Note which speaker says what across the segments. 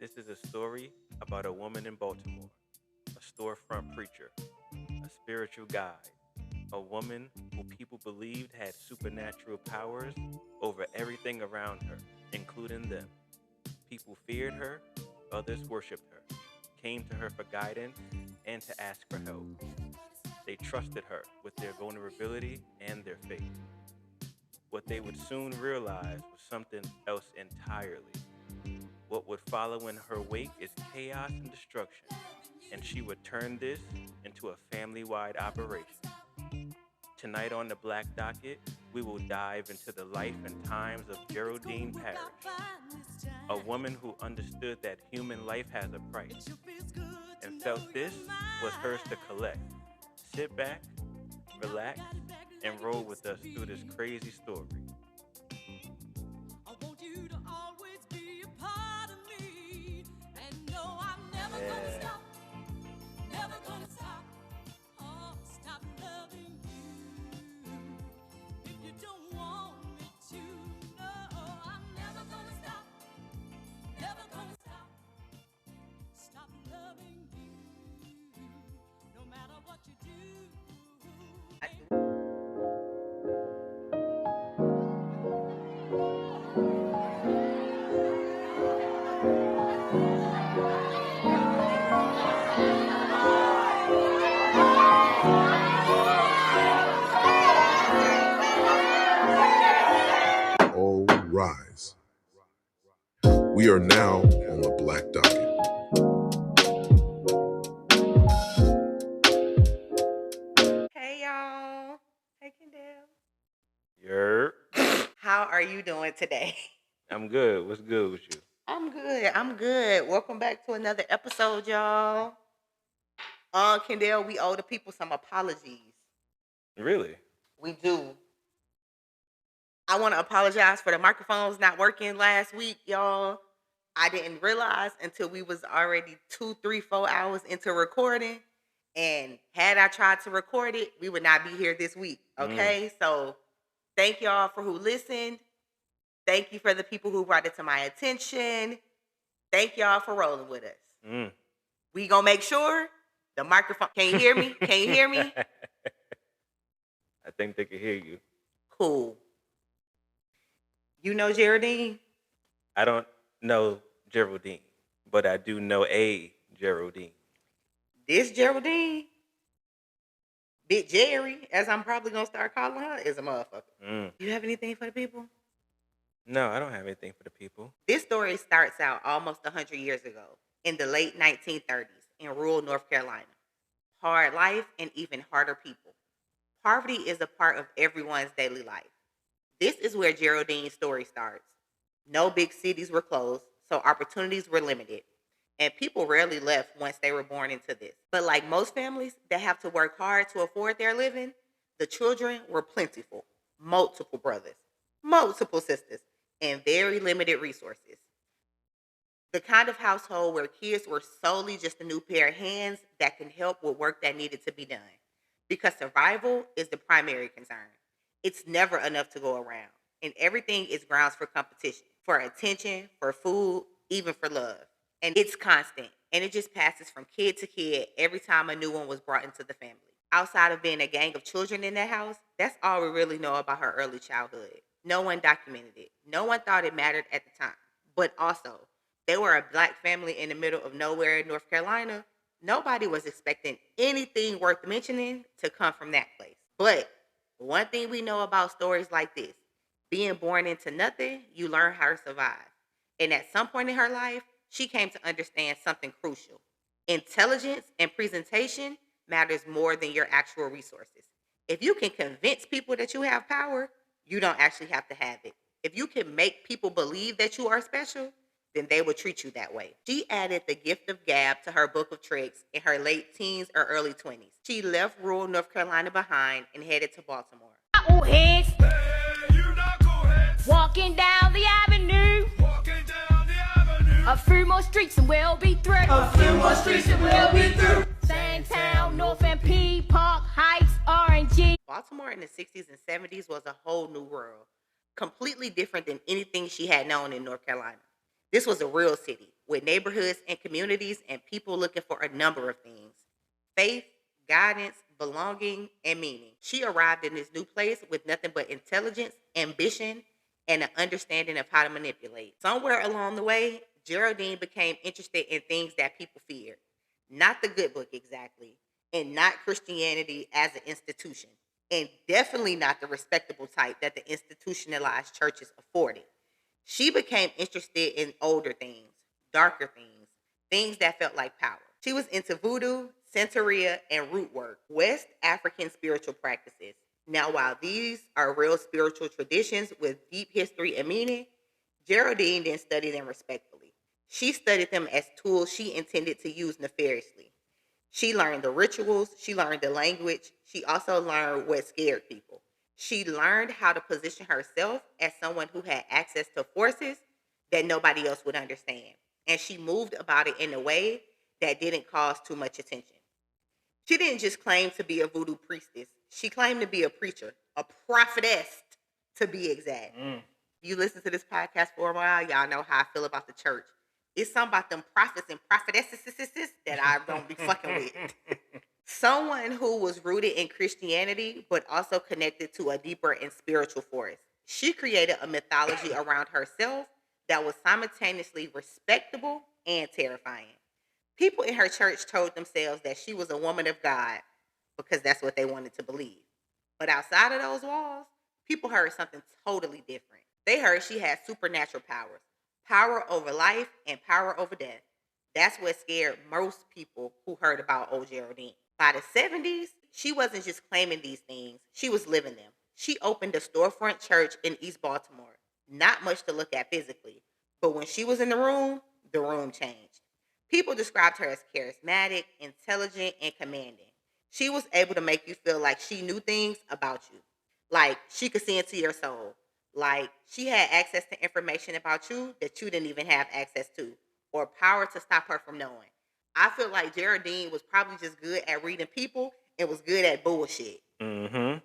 Speaker 1: This is a story about a woman in Baltimore, a storefront preacher, a spiritual guide, a woman who people believed had supernatural powers over everything around her, including them. People feared her, others worshiped her, came to her for guidance and to ask for help. They trusted her with their vulnerability and their faith. What they would soon realize was something else entirely. What would follow in her wake is chaos and destruction, and she would turn this into a family wide operation. Tonight on the Black Docket, we will dive into the life and times of Geraldine Parrish, a woman who understood that human life has a price and felt this was hers to collect. Sit back, relax, and roll with us through this crazy story. Yeah.
Speaker 2: All rise. We are now on the Black Docket.
Speaker 3: Hey y'all. Hey Kendall.
Speaker 1: Yerp.
Speaker 3: How are you doing today?
Speaker 1: I'm good. What's good with you?
Speaker 3: I'm good. I'm good. Welcome back to another episode, y'all. Kendall, we owe the people some apologies.
Speaker 1: Really?
Speaker 3: We do. I want to apologize for the microphones not working last week, y'all. I didn't realize until we was already 2, 3, 4 hours into recording. And had I tried to record it, we would not be here this week. Okay? So thank y'all for who listened. Thank you for the people who brought it to my attention. Thank y'all for rolling with us. We gonna make sure the microphone. Can you hear me? Can you hear me?
Speaker 1: I think they can hear you.
Speaker 3: Cool. You know Geraldine?
Speaker 1: I don't know Geraldine, but I do know a Geraldine.
Speaker 3: This Geraldine, Big Jerry, as I'm probably gonna start calling her, is a motherfucker. You have anything for the people?
Speaker 1: No, I don't have anything for the people.
Speaker 3: This story starts out almost 100 years ago in the late 1930s in rural North Carolina. Hard life and even harder people. Poverty is a part of everyone's daily life. This is where Geraldine's story starts. No big cities were closed, so opportunities were limited. And people rarely left once they were born into this. But like most families that have to work hard to afford their living, the children were plentiful. Multiple brothers, multiple sisters, and very limited resources. The kind of household where kids were solely just a new pair of hands that can help with work that needed to be done. Because survival is the primary concern. It's never enough to go around. And everything is grounds for competition, for attention, for food, even for love. And it's constant. And it just passes from kid to kid every time a new one was brought into the family. Outside of being a gang of children in that house, that's all we really know about her early childhood. No one documented it. No one thought it mattered at the time. But also, they were a black family in the middle of nowhere in North Carolina. Nobody was expecting anything worth mentioning to come from that place. But one thing we know about stories like this, being born into nothing, you learn how to survive. And at some point in her life, she came to understand something crucial. Intelligence and presentation matters more than your actual resources. If you can convince people that you have power, you don't actually have to have it. If you can make people believe that you are special, then they will treat you that way. She added the gift of gab to her book of tricks in her late teens or early 20s. She left rural North Carolina behind and headed to Baltimore.
Speaker 4: Heads. Hey, walking down the avenue. A few more streets and we'll be through. Sandtown, North MP, Park Heights, R&G.
Speaker 3: Baltimore in the 60s and 70s was a whole new world, completely different than anything she had known in North Carolina. This was a real city with neighborhoods and communities and people looking for a number of things: faith, guidance, belonging, and meaning. She arrived in this new place with nothing but intelligence, ambition, and an understanding of how to manipulate. Somewhere along the way, Geraldine became interested in things that people feared. Not the good book exactly, and not Christianity as an institution, and definitely not the respectable type that the institutionalized churches afforded. She became interested in older things, darker things, things that felt like power. She was into voodoo, Santeria, and root work, West African spiritual practices. Now, while these are real spiritual traditions with deep history and meaning, Geraldine didn't study them respectfully. She studied them as tools she intended to use nefariously. She learned the rituals, she learned the language, she also learned what scared people. She learned how to position herself as someone who had access to forces that nobody else would understand. And she moved about it in a way that didn't cause too much attention. She didn't just claim to be a voodoo priestess. She claimed to be a preacher, a prophetess to be exact. You listen to this podcast for a while, y'all know how I feel about the church. It's something about them prophets and prophetesses that I don't be fucking with. Someone who was rooted in Christianity, but also connected to a deeper and spiritual force. She created a mythology around herself that was simultaneously respectable and terrifying. People in her church told themselves that she was a woman of God because that's what they wanted to believe. But outside of those walls, people heard something totally different. They heard she had supernatural powers, power over life and power over death. That's what scared most people who heard about old Geraldine. By the 70s, she wasn't just claiming these things, she was living them. She opened a storefront church in East Baltimore. Not much to look at physically, but when she was in the room changed. People described her as charismatic, intelligent, and commanding. She was able to make you feel like she knew things about you. Like she could see into your soul. Like she had access to information about you that you didn't even have access to, or power to stop her from knowing. I feel like Geraldine was probably just good at reading people and was good at bullshit.
Speaker 1: Mm-hmm.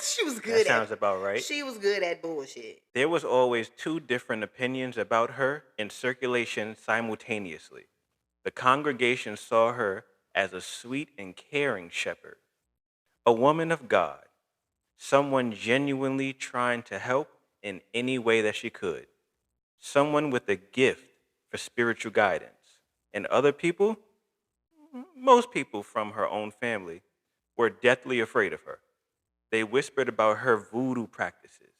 Speaker 3: She was
Speaker 1: That
Speaker 3: good
Speaker 1: sounds about right.
Speaker 3: She was good at bullshit.
Speaker 1: There was always two different opinions about her in circulation simultaneously. The congregation saw her as a sweet and caring shepherd, a woman of God, someone genuinely trying to help in any way that she could, someone with a gift for spiritual guidance. And other people, most people from her own family, were deathly afraid of her. They whispered about her voodoo practices.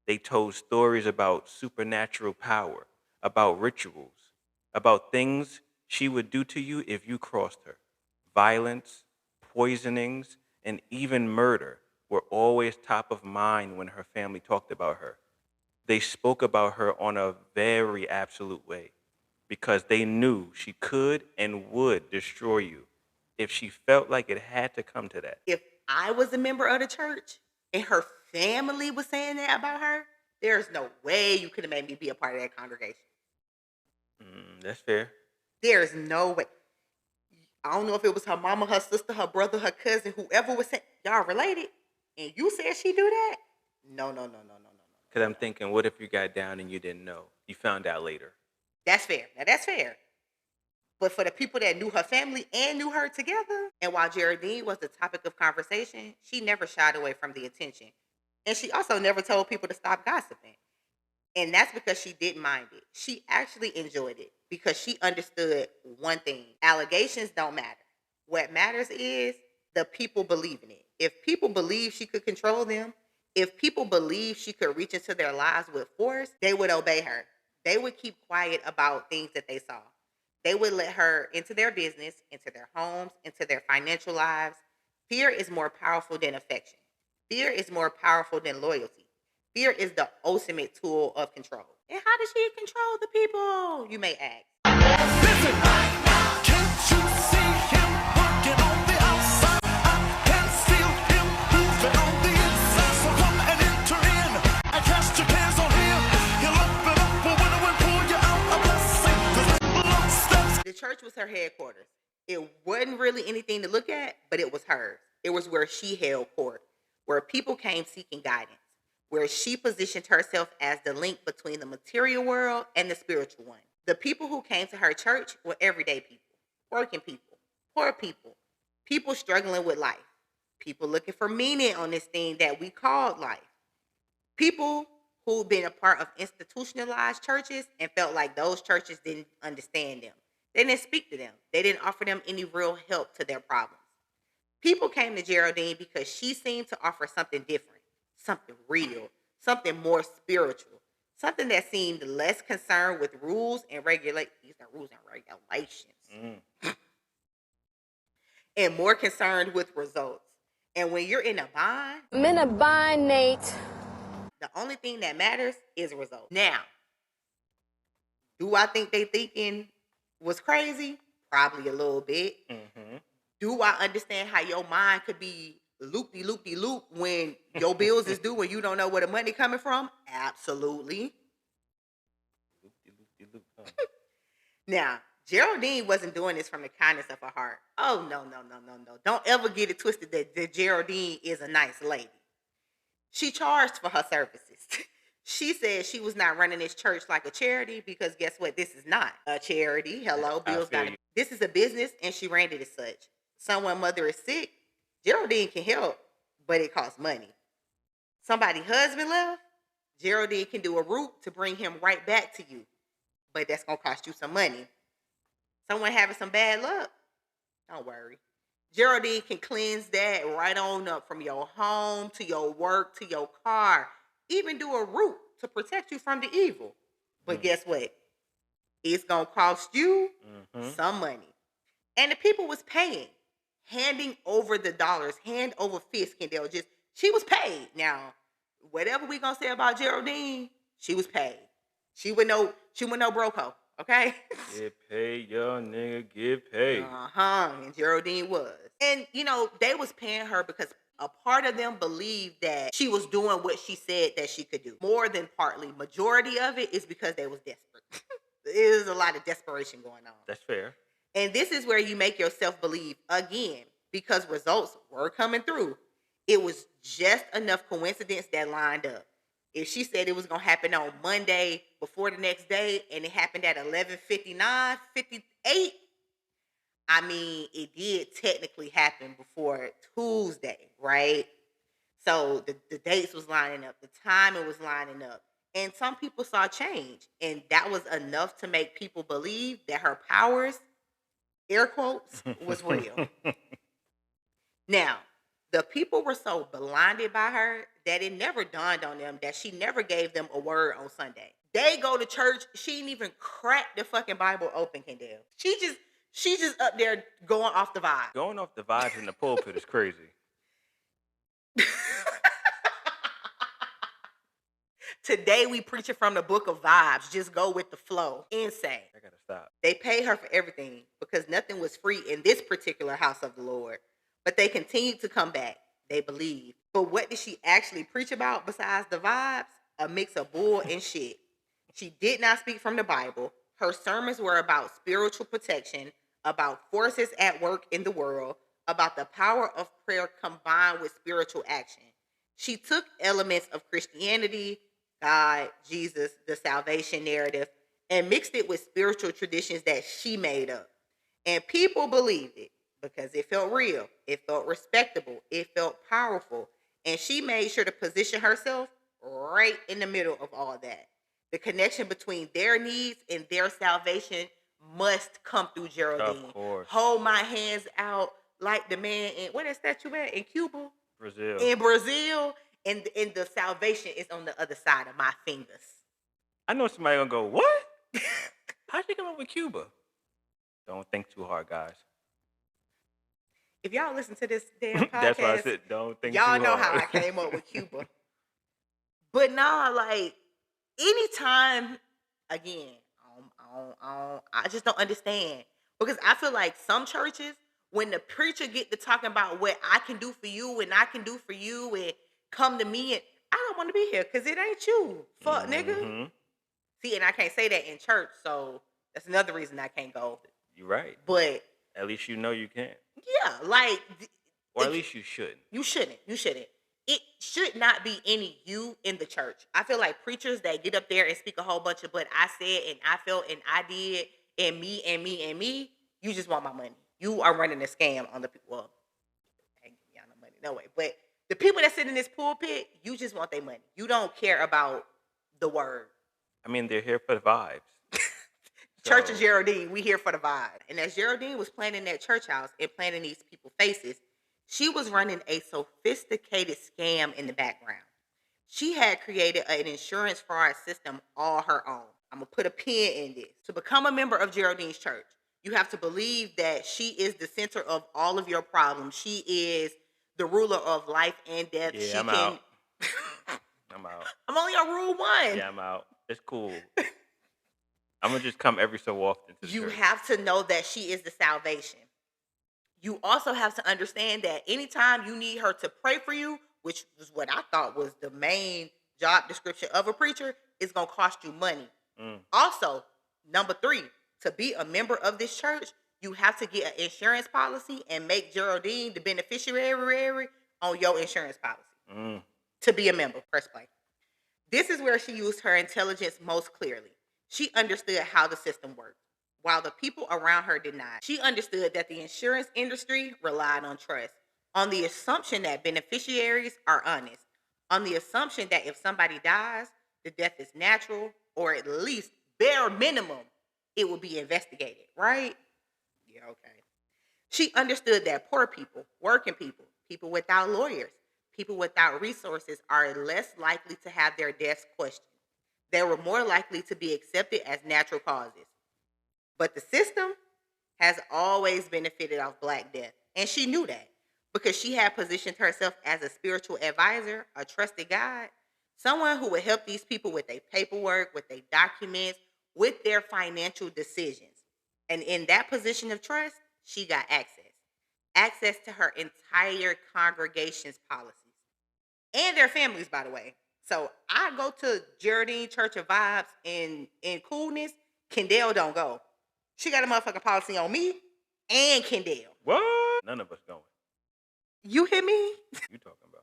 Speaker 1: They told stories about supernatural power, about rituals, about things she would do to you if you crossed her. Violence, poisonings, and even murder were always top of mind when her family talked about her. They spoke about her on a very absolute way because they knew she could and would destroy you if she felt like it had to come to that.
Speaker 3: If I was a member of the church and her family was saying that about her, there's no way you could have made me be a part of that congregation.
Speaker 1: That's fair.
Speaker 3: There's no way. I don't know if it was her mama, her sister, her brother, her cousin, whoever was saying, y'all related, and you said she do that? No.
Speaker 1: Because I'm thinking, what if you got down and you didn't know? You found out later.
Speaker 3: That's fair. Now that's fair. But for the people that knew her family and knew her together, and while Geraldine was the topic of conversation, she never shied away from the attention. And she also never told people to stop gossiping. And that's because she didn't mind it. She actually enjoyed it because she understood one thing: allegations don't matter. What matters is the people believing it. If people believe she could control them, if people believe she could reach into their lives with force, they would obey her. They would keep quiet about things that they saw. They would let her into their business, into their homes, into their financial lives. Fear is more powerful than affection. Fear is more powerful than loyalty. Fear is the ultimate tool of control. And how does she control the people, you may ask?
Speaker 4: Listen, can't you see him working on the outside? I can feel him moving on the inside. So come and enter in and cast your cares on him. He'll open up a window and pull you out a blessing. 'Cause Lord steps.
Speaker 3: The church was her headquarters. It wasn't really anything to look at, but it was hers. It was where she held court, where people came seeking guidance, where she positioned herself as the link between the material world and the spiritual one. The people who came to her church were everyday people, working people, poor people struggling with life, people looking for meaning on this thing that we called life, people who've been a part of institutionalized churches and felt like those churches didn't understand them. They didn't speak to them. They didn't offer them any real help to their problems. People came to Geraldine because she seemed to offer something different, something real, something more spiritual, something that seemed less concerned with rules and regulations, and more concerned with results. And when you're in a bind,
Speaker 5: I'm in a bind, Nate.
Speaker 3: the only thing that matters is results. Now, do I think they thinking was crazy? Probably a little bit. Do I understand how your mind could be loop-de-loop-de-loop when your bills is due and you don't know where the money coming from? Absolutely. Now, Geraldine wasn't doing this from the kindness of her heart. Oh, no. Don't ever get it twisted that Geraldine is a nice lady. She charged for her services. She said she was not running this church like a charity because guess what? This is not a charity. Hello, Bill's got it. This is a business and she ran it as such. Someone's mother is sick. Geraldine can help, but it costs money. Somebody's husband left. Geraldine can do a route to bring him right back to you, but that's going to cost you some money. Someone having some bad luck. Don't worry. Geraldine can cleanse that right on up from your home to your work to your car. Even do a route to protect you from the evil. But guess what? It's going to cost you some money. And the people was paying. Handing over the dollars, hand over fist, Kendall. She was paid. Now, whatever we going to say about Geraldine, she was paid. She would know broco. Okay?
Speaker 1: Get paid, young nigga, get paid.
Speaker 3: And Geraldine was. And, they was paying her because a part of them believed that she was doing what she said that she could do. More than partly. Majority of it is because they was desperate. There's a lot of desperation going on.
Speaker 1: That's fair.
Speaker 3: And this is where you make yourself believe again, because results were coming through. It was just enough coincidence that lined up. If she said it was going to happen on Monday before the next day and it happened at 11:59, 58, I mean, it did technically happen before Tuesday, right? So the dates was lining up. The timing was lining up. And some people saw change. And that was enough to make people believe that her powers, air quotes, was real. Now, the people were so blinded by her that it never dawned on them that she never gave them a word on Sunday. They go to church. She didn't even crack the fucking Bible open, Kendall. She just up there going off the vibe.
Speaker 1: Going off the vibes in the pulpit is crazy.
Speaker 3: Today we preaching from the book of vibes. Just go with the flow. Insane.
Speaker 1: I gotta stop.
Speaker 3: They paid her for everything because nothing was free in this particular house of the Lord. But they continued to come back. They believed. But what did she actually preach about besides the vibes? A mix of bull and shit. She did not speak from the Bible. Her sermons were about spiritual protection, about forces at work in the world, about the power of prayer combined with spiritual action. She took elements of Christianity, God, Jesus, the salvation narrative, and mixed it with spiritual traditions that she made up. And people believed it because it felt real, it felt respectable, it felt powerful. And she made sure to position herself right in the middle of all that. The connection between their needs and their salvation must come through Geraldine.
Speaker 1: Of course.
Speaker 3: Hold my hands out like the man in, where that statue at? In Cuba?
Speaker 1: Brazil.
Speaker 3: In Brazil. And the salvation is on the other side of my fingers.
Speaker 1: I know somebody gonna go, what? How'd you come up with Cuba? Don't think too hard, guys.
Speaker 3: If y'all listen to this damn podcast,
Speaker 1: that's why I said don't think too
Speaker 3: y'all
Speaker 1: hard.
Speaker 3: know how I came up with Cuba. But nah, like, anytime, again, I just don't understand. Because I feel like some churches, when the preacher get to talking about what I can do for you and I can do for you and come to me, and I don't want to be here because it ain't you. Fuck, nigga. See, and I can't say that in church, so that's another reason I can't go.
Speaker 1: You're right.
Speaker 3: But
Speaker 1: at least you know you can.
Speaker 3: yeah, like,
Speaker 1: or at least you shouldn't.
Speaker 3: You shouldn't. it should not be any you in the church. I feel like preachers that get up there and speak a whole bunch of but I said and I felt and I did and me and me and me, you just want my money. You are running a scam on the people. Well, I ain't giving y'all no money, no way. But the people that sit in this pulpit, you just want their money. You don't care about the word.
Speaker 1: I mean, they're here for the vibes.
Speaker 3: Church of Geraldine, we here for the vibe. And as Geraldine was planning that church house and planning these people's faces, she was running a sophisticated scam in the background. She had created an insurance fraud system all her own. I'm going to put a pin in this. To become a member of Geraldine's church, you have to believe that she is the center of all of your problems. She is the ruler of life and death.
Speaker 1: Yeah, I'm out. I'm out.
Speaker 3: I'm only on rule 1.
Speaker 1: Yeah, I'm out. It's cool. I'm going to just come every so often to the
Speaker 3: You
Speaker 1: church.
Speaker 3: have to know that she is the salvation. You also have to understand that anytime you need her to pray for you, which was what I thought was the main job description of a preacher, it's going to cost you money. Also, number 3, to be a member of this church, you have to get an insurance policy and make Geraldine the beneficiary on your insurance policy. To be a member, press play. This is where she used her intelligence most clearly. She understood how the system worked, while the people around her did not. She understood that the insurance industry relied on trust, on the assumption that beneficiaries are honest, on the assumption that if somebody dies, the death is natural, or at least bare minimum, it will be investigated, right? Yeah, okay. She understood that poor people, working people, people without lawyers, people without resources are less likely to have their deaths questioned. They were more likely to be accepted as natural causes. But the system has always benefited off Black death. And she knew that because she had positioned herself as a spiritual advisor, a trusted guide, someone who would help these people with their paperwork, with their documents, with their financial decisions. And in that position of trust, she got access to her entire congregation's policies and their families, by the way. So I go to Geraldine Church of Vibes in coolness. Kendall don't go. She got a motherfucking policy on me and Kendall.
Speaker 1: What? None of us going.
Speaker 3: You hear me?
Speaker 1: You talking about?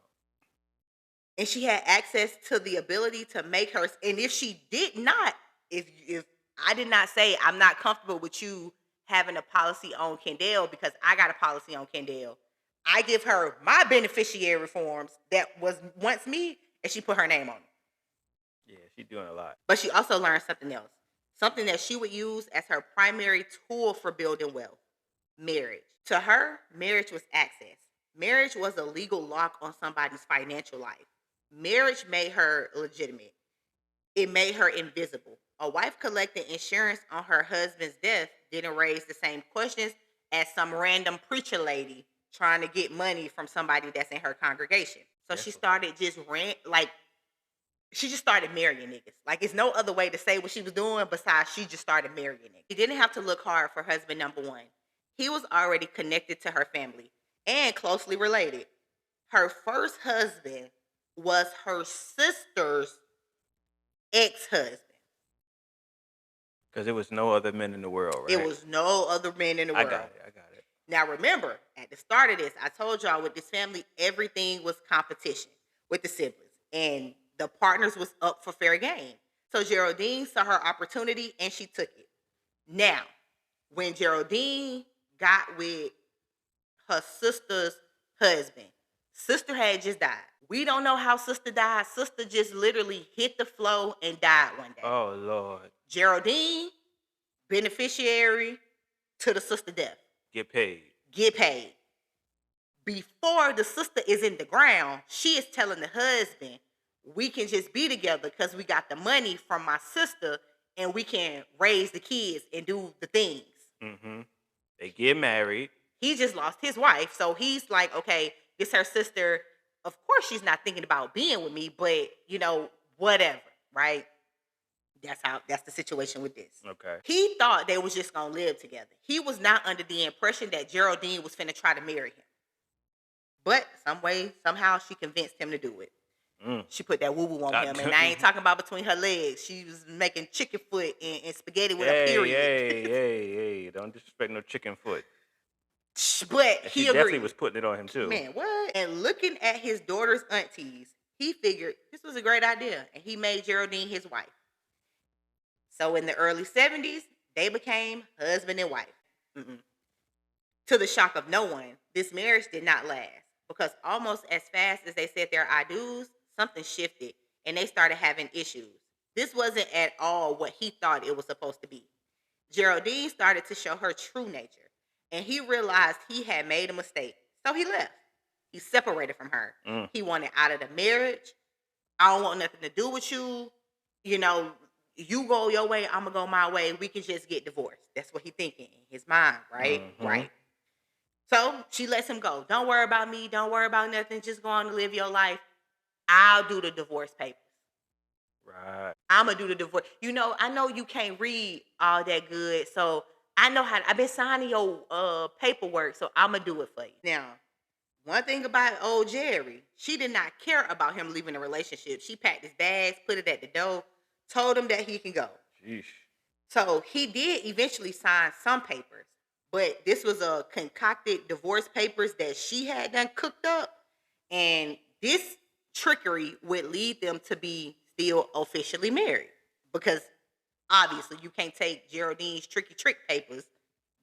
Speaker 3: And she had access to the ability to make her. And if she did not, if I did not say I'm not comfortable with you having a policy on Kendall because I got a policy on Kendall, I give her my beneficiary forms that was once me, and she put her name on it.
Speaker 1: Yeah, she's doing a lot.
Speaker 3: But she also learned something else. Something that she would use as her primary tool for building wealth. Marriage. To her, marriage was access. Marriage was a legal lock on somebody's financial life. Marriage made her legitimate. It made her invisible. A wife collecting insurance on her husband's death didn't raise the same questions as some random preacher lady trying to get money from somebody that's in her congregation. So she started just she just started marrying niggas. Like, it's no other way to say what she was doing besides she just started marrying niggas. She didn't have to look hard for husband number 1. He was already connected to her family and closely related. Her first husband was her sister's ex-husband.
Speaker 1: Because there was no other men in the world, right?
Speaker 3: It was no other men in the world.
Speaker 1: I got it.
Speaker 3: Now remember, at the start of this, I told y'all with this family, everything was competition with the siblings. And the partners was up for fair game. So Geraldine saw her opportunity and she took it. Now, when Geraldine got with her sister's husband, sister had just died. We don't know how sister died. Sister just literally hit the floor and died one day.
Speaker 1: Oh, Lord.
Speaker 3: Geraldine, beneficiary to the sister death.
Speaker 1: Get paid.
Speaker 3: Get paid. Before the sister is in the ground, she is telling the husband, we can just be together because we got the money from my sister and we can raise the kids and do the things.
Speaker 1: Mm-hmm. They get married.
Speaker 3: He just lost his wife. So he's like, okay, this her sister. Of course she's not thinking about being with me, but whatever, right? That's the situation with this.
Speaker 1: Okay.
Speaker 3: He thought they was just gonna live together. He was not under the impression that Geraldine was finna try to marry him. But somehow she convinced him to do it. She put that woo-woo on him. And I ain't talking about between her legs. She was making chicken foot and spaghetti with a period.
Speaker 1: Hey, don't disrespect no chicken foot.
Speaker 3: But
Speaker 1: And
Speaker 3: he
Speaker 1: she definitely
Speaker 3: agreed.
Speaker 1: was putting it on him too.
Speaker 3: Man, what? And looking at his daughter's aunties, he figured this was a great idea, and he made Geraldine his wife. So in the early 70s, they became husband and wife. Mm-mm. To the shock of no one, this marriage did not last because almost as fast as they said their I do's, something shifted and they started having issues. This wasn't at all what he thought it was supposed to be. Geraldine started to show her true nature and he realized he had made a mistake. So he left. He separated from her.
Speaker 1: Mm.
Speaker 3: He wanted out of the marriage. I don't want nothing to do with you. You know, you go your way, I'm gonna go my way. We can just get divorced. That's what he thinking in his mind, right?
Speaker 1: Mhm.
Speaker 3: Right. So she lets him go. Don't worry about me. Don't worry about nothing. Just go on and live your life. I'll do the divorce papers.
Speaker 1: Right.
Speaker 3: I'm gonna do the divorce. You know, I know you can't read all that good, so I know how. I've been signing your paperwork, so I'm gonna do it for you. Now, one thing about old Jerry, she did not care about him leaving the relationship. She packed his bags, put it at the door, told him that he can go.
Speaker 1: Sheesh.
Speaker 3: So he did eventually sign some papers, but this was a concocted divorce papers that she had done cooked up, and this trickery would lead them to be still officially married because obviously you can't take Geraldine's tricky trick papers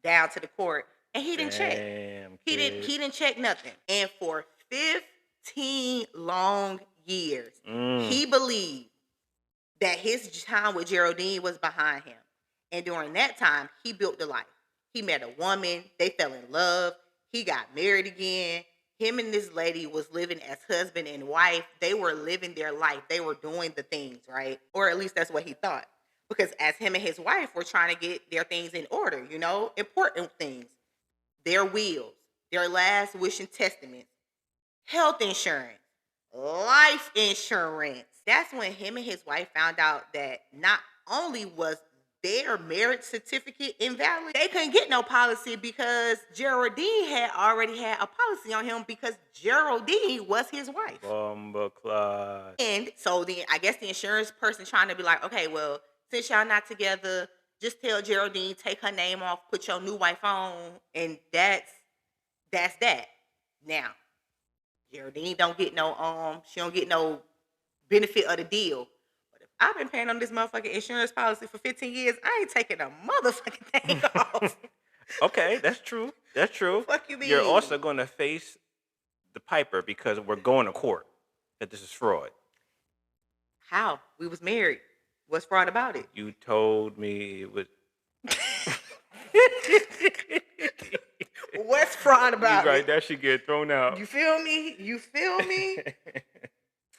Speaker 3: down to the court, and he didn't check.
Speaker 1: Damn,
Speaker 3: He
Speaker 1: kid.
Speaker 3: didn't check nothing, and for 15 long years, he believed that his time with Geraldine was behind him. And during that time, he built a life. He met a woman, they fell in love, he got married again. Him and this lady was living as husband and wife. They were living their life. They were doing the things, right? Or at least that's what he thought. Because as him and his wife were trying to get their things in order, you know, important things, their wills, their last wish and testament, health insurance, life insurance. That's when him and his wife found out that not only was their marriage certificate invalid, they couldn't get no policy because Geraldine had already had a policy on him because Geraldine was his wife.
Speaker 1: Bomba clot.
Speaker 3: And so then I guess the insurance person trying to be like, okay, well, since y'all not together, just tell Geraldine, take her name off, put your new wife on, and that's that. Now, Geraldine don't get no she don't get no benefit of the deal. But if I've been paying on this motherfucking insurance policy for 15 years, I ain't taking a motherfucking thing off.
Speaker 1: Okay, that's true. That's true.
Speaker 3: Fuck you mean?
Speaker 1: You're also going to face the piper because we're going to court that this is fraud.
Speaker 3: How? We was married. What's fraud about it?
Speaker 1: You told me it was.
Speaker 3: What's fraud about
Speaker 1: Right,
Speaker 3: it?
Speaker 1: that should get thrown out.
Speaker 3: You feel me? You feel me?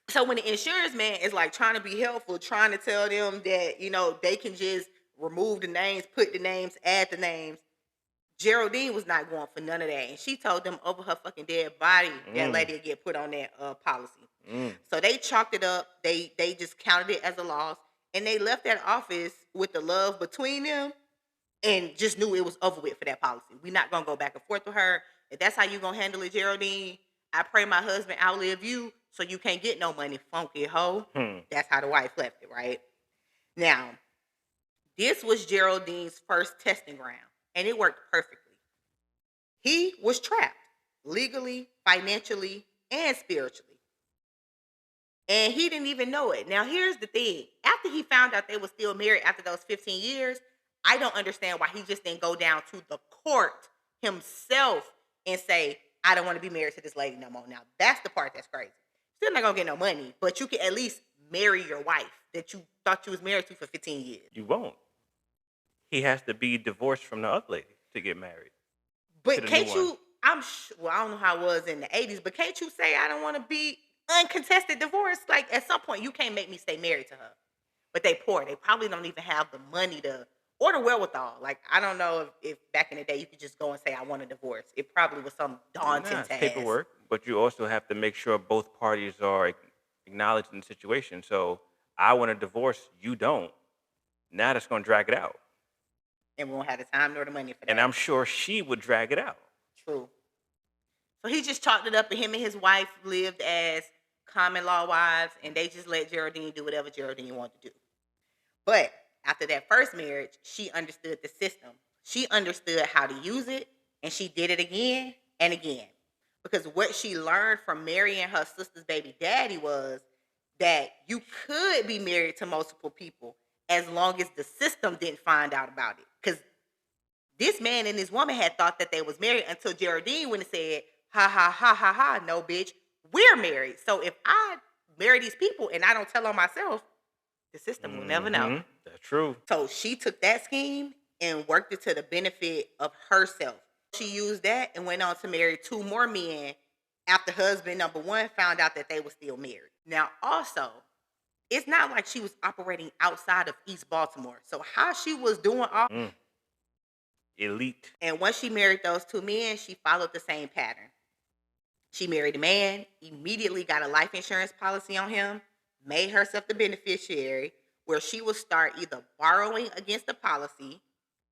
Speaker 3: So when the insurance man is like trying to be helpful, trying to tell them that, you know, they can just remove the names, put the names, add the names, Geraldine was not going for none of that. And she told them over her fucking dead body that lady would get put on that policy. So they chalked it up. They just counted it as a loss. And they left that office with the love between them and just knew it was over with for that policy. We're not going to go back and forth with her. If that's how you going to handle it, Geraldine, I pray my husband outlive you so you can't get no money, funky hoe. That's how the wife left it, right? Now, this was Geraldine's first testing ground, and it worked perfectly. He was trapped legally, financially, and spiritually. And he didn't even know it. Now, here's the thing. After he found out they were still married after those 15 years, I don't understand why he just didn't go down to the court himself and say, I don't want to be married to this lady no more. Now, that's the part that's crazy. Still not going to get no money, but you can at least marry your wife that you thought you was married to for 15 years.
Speaker 1: You won't. He has to be divorced from the other lady to get married.
Speaker 3: But can't you, I don't know how it was in the 80s, but can't you say I don't want to be uncontested divorce? Like, at some point, you can't make me stay married to her. But they poor. They probably don't even have the money to, or the wherewithal. Like, I don't know if back in the day you could just go and say, I want a divorce. It probably was some daunting task.
Speaker 1: Paperwork, but you also have to make sure both parties are acknowledging the situation. So, I want a divorce, you don't. Now that's going to drag it out.
Speaker 3: And we won't have the time nor the money for that.
Speaker 1: And I'm sure she would drag it out.
Speaker 3: True. So he just chalked it up, and him and his wife lived as common law wives, and they just let Geraldine do whatever Geraldine wanted to do. But after that first marriage, she understood the system. She understood how to use it, And she did it again and again. Because what she learned from marrying her sister's baby daddy was that you could be married to multiple people as long as the system didn't find out about it. Because this man and this woman had thought that they was married until Geraldine went and said, ha, ha, ha, ha, ha, no, bitch, we're married. So if I marry these people and I don't tell on myself, the system will never know.
Speaker 1: That's true.
Speaker 3: So she took that scheme and worked it to the benefit of herself. She used that and went on to marry 2 more men after husband number 1 found out that they were still married. Now, also, it's not like she was operating outside of East Baltimore. So how she was doing all
Speaker 1: Elite.
Speaker 3: and once she married those 2 men, she followed the same pattern. She married a man, immediately got a life insurance policy on him, made herself the beneficiary, where she would start either borrowing against the policy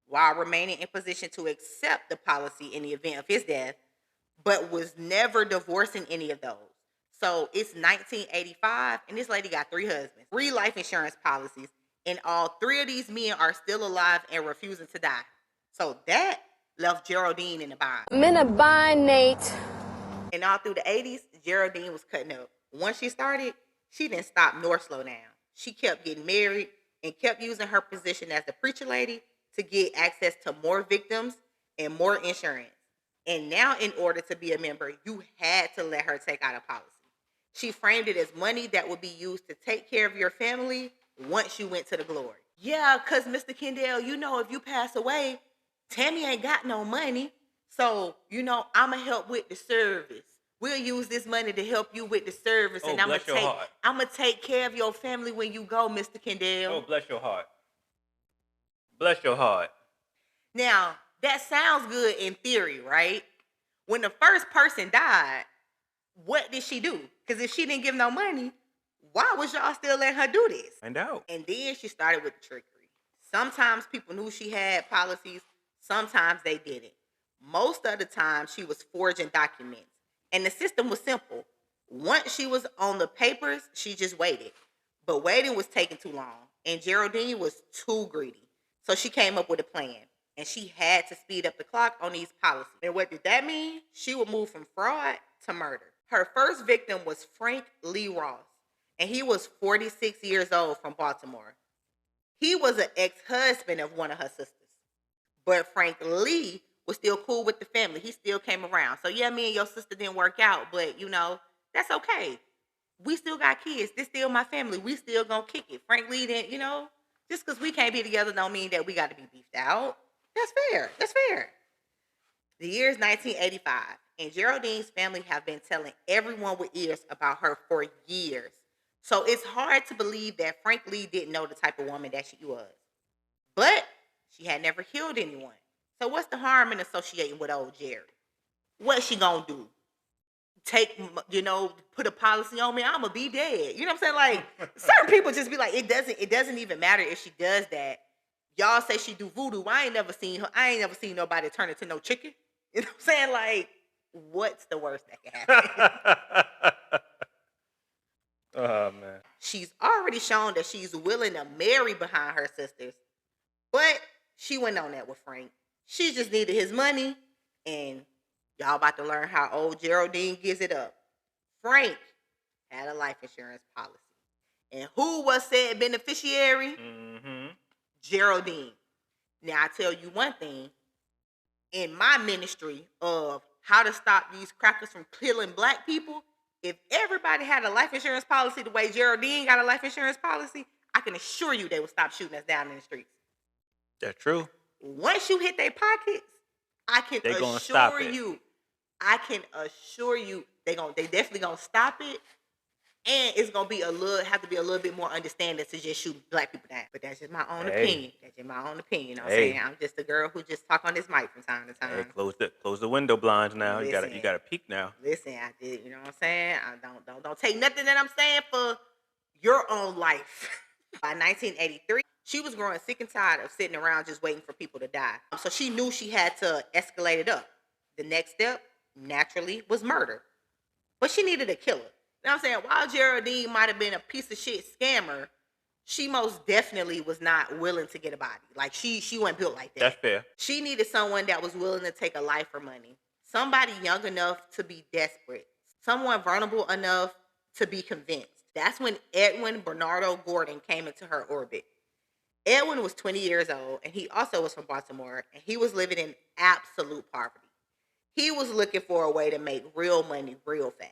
Speaker 3: while remaining in position to accept the policy in the event of his death, but was never divorcing any of those. So it's 1985, and this lady got 3 husbands, 3 life insurance policies, and all 3 of these men are still alive and refusing to die. So that left Geraldine in the bind.
Speaker 5: I'm in a bind, Nate.
Speaker 3: And all through the 80s, Geraldine was cutting up. Once she started, she didn't stop nor slow down. She kept getting married and kept using her position as the preacher lady to get access to more victims and more insurance. And now, in order to be a member, you had to let her take out a policy. She framed it as money that would be used to take care of your family once you went to the glory. Yeah, because Mr. Kendall, you know, if you pass away, Tammy ain't got no money. So, you know, I'm going to help with the service. We'll use this money to help you with the service.
Speaker 1: Oh,
Speaker 3: and I'm
Speaker 1: bless your heart.
Speaker 3: going to take care of your family when you go, Mr. Kendall.
Speaker 1: Oh, bless your heart. Bless your heart.
Speaker 3: Now, that sounds good in theory, right? When the first person died, what did she do? Because if she didn't give no money, why was y'all still letting her do this?
Speaker 1: Find out.
Speaker 3: And then she started with the trickery. Sometimes people knew she had policies. Sometimes they didn't. Most of the time, she was forging documents. And the system was simple. Once she was on the papers, she just waited. But waiting was taking too long. And Geraldine was too greedy. So she came up with a plan. And she had to speed up the clock on these policies. And what did that mean? She would move from fraud to murder. Her first victim was Frank Lee Ross. And he was 46 years old from Baltimore. He was an ex-husband of one of her sisters. But Frank Lee was still cool with the family. He still came around. So yeah, me and your sister didn't work out, but you know, that's okay. We still got kids. This still my family. We still gonna kick it. Frank Lee didn't, you know, just because we can't be together don't mean that we got to be beefed out. That's fair. That's fair. The year is 1985, and Geraldine's family have been telling everyone with ears about her for years. So it's hard to believe that Frank Lee didn't know the type of woman that she was. But she had never killed anyone. So what's the harm in associating with old Jerry? What's she gonna do? Put a policy on me? I'ma be dead. You know what I'm saying? Like, certain people just be like, it doesn't even matter if she does that. Y'all say she do voodoo. I ain't never seen nobody turn into no chicken. You know what I'm saying? Like, what's the worst that can happen?
Speaker 1: Oh, man.
Speaker 3: She's already shown that she's willing to marry behind her sisters, but she went on that with Frank. She just needed his money, and y'all about to learn how old Geraldine gives it up. Frank had a life insurance policy. And who was said beneficiary? Geraldine. Now, I tell you one thing. In my ministry of how to stop these crackers from killing black people, if everybody had a life insurance policy the way Geraldine got a life insurance policy, I can assure you they would stop shooting us down in the streets.
Speaker 1: That's true.
Speaker 3: Once you hit their pockets, I can assure you they definitely gonna stop it. And it's gonna have to be a little bit more understanding to just shoot black people down. But that's just my own opinion. That's just my own opinion. You know what I'm saying? I'm just a girl who just talk on this mic from time to time.
Speaker 1: Hey, close the window blinds now.
Speaker 3: Listen,
Speaker 1: you gotta peek now.
Speaker 3: Listen, I did, you know what I'm saying? I don't take nothing that I'm saying for your own life. By 1983, she was growing sick and tired of sitting around just waiting for people to die. So she knew she had to escalate it up. The next step, naturally, was murder. But she needed a killer. You know what I'm saying? While Geraldine might have been a piece of shit scammer, She most definitely was not willing to get a body. Like she wasn't built like that.
Speaker 1: That's fair.
Speaker 3: She needed someone that was willing to take a life for money. Somebody young enough to be desperate. Someone vulnerable enough to be convinced. That's when Edwin Bernardo Gordon came into her orbit. Edwin was 20 years old, and he also was from Baltimore, and he was living in absolute poverty. He was looking for a way to make real money real fast.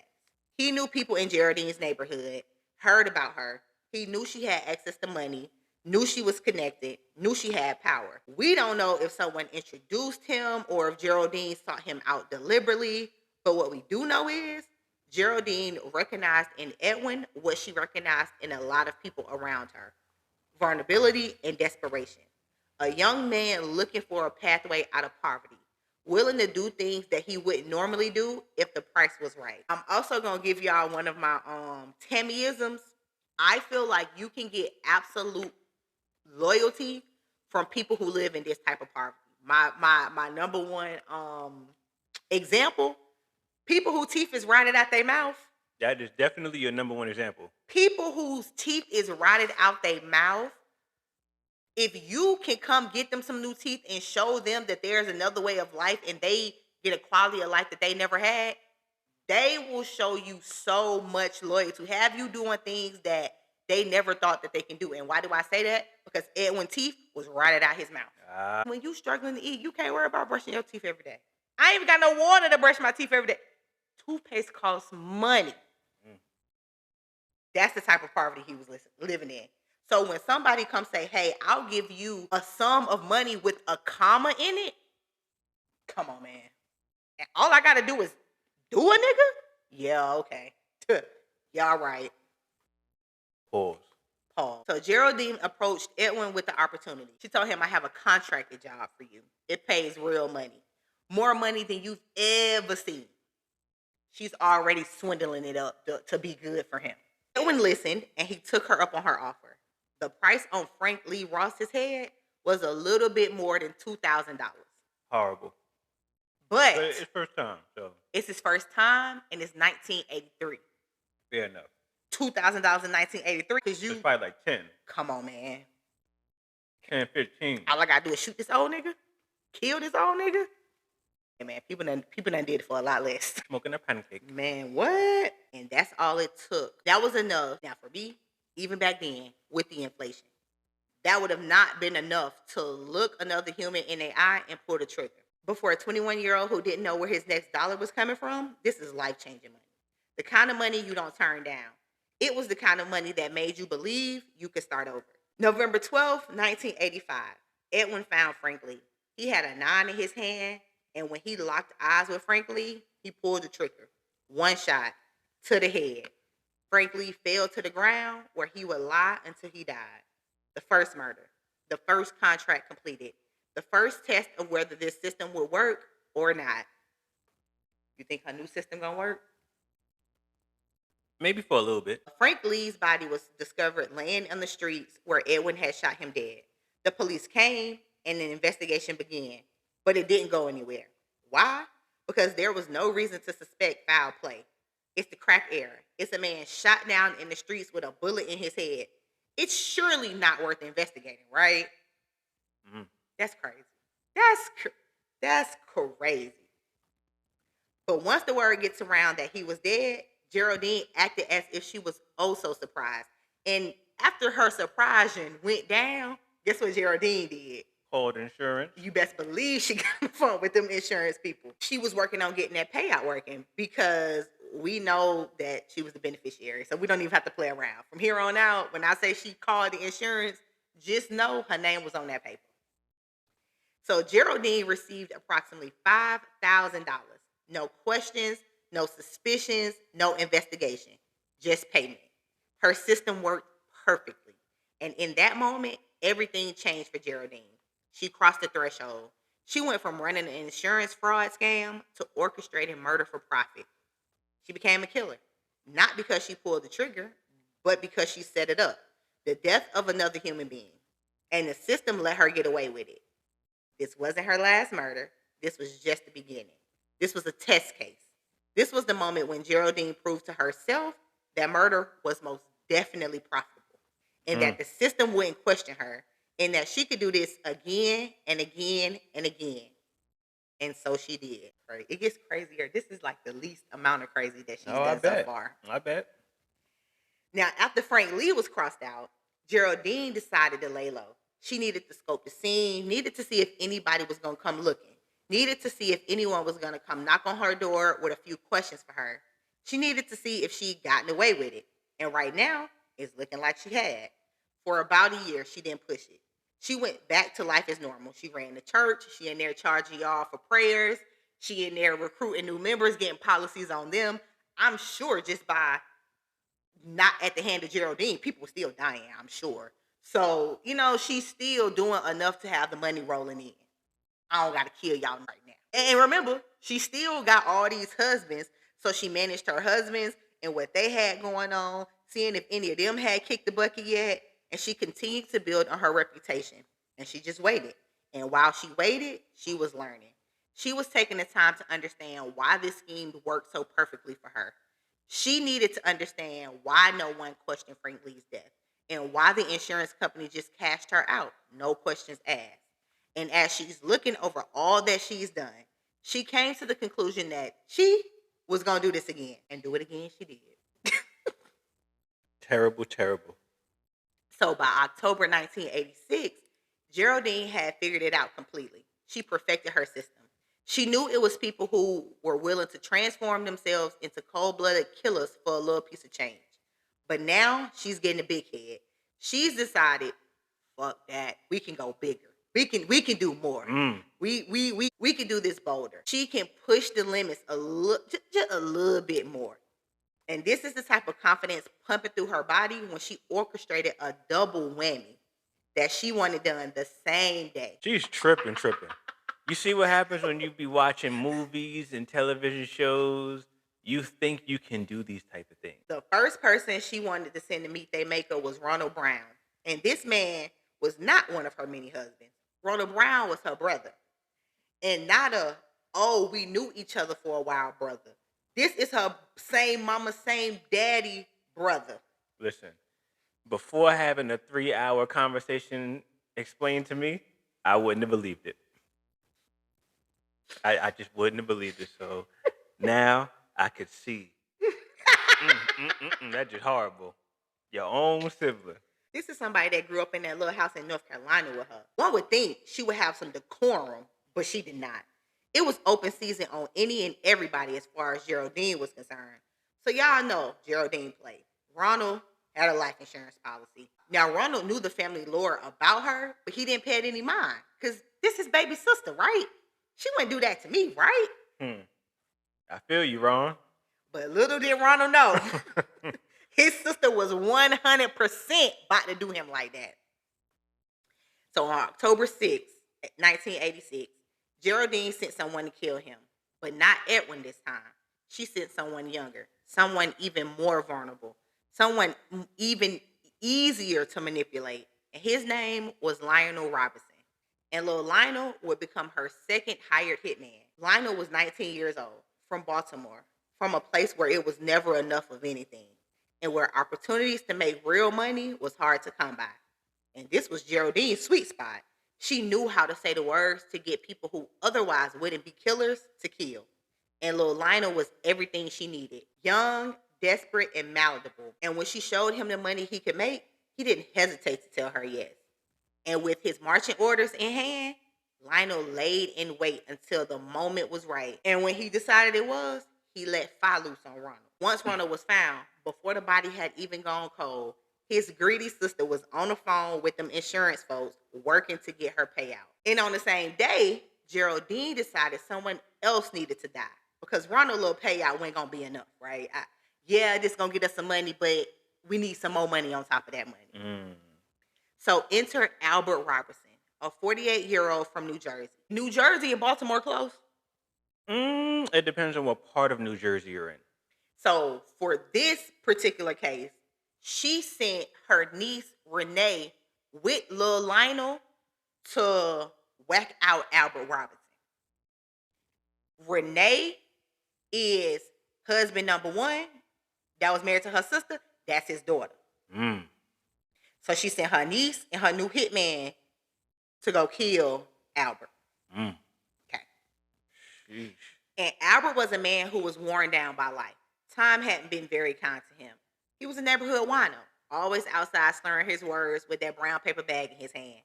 Speaker 3: He knew people in Geraldine's neighborhood, heard about her. He knew she had access to money, knew she was connected, knew she had power. We don't know if someone introduced him or if Geraldine sought him out deliberately, but what we do know is Geraldine recognized in Edwin what she recognized in a lot of people around her: vulnerability and desperation. A young man looking for a pathway out of poverty, willing to do things that he wouldn't normally do if the price was right. I'm also gonna give y'all one of my Tammyisms. I feel like you can get absolute loyalty from people who live in this type of poverty. My number one example: people whose teeth is rotted out their mouth.
Speaker 1: That is definitely your number one example.
Speaker 3: People whose teeth is rotted out their mouth. If you can come get them some new teeth and show them that there's another way of life and they get a quality of life that they never had, they will show you so much loyalty. Have you doing things that they never thought that they can do. And why do I say that? Because Edwin's teeth was rotted out his mouth. When you struggling to eat, you can't worry about brushing your teeth every day. I ain't even got no water to brush my teeth every day. Toothpaste costs money. That's the type of poverty he was living in. So when somebody comes say, hey, I'll give you a sum of money with a comma in it, come on, man. And all I got to do is do a nigga? Yeah, okay. Y'all right.
Speaker 1: Pause.
Speaker 3: So Geraldine approached Edwin with the opportunity. She told him, I have a contracted job for you. It pays real money. More money than you've ever seen. She's already swindling it up to be good for him. Edwin listened, and he took her up on her offer. The price on Frank Lee Ross's head was a little bit more than $2,000.
Speaker 1: Horrible.
Speaker 3: But
Speaker 1: it's first time, so
Speaker 3: it's his first time, and it's 1983.
Speaker 1: fair enough.
Speaker 3: $2,000 in 1983.
Speaker 1: It's probably like 10.
Speaker 3: Come on, man.
Speaker 1: 10, 15.
Speaker 3: All I gotta do is shoot this old nigga, kill this old nigga. Hey, man, people done did it for a lot less.
Speaker 1: Smoking a pancake.
Speaker 3: Man, what? And that's all it took. That was enough. Now, for me, even back then, with the inflation, that would have not been enough to look another human in the eye and pull the trigger. But for a 21-year-old who didn't know where his next dollar was coming from, this is life-changing money. The kind of money you don't turn down. It was the kind of money that made you believe you could start over. November 12th, 1985, Edwin found Frank Lee. He had a 9 in his hand, and when he locked eyes with Frank Lee, he pulled the trigger. One shot to the head. Frank Lee fell to the ground where he would lie until he died. The first murder. The first contract completed. The first test of whether this system would work or not. You think her new system gonna work?
Speaker 1: Maybe for a little bit.
Speaker 3: Frank Lee's body was discovered laying on the streets where Edwin had shot him dead. The police came and an investigation began, but it didn't go anywhere. Why? Because there was no reason to suspect foul play. It's the crack era. It's a man shot down in the streets with a bullet in his head. It's surely not worth investigating, right?
Speaker 1: Mm-hmm.
Speaker 3: That's crazy. That's crazy. But once the word gets around that he was dead, Geraldine acted as if she was oh so surprised. And after her surprising went down, guess what Geraldine did?
Speaker 1: Called insurance.
Speaker 3: You best believe she got on the phone with them insurance people. She was working on getting that payout working because we know that she was the beneficiary. So we don't even have to play around. From here on out, when I say she called the insurance, just know her name was on that paper. So Geraldine received approximately $5,000. No questions, no suspicions, no investigation, just payment. Her system worked perfectly. And in that moment, everything changed for Geraldine. She crossed the threshold. She went from running an insurance fraud scam to orchestrating murder for profit. She became a killer, not because she pulled the trigger, but because she set it up. The death of another human being. And the system let her get away with it. This wasn't her last murder. This was just the beginning. This was a test case. This was the moment when Geraldine proved to herself that murder was most definitely profitable. and that the system wouldn't question her, and that she could do this again and again and again. And so she did. Right? It gets crazier. This is like the least amount of crazy that she's done so far.
Speaker 1: I bet.
Speaker 3: Now, after Frank Lee was crossed out, Geraldine decided to lay low. She needed to scope the scene, needed to see if anybody was going to come looking, needed to see if anyone was going to come knock on her door with a few questions for her. She needed to see if she'd gotten away with it. And right now, it's looking like she had. For about a year, she didn't push it. She went back to life as normal. She ran the church. She in there charging y'all for prayers. She in there recruiting new members, getting policies on them. I'm sure just by not at the hand of Geraldine, people were still dying, I'm sure. So, she's still doing enough to have the money rolling in. I don't got to kill y'all right now. And remember, she still got all these husbands. So she managed her husbands and what they had going on, seeing if any of them had kicked the bucket yet. And she continued to build on her reputation. And she just waited. And while she waited, she was learning. She was taking the time to understand why this scheme worked so perfectly for her. She needed to understand why no one questioned Frank Lee's death and why the insurance company just cashed her out, no questions asked. And as she's looking over all that she's done, she came to the conclusion that she was going to do this again, and do it again she did.
Speaker 1: Terrible, terrible.
Speaker 3: So by October 1986, Geraldine had figured it out completely. She perfected her system. She knew it was people who were willing to transform themselves into cold-blooded killers for a little piece of change. But now she's getting a big head. She's decided, fuck that. We can go bigger. We can do more. We can do this bolder. She can push the limits just a little bit more. And this is the type of confidence pumping through her body when she orchestrated a double whammy that she wanted done the same day.
Speaker 1: She's tripping. You see what happens when you be watching movies and television shows? You think you can do these type of things.
Speaker 3: The first person she wanted to send to meet their maker was Ronald Brown. And this man was not one of her many husbands. Ronald Brown was her brother. And not we knew each other for a while brother. This is her same mama, same daddy brother.
Speaker 1: Listen, before having a 3-hour conversation explained to me, I wouldn't have believed it. I just wouldn't have believed it. So now I could see. That's just horrible. Your own sibling.
Speaker 3: This is somebody that grew up in that little house in North Carolina with her. One would think she would have some decorum, but she did not. It was open season on any and everybody as far as Geraldine was concerned. So y'all know Geraldine played. Ronald had a life insurance policy. Now, Ronald knew the family lore about her, but he didn't pay it any mind. Because this is baby sister, right? She wouldn't do that to me, right?
Speaker 1: I feel you, Ron.
Speaker 3: But little did Ronald know, his sister was 100% about to do him like that. So on October 6th, 1986, Geraldine sent someone to kill him. But not Edwin this time. She sent someone younger, someone even more vulnerable, someone even easier to manipulate. And his name was Lionel Robinson. And little Lionel would become her second hired hitman. Lionel was 19 years old, from Baltimore, from a place where it was never enough of anything, and where opportunities to make real money was hard to come by. And this was Geraldine's sweet spot. She knew how to say the words to get people who otherwise wouldn't be killers to kill. And little Lionel was everything she needed. Young, desperate, and malleable. And when she showed him the money he could make, he didn't hesitate to tell her yes. And with his marching orders in hand, Lionel laid in wait until the moment was right. And when he decided it was, he let fire loose on Ronald. Once Ronald was found, before the body had even gone cold, his greedy sister was on the phone with them insurance folks working to get her payout. And on the same day, Geraldine decided someone else needed to die because Ronald's little payout wasn't going to be enough, right? This going to get us some money, but we need some more money on top of that money. So enter Albert Robertson, a 48-year-old from New Jersey. New Jersey and Baltimore close?
Speaker 1: It depends on what part of New Jersey you're in.
Speaker 3: So for this particular case, she sent her niece Renee with Lil Lionel to whack out Albert Robinson. Renee is husband number one that was married to her sister. That's his daughter. So she sent her niece and her new hitman to go kill Albert.
Speaker 1: Mm.
Speaker 3: Okay.
Speaker 1: Sheesh.
Speaker 3: And Albert was a man who was worn down by life. Time hadn't been very kind to him. He was a neighborhood wino, always outside slurring his words with that brown paper bag in his hand.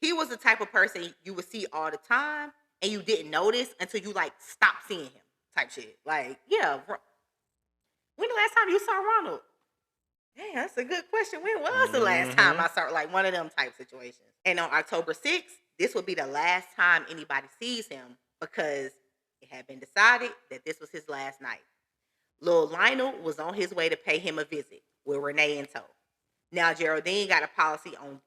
Speaker 3: He was the type of person you would see all the time and you didn't notice until you like stopped seeing him type shit. Like, yeah. When the last time you saw Ronald? Yeah, that's a good question. When was the last time I saw like one of them type situations? And on October 6th, this would be the last time anybody sees him because it had been decided that this was his last night. Lil Lionel was on his way to pay him a visit with Renee in tow. Now, Geraldine got a policy on...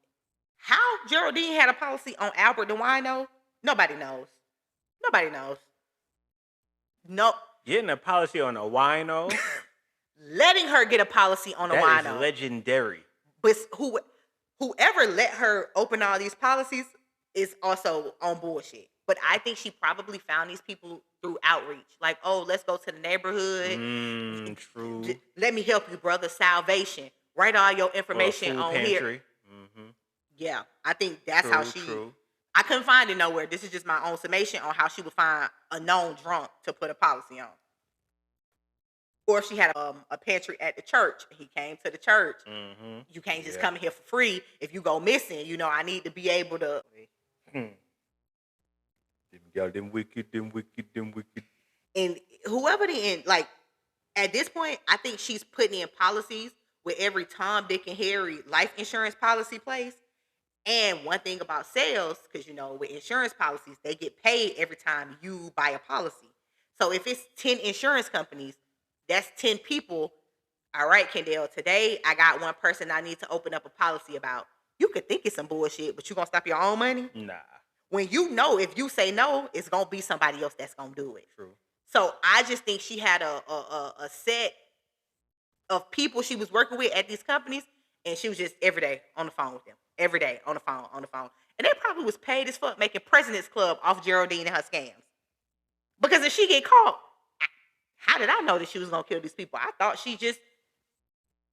Speaker 3: How Geraldine had a policy on Albert the Wino? Nobody knows. Nobody knows. No.
Speaker 1: Getting a policy on a wino,
Speaker 3: Letting her get a policy on a
Speaker 1: that
Speaker 3: wino.
Speaker 1: is legendary.
Speaker 3: But whoever let her open all these policies is also on bullshit. But I think she probably found these people through outreach. Like, oh, let's go to the neighborhood.
Speaker 1: True.
Speaker 3: Let me help you, brother. Salvation. Write all your information on
Speaker 1: pantry.
Speaker 3: here. Yeah, I think that's how she...
Speaker 1: True.
Speaker 3: I couldn't find it nowhere. This is just my own summation on how she would find a known drunk to put a policy on. Or if she had a pantry at the church, he came to the church. You can't just come here for free. If you go missing, you know, I need to be able to...
Speaker 1: Them wicked.
Speaker 3: And whoever like, at this point, I think she's putting in policies with every Tom, Dick, and Harry life insurance policy place. And one thing about sales, because, you know, with insurance policies, they get paid every time you buy a policy. So if it's 10 insurance companies, that's 10 people. All right, Kendall, today I got one person I need to open up a policy about. You could think it's some bullshit, but you going to stop your own money?
Speaker 1: Nah.
Speaker 3: When you know if you say no, it's going to be somebody else that's going to do it.
Speaker 1: True.
Speaker 3: So I just think she had a set of people she was working with at these companies, and she was just every day on the phone with them. Every day on the phone. And they probably was paid as fuck making President's Club off Geraldine and her scams. Because if she get caught, how did I know that she was going to kill these people? I thought she just...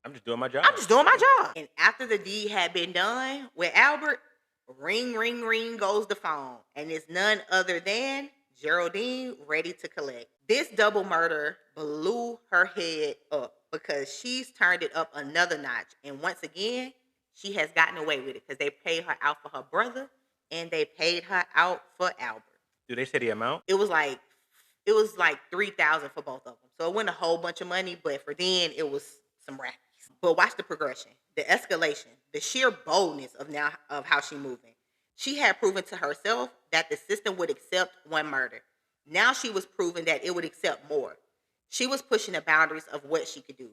Speaker 1: I'm just doing my job.
Speaker 3: I'm just doing my job. And after the deed had been done with Albert, ring, ring, ring goes the phone. And it's none other than Geraldine ready to collect. This double murder blew her head up because she's turned it up another notch. And once again, she has gotten away with it because they paid her out for her brother and they paid her out for Albert.
Speaker 1: Do they say the amount?
Speaker 3: It was like $3,000 for both of them. So it wasn't a whole bunch of money, but for then it was some racks. But watch the progression, the escalation, the sheer boldness of how she moving. She had proven to herself that the system would accept one murder. Now she was proving that it would accept more. She was pushing the boundaries of what she could do.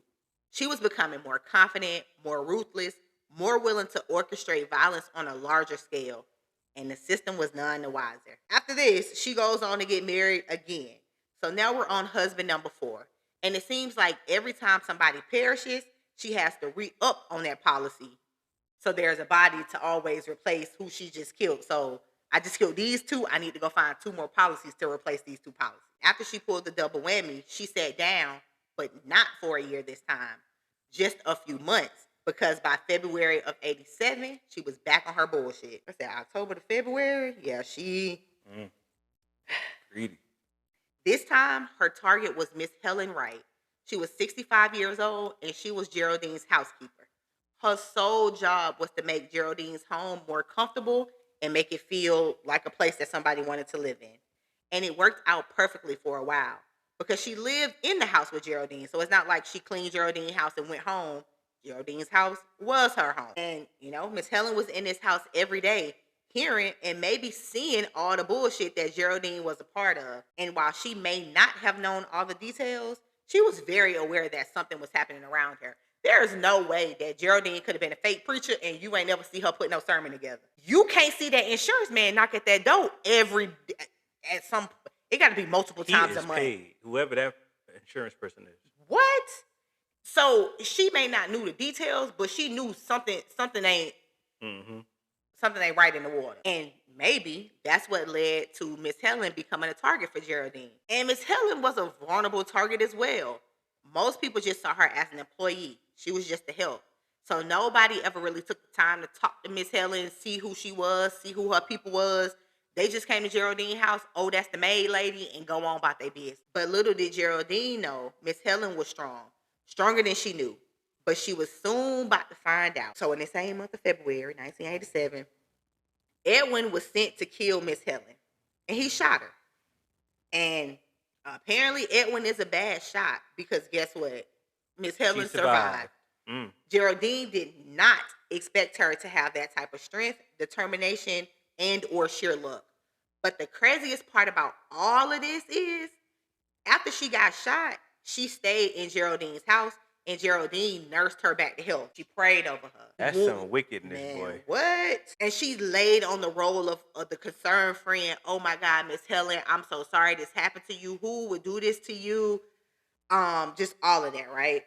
Speaker 3: She was becoming more confident, more ruthless, more willing to orchestrate violence on a larger scale. And the system was none the wiser. After this, she goes on to get married again. So now we're on husband number 4. And it seems like every time somebody perishes, she has to re-up on that policy. So there's a body to always replace who she just killed. So I just killed these 2. I need to go find 2 more policies to replace these 2 policies. After she pulled the double whammy, she sat down, but not for a year this time, just a few months. Because by February of 87, she was back on her bullshit. I said October to February? Yeah, she...
Speaker 1: Greedy.
Speaker 3: This time, her target was Miss Helen Wright. She was 65 years old, and she was Geraldine's housekeeper. Her sole job was to make Geraldine's home more comfortable and make it feel like a place that somebody wanted to live in. And it worked out perfectly for a while because she lived in the house with Geraldine. So it's not like she cleaned Geraldine's house and went home. Geraldine's house was her home. And, you know, Miss Helen was in this house every day, hearing and maybe seeing all the bullshit that Geraldine was a part of. And while she may not have known all the details, she was very aware that something was happening around her. There is no way that Geraldine could have been a fake preacher and you ain't never see her put no sermon together. You can't see that insurance man knock at that door at some... It got to be multiple times a month.
Speaker 1: Paid, whoever that insurance person is.
Speaker 3: What? So she may not knew the details, but she knew something ain't something ain't right in the water. And maybe that's what led to Miss Helen becoming a target for Geraldine. And Miss Helen was a vulnerable target as well. Most people just saw her as an employee. She was just to help. So nobody ever really took the time to talk to Miss Helen, see who she was, see who her people was. They just came to Geraldine's house. Oh, that's the maid lady, and go on about their business. But little did Geraldine know, Miss Helen was strong, stronger than she knew. But she was soon about to find out. So in the same month of February, 1987, Edwin was sent to kill Miss Helen, and he shot her. And apparently, Edwin is a bad shot because guess what? Miss Helen survived. Geraldine did not expect her to have that type of strength, determination, and or sheer luck. But the craziest part about all of this is, after she got shot, she stayed in Geraldine's house, and Geraldine nursed her back to health. She prayed over her.
Speaker 1: That's some wickedness,
Speaker 3: Man,
Speaker 1: boy.
Speaker 3: what? And she laid on the role of the concerned friend. Oh my God, Miss Helen, I'm so sorry this happened to you. Who would do this to you? Just all of that, right?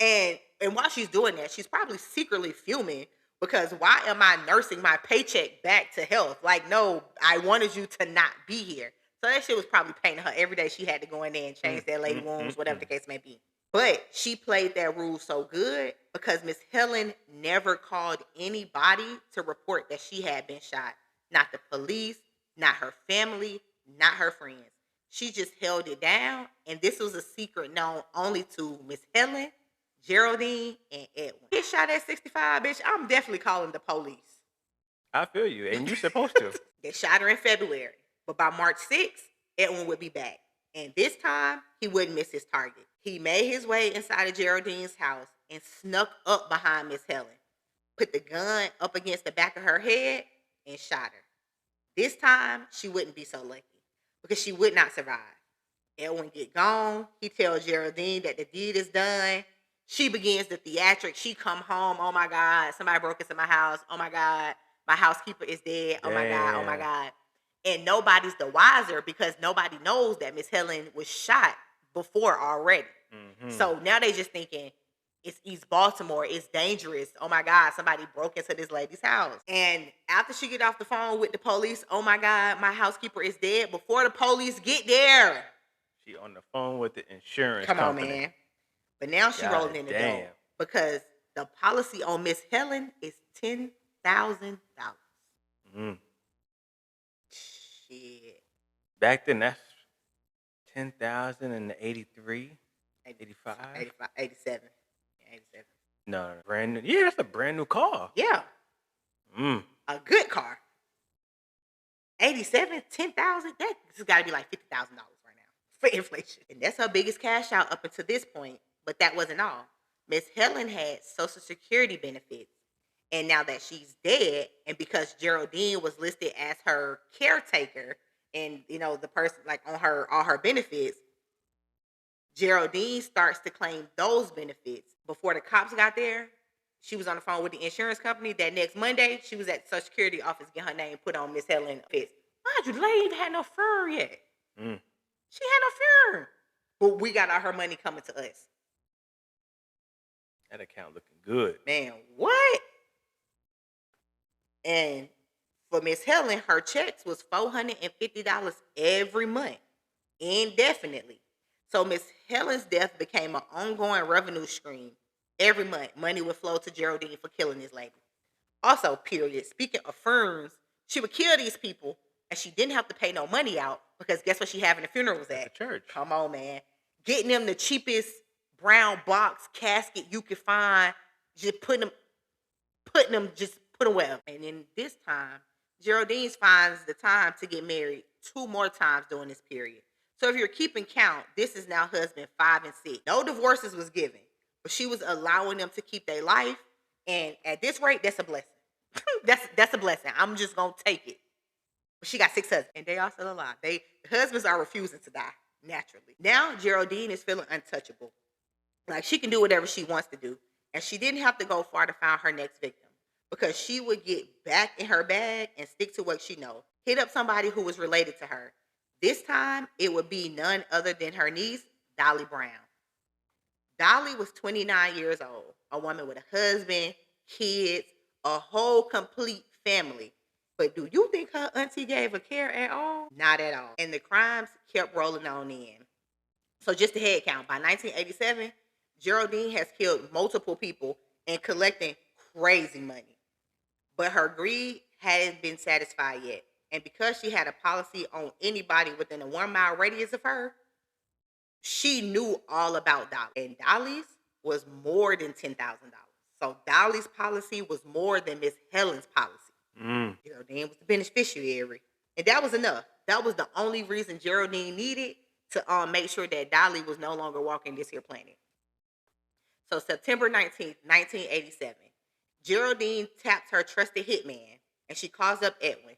Speaker 3: And while she's doing that, she's probably secretly fuming because why am I nursing my paycheck back to health? Like, no, I wanted you to not be here. So that shit was probably paining her every day. She had to go in there and change that lady wounds, whatever the case may be. But she played that rule so good because Miss Helen never called anybody to report that she had been shot. Not the police, not her family, not her friends. She just held it down, and this was a secret known only to Miss Helen, Geraldine, and Edwin. Get shot at 65, bitch. I'm definitely calling the police.
Speaker 1: I feel you, and you're supposed to.
Speaker 3: They shot her in February, but by March 6th, Edwin would be back. And this time, he wouldn't miss his target. He made his way inside of Geraldine's house and snuck up behind Miss Helen, put the gun up against the back of her head, and shot her. This time, she wouldn't be so lucky because she would not survive. Edwin get gone. He tells Geraldine that the deed is done. She begins the theatrics. She come home. Oh my God, somebody broke into my house. Oh my God, my housekeeper is dead. Oh my God, oh my God. And nobody's the wiser because nobody knows that Miss Helen was shot before already. So now they just thinking, it's East Baltimore. It's dangerous. Oh my God, somebody broke into this lady's house. And after she get off the phone with the police, oh my God, my housekeeper is dead. Before the police get there,
Speaker 1: she on the phone with the insurance
Speaker 3: come
Speaker 1: company.
Speaker 3: on, man. But now she rolling in the dough because the policy on Miss Helen is $10,000. Shit.
Speaker 1: Back then, that's 10,000 in the 83, 85?
Speaker 3: 87. 87.
Speaker 1: No, brand new. Yeah, that's a brand new car.
Speaker 3: Yeah. A good car. 87, 10,000. That's got to be like $50,000 right now for inflation. And that's her biggest cash out up until this point. But that wasn't all. Miss Helen had Social Security benefits. And now that she's dead, and because Geraldine was listed as her caretaker and, you know, the person like on her all her benefits, Geraldine starts to claim those benefits. Before the cops got there, she was on the phone with the insurance company. That next Monday, she was at the Social Security office getting her name put on Miss Helen fits. Mind you, the lady even had no fur yet. She had no fur. But we got all her money coming to us.
Speaker 1: That account looking good.
Speaker 3: Man, what? And for Miss Helen, her checks was $450 every month, indefinitely. So Miss Helen's death became an ongoing revenue stream. Every month, money would flow to Geraldine for killing this lady. Also, period, speaking of firms, she would kill these people, and she didn't have to pay no money out because guess what she having the funerals at?
Speaker 1: The church.
Speaker 3: Come on, man. Getting them the cheapest brown box casket you could find, just put them wherever. And then this time, Geraldine finds the time to get married 2 more times during this period. So if you're keeping count, this is now husband 5 and 6. No divorces was given, but she was allowing them to keep their life. And at this rate, that's a blessing. that's a blessing. I'm just gonna take it. But she got 6 husbands, and they all still alive. The husbands are refusing to die naturally. Now Geraldine is feeling untouchable. Like she can do whatever she wants to do, and she didn't have to go far to find her next victim because she would get back in her bag and stick to what she knows. Hit up somebody who was related to her. This time, it would be none other than her niece, Dolly Brown. Dolly was 29 years old, a woman with a husband, kids, a whole complete family. But do you think her auntie gave her care at all? Not at all. And the crimes kept rolling on in. So just a head count. By 1987, Geraldine has killed multiple people and collecting crazy money. But her greed hadn't been satisfied yet. And because she had a policy on anybody within a 1 mile radius of her, she knew all about Dolly. And Dolly's was more than $10,000. So Dolly's policy was more than Miss Helen's policy. Geraldine was the beneficiary. And that was enough. That was the only reason Geraldine needed to make sure that Dolly was no longer walking this here planet. So September 19th, 1987, Geraldine taps her trusted hitman and she calls up Edwin,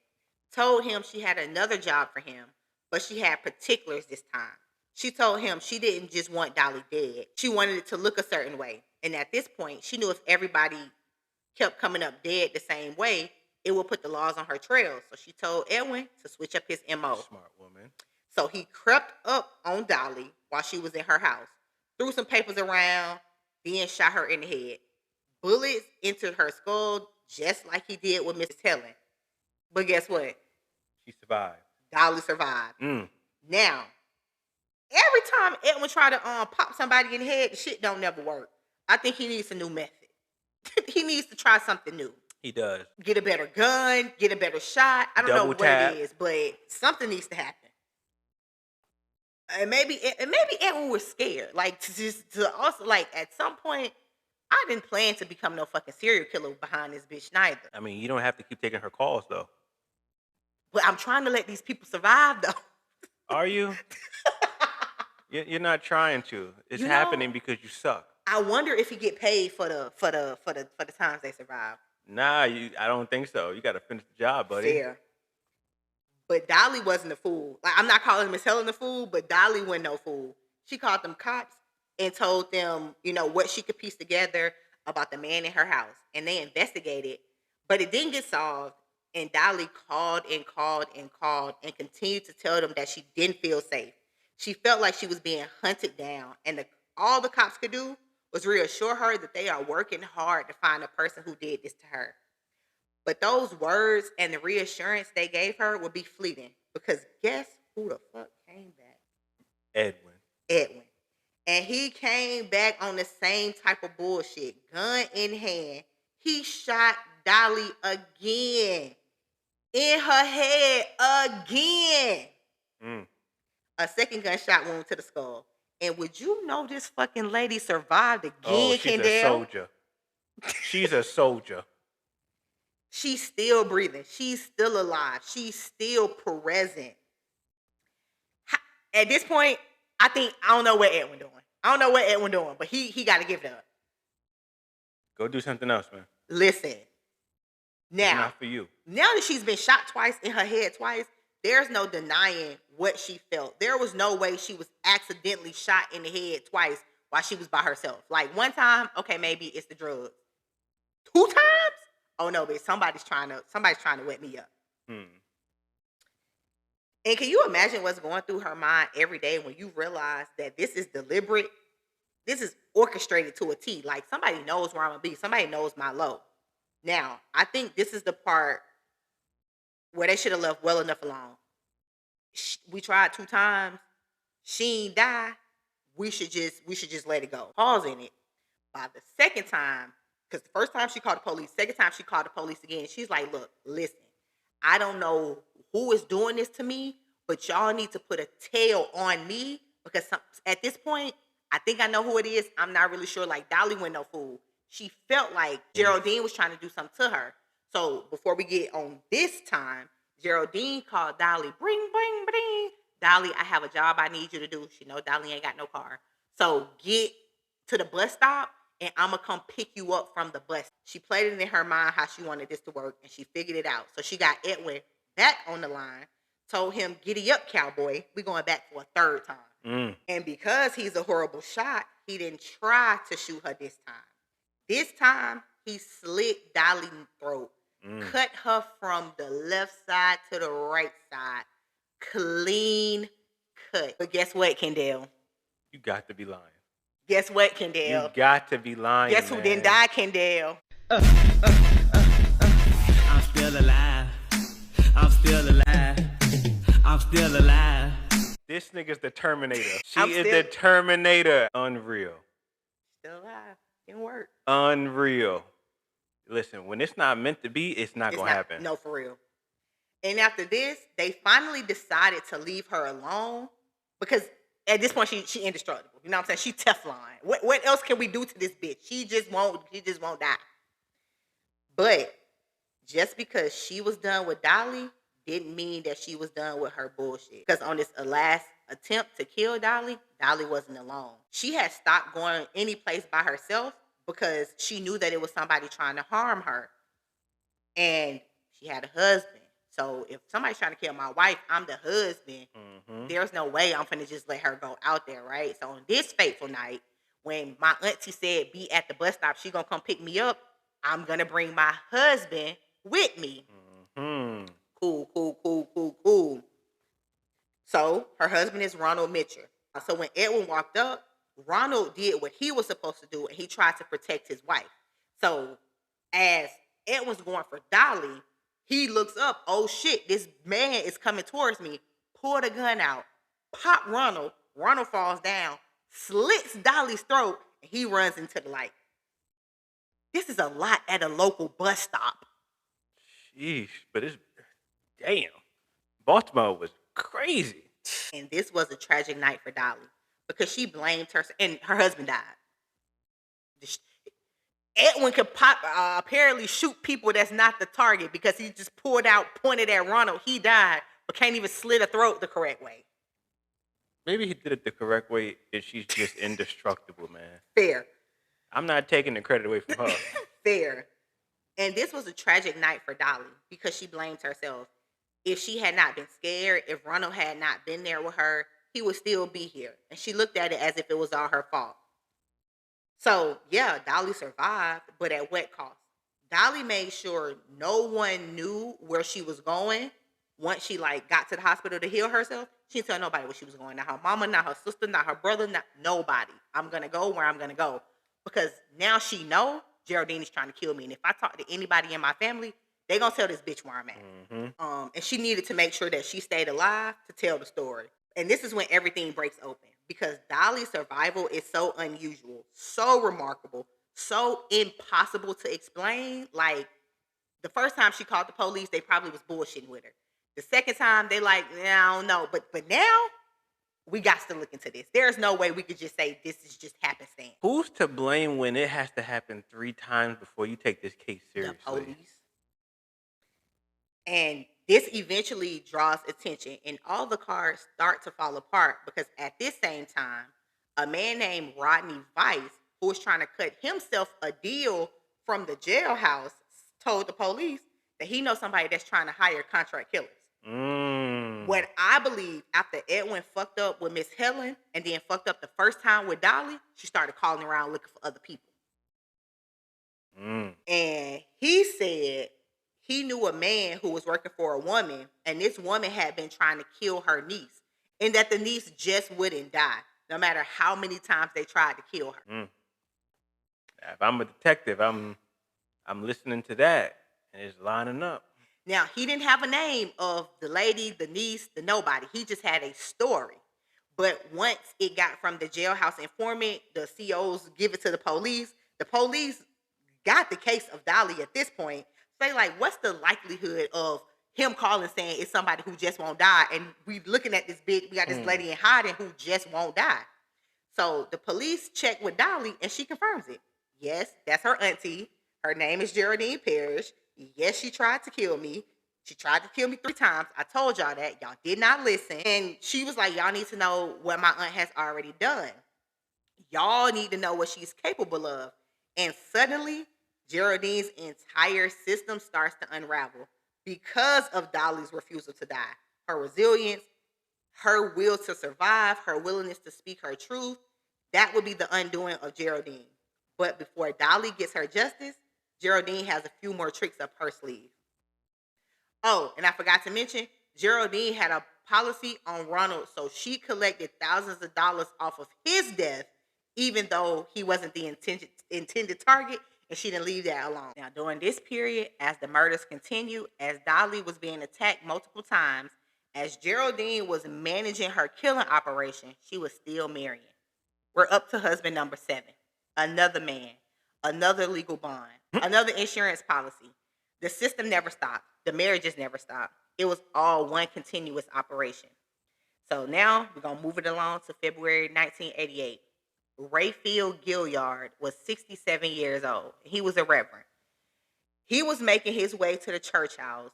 Speaker 3: told him she had another job for him, but she had particulars this time. She told him she didn't just want Dolly dead. She wanted it to look a certain way. And at this point, she knew if everybody kept coming up dead the same way, it would put the laws on her trail. So she told Edwin to switch up his MO.
Speaker 1: Smart woman.
Speaker 3: So he crept up on Dolly while she was in her house, threw some papers around, then shot her in the head. Bullets entered her skull just like he did with Mrs. Helen. But guess what?
Speaker 1: She survived.
Speaker 3: Dolly survived. Now, every time Edwin tried to pop somebody in the head, the shit don't never work. I think he needs a new method. He needs to try something new.
Speaker 1: He does.
Speaker 3: Get a better gun, get a better shot. I don't know what it is, but something needs to happen. And maybe Edwin was scared. Like to also like at some point, I didn't plan to become no fucking serial killer behind this bitch neither.
Speaker 1: I mean, you don't have to keep taking her calls though.
Speaker 3: But I'm trying to let these people survive though.
Speaker 1: Are you? You're not trying to. It's happening because you suck.
Speaker 3: I wonder if he get paid for the times they survive.
Speaker 1: Nah, I don't think so. You got to finish the job, buddy.
Speaker 3: Fair. But Dolly wasn't a fool. Like, I'm not calling Miss Helen a fool, but Dolly wasn't no fool. She called them cops and told them, what she could piece together about the man in her house. And they investigated, but it didn't get solved. And Dolly called and called and called and continued to tell them that she didn't feel safe. She felt like she was being hunted down. And all the cops could do was reassure her that they are working hard to find the person who did this to her. But those words and the reassurance they gave her would be fleeting. Because guess who the fuck came back? Edwin. And he came back on the same type of bullshit. Gun in hand. He shot Dolly again. In her head again. A second gunshot wound to the skull. And would you know this fucking lady survived again,
Speaker 1: Oh, she's
Speaker 3: Kendall?
Speaker 1: a soldier. She's a soldier.
Speaker 3: She's still breathing. She's still alive. She's still present. At this point, I don't know what Edwin doing. But he got to give it up.
Speaker 1: Go do something else, man.
Speaker 3: Listen. Now,
Speaker 1: it's not for you.
Speaker 3: Now that she's been shot twice in her head twice, there's no denying what she felt. There was no way she was accidentally shot in the head twice while she was by herself. Like one time, okay, maybe it's the drugs. 2 times? Oh no, but somebody's trying to wet me up. And can you imagine what's going through her mind every day when you realize that this is deliberate? This is orchestrated to a T. Like somebody knows where I'm gonna be. Somebody knows my low. Now, I think this is the part where they should have left well enough alone. We tried 2 times. She ain't die. We should just let it go. Pause in it. By the second time, because the first time she called the police, second time she called the police again. She's like, look, listen, I don't know who is doing this to me, but y'all need to put a tail on me because at this point, I think I know who it is. I'm not really sure. Like Dolly went no fool. She felt like Geraldine was trying to do something to her. So before we get on this time, Geraldine called Dolly. Bring, bring, bring. Dolly, I have a job I need you to do. She know Dolly ain't got no car. So get to the bus stop and I'm going to come pick you up from the bus. She played it in her mind how she wanted this to work and she figured it out. So she got Edwin back on the line, told him, giddy up, cowboy. We're going back for a 3rd time. And because he's a horrible shot, he didn't try to shoot her this time. This time, he slit Dolly's throat, cut her from the left side to the right side. Clean cut. But guess what, Kendall?
Speaker 1: You got to be lying.
Speaker 3: Guess what, Kendall?
Speaker 1: You got to be lying.
Speaker 3: Guess who didn't die, Kendall?
Speaker 4: I'm still alive. I'm still alive. I'm still alive.
Speaker 1: This nigga's the Terminator. She is the Terminator. Unreal.
Speaker 3: Still alive. Didn't work.
Speaker 1: Unreal. Listen, when it's not meant to be, it's not
Speaker 3: It's
Speaker 1: gonna
Speaker 3: not.
Speaker 1: happen.
Speaker 3: No, for real. And after this, they finally decided to leave her alone because at this point she indestructible. You know what I'm saying? She Teflon. What else can we do to this bitch? She just won't die. But just because she was done with Dolly didn't mean that she was done with her bullshit. Because on this last attempt to kill Dolly, Dolly wasn't alone. She had stopped going any place by herself because she knew that it was somebody trying to harm her. And she had a husband. So if somebody's trying to kill my wife, I'm the husband. There's no way I'm finna just let her go out there, right? So on this fateful night, when my auntie said be at the bus stop, she gonna come pick me up, I'm gonna bring my husband with me. Cool. So her husband is Ronald Mitchell. So when Edwin walked up, Ronald did what he was supposed to do, and he tried to protect his wife. So as Edwin's going for Dolly, he looks up, oh shit, this man is coming towards me. Pull the gun out, pop Ronald. Ronald falls down, slits Dolly's throat, and he runs into the light. This is a lot at a local bus stop.
Speaker 1: Sheesh, but it's damn. Baltimore was crazy.
Speaker 3: And this was a tragic night for Dolly because she blamed her, and her husband died. Edwin could apparently shoot people that's not the target because he just pulled out, pointed at Ronald. He died, but can't even slit a throat the correct way.
Speaker 1: Maybe he did it the correct way, and she's just indestructible, man.
Speaker 3: Fair.
Speaker 1: I'm not taking the credit away from her.
Speaker 3: Fair. And this was a tragic night for Dolly because she blamed herself. If she had not been scared, if Ronald had not been there with her, he would still be here. And she looked at it as if it was all her fault. So, yeah, Dolly survived, but at what cost? Dolly made sure no one knew where she was going once she got to the hospital to heal herself. She didn't tell nobody where she was going. Not her mama, not her sister, not her brother, not nobody. I'm going to go where I'm going to go. Because now she know Geraldine is trying to kill me. And if I talk to anybody in my family, they going to tell this bitch where I'm at. And she needed to make sure that she stayed alive to tell the story. And this is when everything breaks open. Because Dolly's survival is so unusual, so remarkable, so impossible to explain. Like, the first time she called the police, they probably was bullshitting with her. The second time, they I don't know. But now, we got to look into this. There's no way we could just say this is just happenstance.
Speaker 1: Who's to blame when it has to happen 3 times before you take this case seriously?
Speaker 3: The police. And this eventually draws attention, and all the cards start to fall apart because at this same time, a man named Rodney Vice, who was trying to cut himself a deal from the jailhouse, told the police that he knows somebody that's trying to hire contract killers. What I believe, after Edwin fucked up with Miss Helen and then fucked up the first time with Dolly, she started calling around looking for other people. And he said he knew a man who was working for a woman, and this woman had been trying to kill her niece, and that the niece just wouldn't die, no matter how many times they tried to kill her.
Speaker 1: If I'm a detective, I'm listening to that, and it's lining up.
Speaker 3: Now, he didn't have a name of the lady, the niece, the nobody. He just had a story. But once it got from the jailhouse informant, the COs give it to the police got the case of Dolly at this point. Say, what's the likelihood of him calling saying it's somebody who just won't die? And we looking at this bitch, we got this lady in hiding who just won't die. So the police check with Dolly, and she confirms it. Yes, that's her auntie. Her name is Geraldine Parrish. Yes, she tried to kill me. She tried to kill me 3 times. I told y'all that. Y'all did not listen. And she was like, y'all need to know what my aunt has already done. Y'all need to know what she's capable of. And suddenly, Geraldine's entire system starts to unravel because of Dolly's refusal to die. Her resilience, her will to survive, her willingness to speak her truth, that would be the undoing of Geraldine. But before Dolly gets her justice, Geraldine has a few more tricks up her sleeve. Oh, and I forgot to mention, Geraldine had a policy on Ronald, so she collected thousands of dollars off of his death, even though he wasn't the intended target, and she didn't leave that alone. Now, during this period, as the murders continued, as Dolly was being attacked multiple times, as Geraldine was managing her killing operation, she was still marrying. We're up to husband number 7. another man, another legal bond, another insurance policy. The system never stopped. The marriages never stopped. It was all one continuous operation. So now we're going to move it along to February 1988. Rayfield Gilliard was 67 years old. He was a reverend. He was making his way to the church house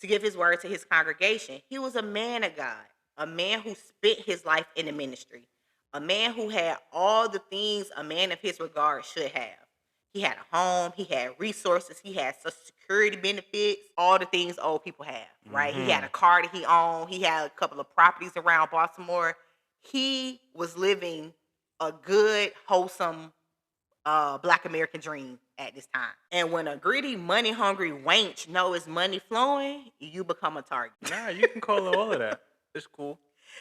Speaker 3: to give his word to his congregation. He was a man of God, a man who spent his life in the ministry, a man who had all the things a man of his regard should have. He had a home, he had resources, he had Social Security benefits, all the things old people have, right? He had a car that he owned, he had a couple of properties around Baltimore. He was living a good, wholesome Black American dream at this time. And when a greedy, money-hungry wench know his money flowing, you become a target.
Speaker 1: Nah, you can call it all of that. It's cool.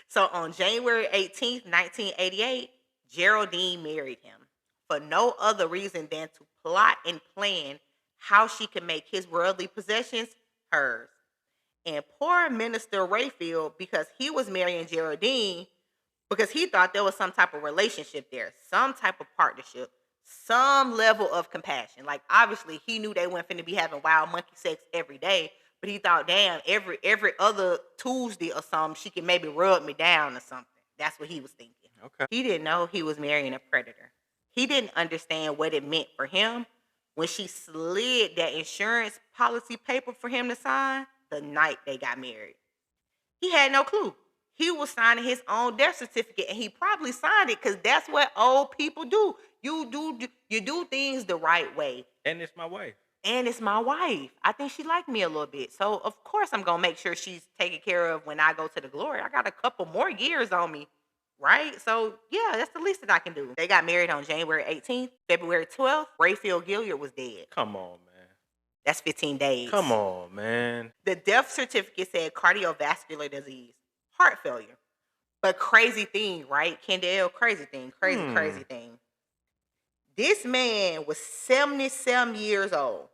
Speaker 3: So on January 18th, 1988, Geraldine married him for no other reason than to plot and plan how she could make his worldly possessions hers. And poor Minister Rayfield, because he was marrying Geraldine, because he thought there was some type of relationship there, some type of partnership, some level of compassion. Like, obviously, he knew they weren't finna be having wild monkey sex every day, but he thought, damn, every other Tuesday or something, she can maybe rub me down or something. That's what he was thinking.
Speaker 1: Okay.
Speaker 3: He didn't know he was marrying a predator. He didn't understand what it meant for him when she slid that insurance policy paper for him to sign the night they got married. He had no clue. He was signing his own death certificate, and he probably signed it because that's what old people do. You do things the right way.
Speaker 1: And it's my wife.
Speaker 3: And it's my wife. I think she liked me a little bit. So, of course, I'm going to make sure she's taken care of when I go to the glory. I got a couple more years on me, right? So, yeah, that's the least that I can do. They got married on January 18th. February 12th, Rayfield Gilliard was dead.
Speaker 1: Come on, man.
Speaker 3: That's 15 days.
Speaker 1: Come on, man.
Speaker 3: The death certificate said cardiovascular disease, heart failure. But crazy thing, right, Kendall? Crazy thing. This man was 77 years old.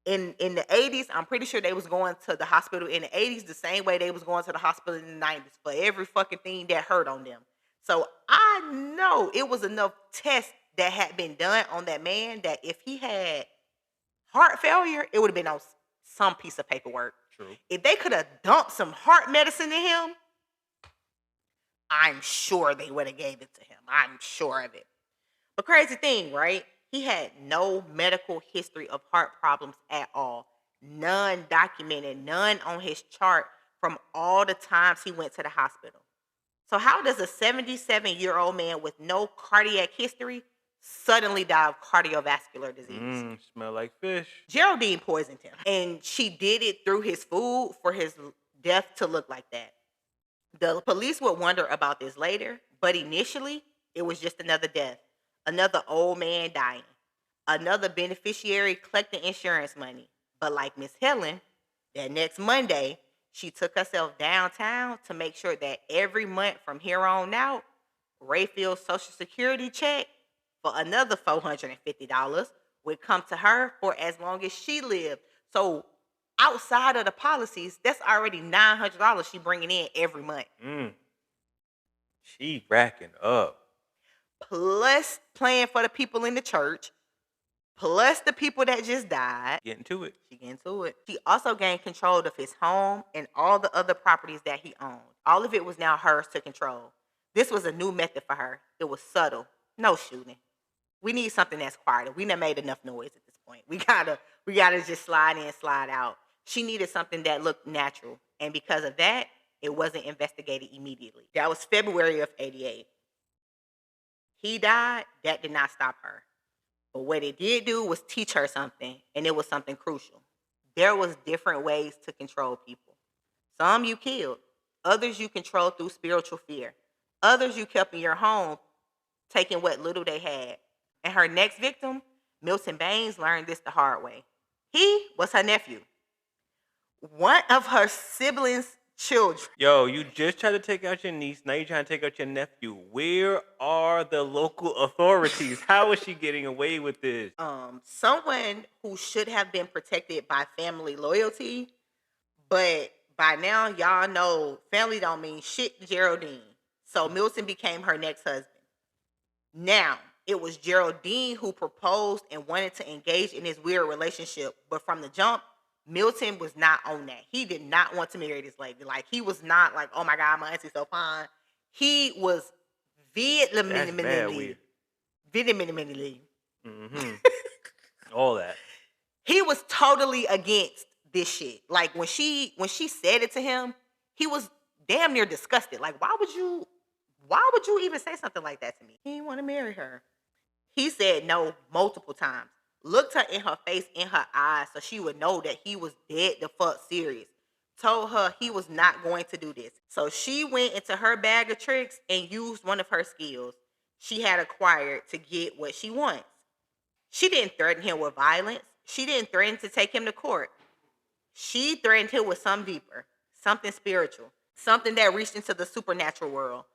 Speaker 3: In the 80s, I'm pretty sure they was going to the hospital in the 80s the same way they was going to the hospital in the 90s for every fucking thing that hurt on them. So I know it was enough tests that had been done on that man that if he had heart failure, it would have been on some piece of paperwork.
Speaker 1: True.
Speaker 3: If they could have dumped some heart medicine in him, I'm sure they would have gave it to him. I'm sure of it. But crazy thing, right? He had no medical history of heart problems at all. None documented, none on his chart from all the times he went to the hospital. So how does a 77-year-old man with no cardiac history suddenly die of cardiovascular disease?
Speaker 1: Smell like fish.
Speaker 3: Geraldine poisoned him, and she did it through his food for his death to look like that. The police would wonder about this later, but initially, it was just another death. Another old man dying. Another beneficiary collecting insurance money. But like Miss Helen, that next Monday, she took herself downtown to make sure that every month from here on out, Rayfield's Social Security check for another $450 would come to her for as long as she lived. So outside of the policies, that's already $900 she bringing in every month.
Speaker 1: She racking up.
Speaker 3: Plus playing for the people in the church, plus the people that just died.
Speaker 1: Getting to it.
Speaker 3: She getting to it. She also gained control of his home and all the other properties that he owned. All of it was now hers to control. This was a new method for her. It was subtle. No shooting. We need something that's quieter. We done made enough noise at this point. We gotta just slide in, slide out. She needed something that looked natural. And because of that, it wasn't investigated immediately. That was February of 88. He died. That did not stop her. But what it did do was teach her something, and it was something crucial. There was different ways to control people. Some you killed. Others you controlled through spiritual fear. Others you kept in your home, taking what little they had. And her next victim, Milton Baines, learned this the hard way. He was her nephew. One of her siblings' children.
Speaker 1: Yo, you just tried to take out your niece. Now you're trying to take out your nephew. Where are the local authorities? How is she getting away with this?
Speaker 3: Someone who should have been protected by family loyalty, but by now y'all know family don't mean shit to Geraldine. So Milton became her next husband. Now, It was Geraldine who proposed and wanted to engage in this weird relationship. But from the jump, Milton was not on that. He did not want to marry this lady. Like, he was not like, oh my God, my auntie's so fine. He was vehemently.
Speaker 1: Mm-hmm. All that.
Speaker 3: He was totally against this shit. Like, when she said it to him, he was damn near disgusted. Like, why would you even say something like that to me? He didn't want to marry her. He said no multiple times. Looked her in her face, in her eyes, so she would know that he was dead the fuck serious. Told her he was not going to do this. So she went into her bag of tricks and used one of her skills she had acquired to get what she wants. She didn't threaten him with violence. She didn't threaten to take him to court. She threatened him with something deeper, something spiritual, something that reached into the supernatural world.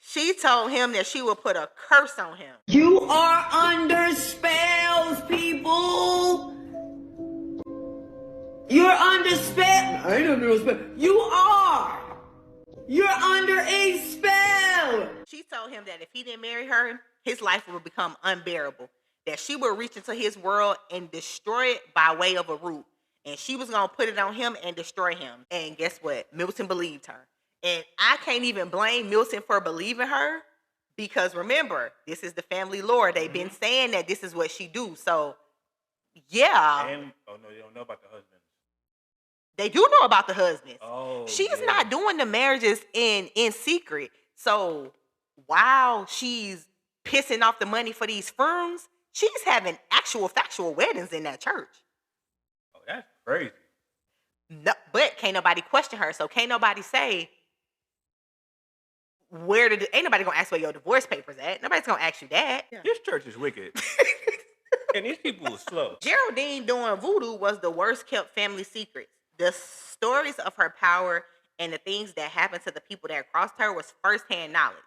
Speaker 3: She told him that she would put a curse on him.
Speaker 6: You are under spells, people. You're under spell. I ain't under no spell. You are. You're under a spell.
Speaker 3: She told him that if he didn't marry her, his life would become unbearable. That she would reach into his world and destroy it by way of a root. And she was going to put it on him and destroy him. And guess what? Milton believed her. And I can't even blame Milton for believing her, because remember, this is the family lore. They've been saying that this is what she do. So, yeah.
Speaker 1: And, oh no, you don't know about the husband.
Speaker 3: They do know about the husbands.
Speaker 1: Oh,
Speaker 3: she's
Speaker 1: yeah.
Speaker 3: not doing the marriages in secret. So while she's pissing off the money for these firms, she's having actual factual weddings in that church.
Speaker 1: Oh, that's crazy.
Speaker 3: No, but can't nobody question her. So can't nobody say, ain't nobody gonna ask where your divorce papers at. Nobody's gonna ask you that. Yeah.
Speaker 1: This church is wicked. And these people are slow.
Speaker 3: Geraldine doing voodoo was the worst kept family secret. The stories of her power and the things that happened to the people that crossed her was firsthand knowledge.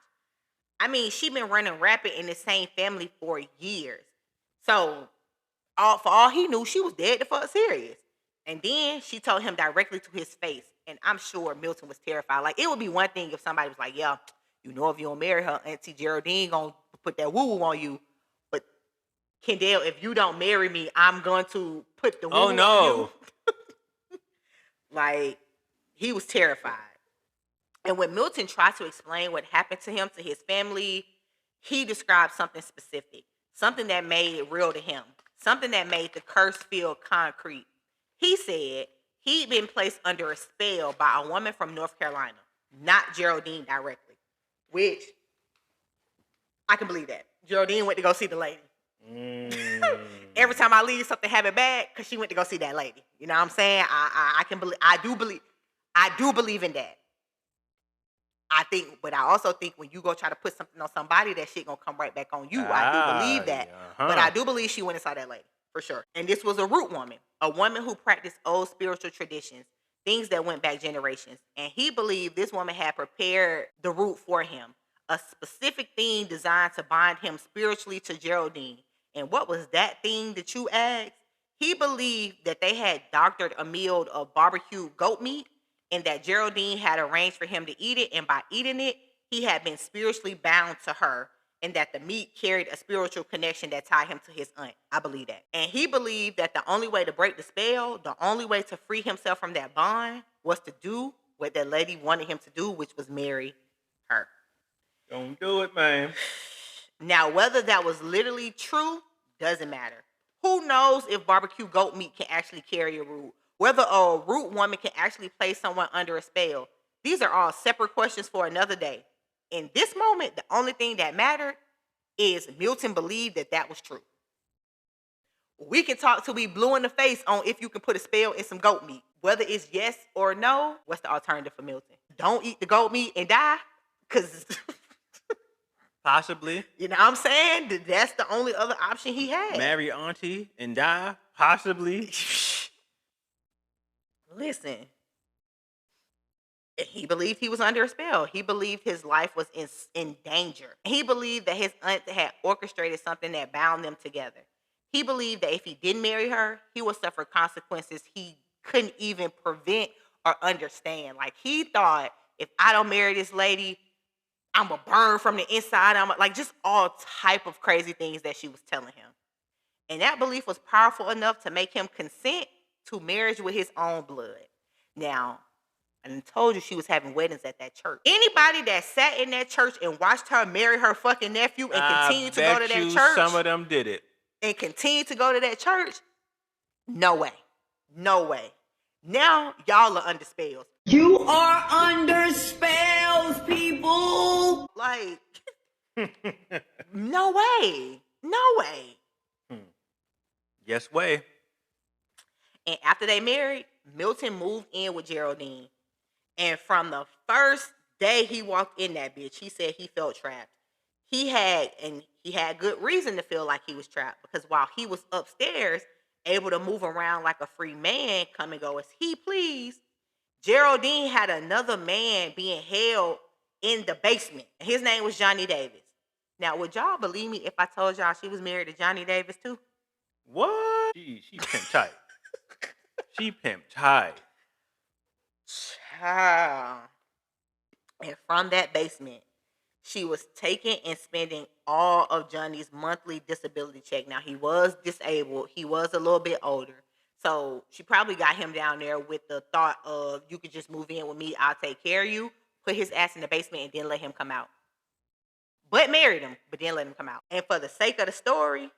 Speaker 3: I mean, she been running rapid in the same family for years. So, for all he knew, she was dead the fuck serious. And then she told him directly to his face. And I'm sure Milton was terrified. Like, it would be one thing if somebody was like, yeah, you know, if you don't marry her, Auntie Geraldine gonna put that woo-woo on you. But, Kendall, if you don't marry me, I'm going to put the woo-woo on you. Like, he was terrified. And when Milton tried to explain what happened to him, to his family, he described something specific, something that made it real to him, something that made the curse feel concrete. He said he'd been placed under a spell by a woman from North Carolina, not Geraldine directly, which I can believe that. Geraldine went to go see the lady. Every time I leave, something happened bad because she went to go see that lady. You know what I'm saying? I do believe in that. I think, but I also think when you go try to put something on somebody, that shit gonna come right back on you. I do believe that. But I do believe she went and saw that lady, for sure. And this was a root woman, a woman who practiced old spiritual traditions, things that went back generations. And he believed this woman had prepared the root for him, a specific thing designed to bind him spiritually to Geraldine. And what was that thing that you asked? He believed that they had doctored a meal of barbecued goat meat, and that Geraldine had arranged for him to eat it, and by eating it, he had been spiritually bound to her, and that the meat carried a spiritual connection that tied him to his aunt. I believe that. And he believed that the only way to break the spell, the only way to free himself from that bond, was to do what that lady wanted him to do, which was marry her.
Speaker 1: Don't do it, man.
Speaker 3: Now, whether that was literally true doesn't matter. Who knows if barbecue goat meat can actually carry a root? Whether a root woman can actually place someone under a spell. These are all separate questions for another day. In this moment, the only thing that mattered is Milton believed that that was true. We can talk till we blue in the face on if you can put a spell in some goat meat. Whether it's yes or no, what's the alternative for Milton? Don't eat the goat meat and die? Because...
Speaker 1: Possibly.
Speaker 3: You know what I'm saying? That's the only other option he had.
Speaker 1: Marry auntie and die? Possibly.
Speaker 3: Listen. He believed he was under a spell. He believed his life was in danger. He believed that his aunt had orchestrated something that bound them together. He believed that if he didn't marry her, he would suffer consequences he couldn't even prevent or understand. Like, he thought, if I don't marry this lady, I'm a burn from the inside. I'm like just all type of crazy things that she was telling him. And that belief was powerful enough to make him consent to marriage with his own blood. Now, I told you she was having weddings at that church. Anybody that sat in that church and watched her marry her fucking nephew and continued to go to that church.
Speaker 1: Some of them did it.
Speaker 3: And continued to go to that church. No way. No way. Now y'all are under spells.
Speaker 6: You are under spells, people.
Speaker 3: Like, no way. No way.
Speaker 1: Yes way.
Speaker 3: And after they married, Milton moved in with Geraldine. And from the first day he walked in that bitch, he said he felt trapped. He had good reason to feel like he was trapped, because while he was upstairs, able to move around like a free man, come and go as he pleased, Geraldine had another man being held in the basement. His name was Johnny Davis. Now, would y'all believe me if I told y'all she was married to Johnny Davis too?
Speaker 1: What? She pimped tight. She pimped tight.
Speaker 3: Child. And from that basement, she was taking and spending all of Johnny's monthly disability check. Now, he was disabled. He was a little bit older. So she probably got him down there with the thought of, you could just move in with me. I'll take care of you. Put his ass in the basement and then let him come out. But married him, but then let him come out. And for the sake of the story,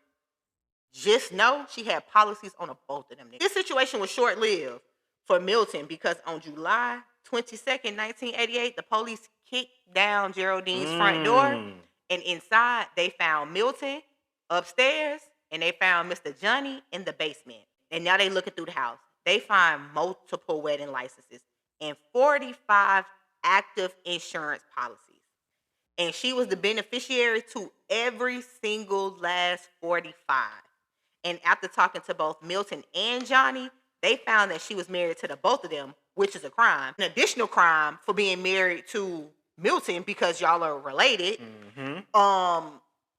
Speaker 3: just know she had policies on both of them. This situation was short-lived for Milton because on July 22nd, 1988, the police kicked down Geraldine's front door, and inside they found Milton upstairs, and they found Mr. Johnny in the basement. And now they looking through the house. They find multiple wedding licenses and 45 active insurance policies. And she was the beneficiary to every single last 45. And after talking to both Milton and Johnny, they found that she was married to the both of them, which is a crime. An additional crime for being married to Milton because y'all are related.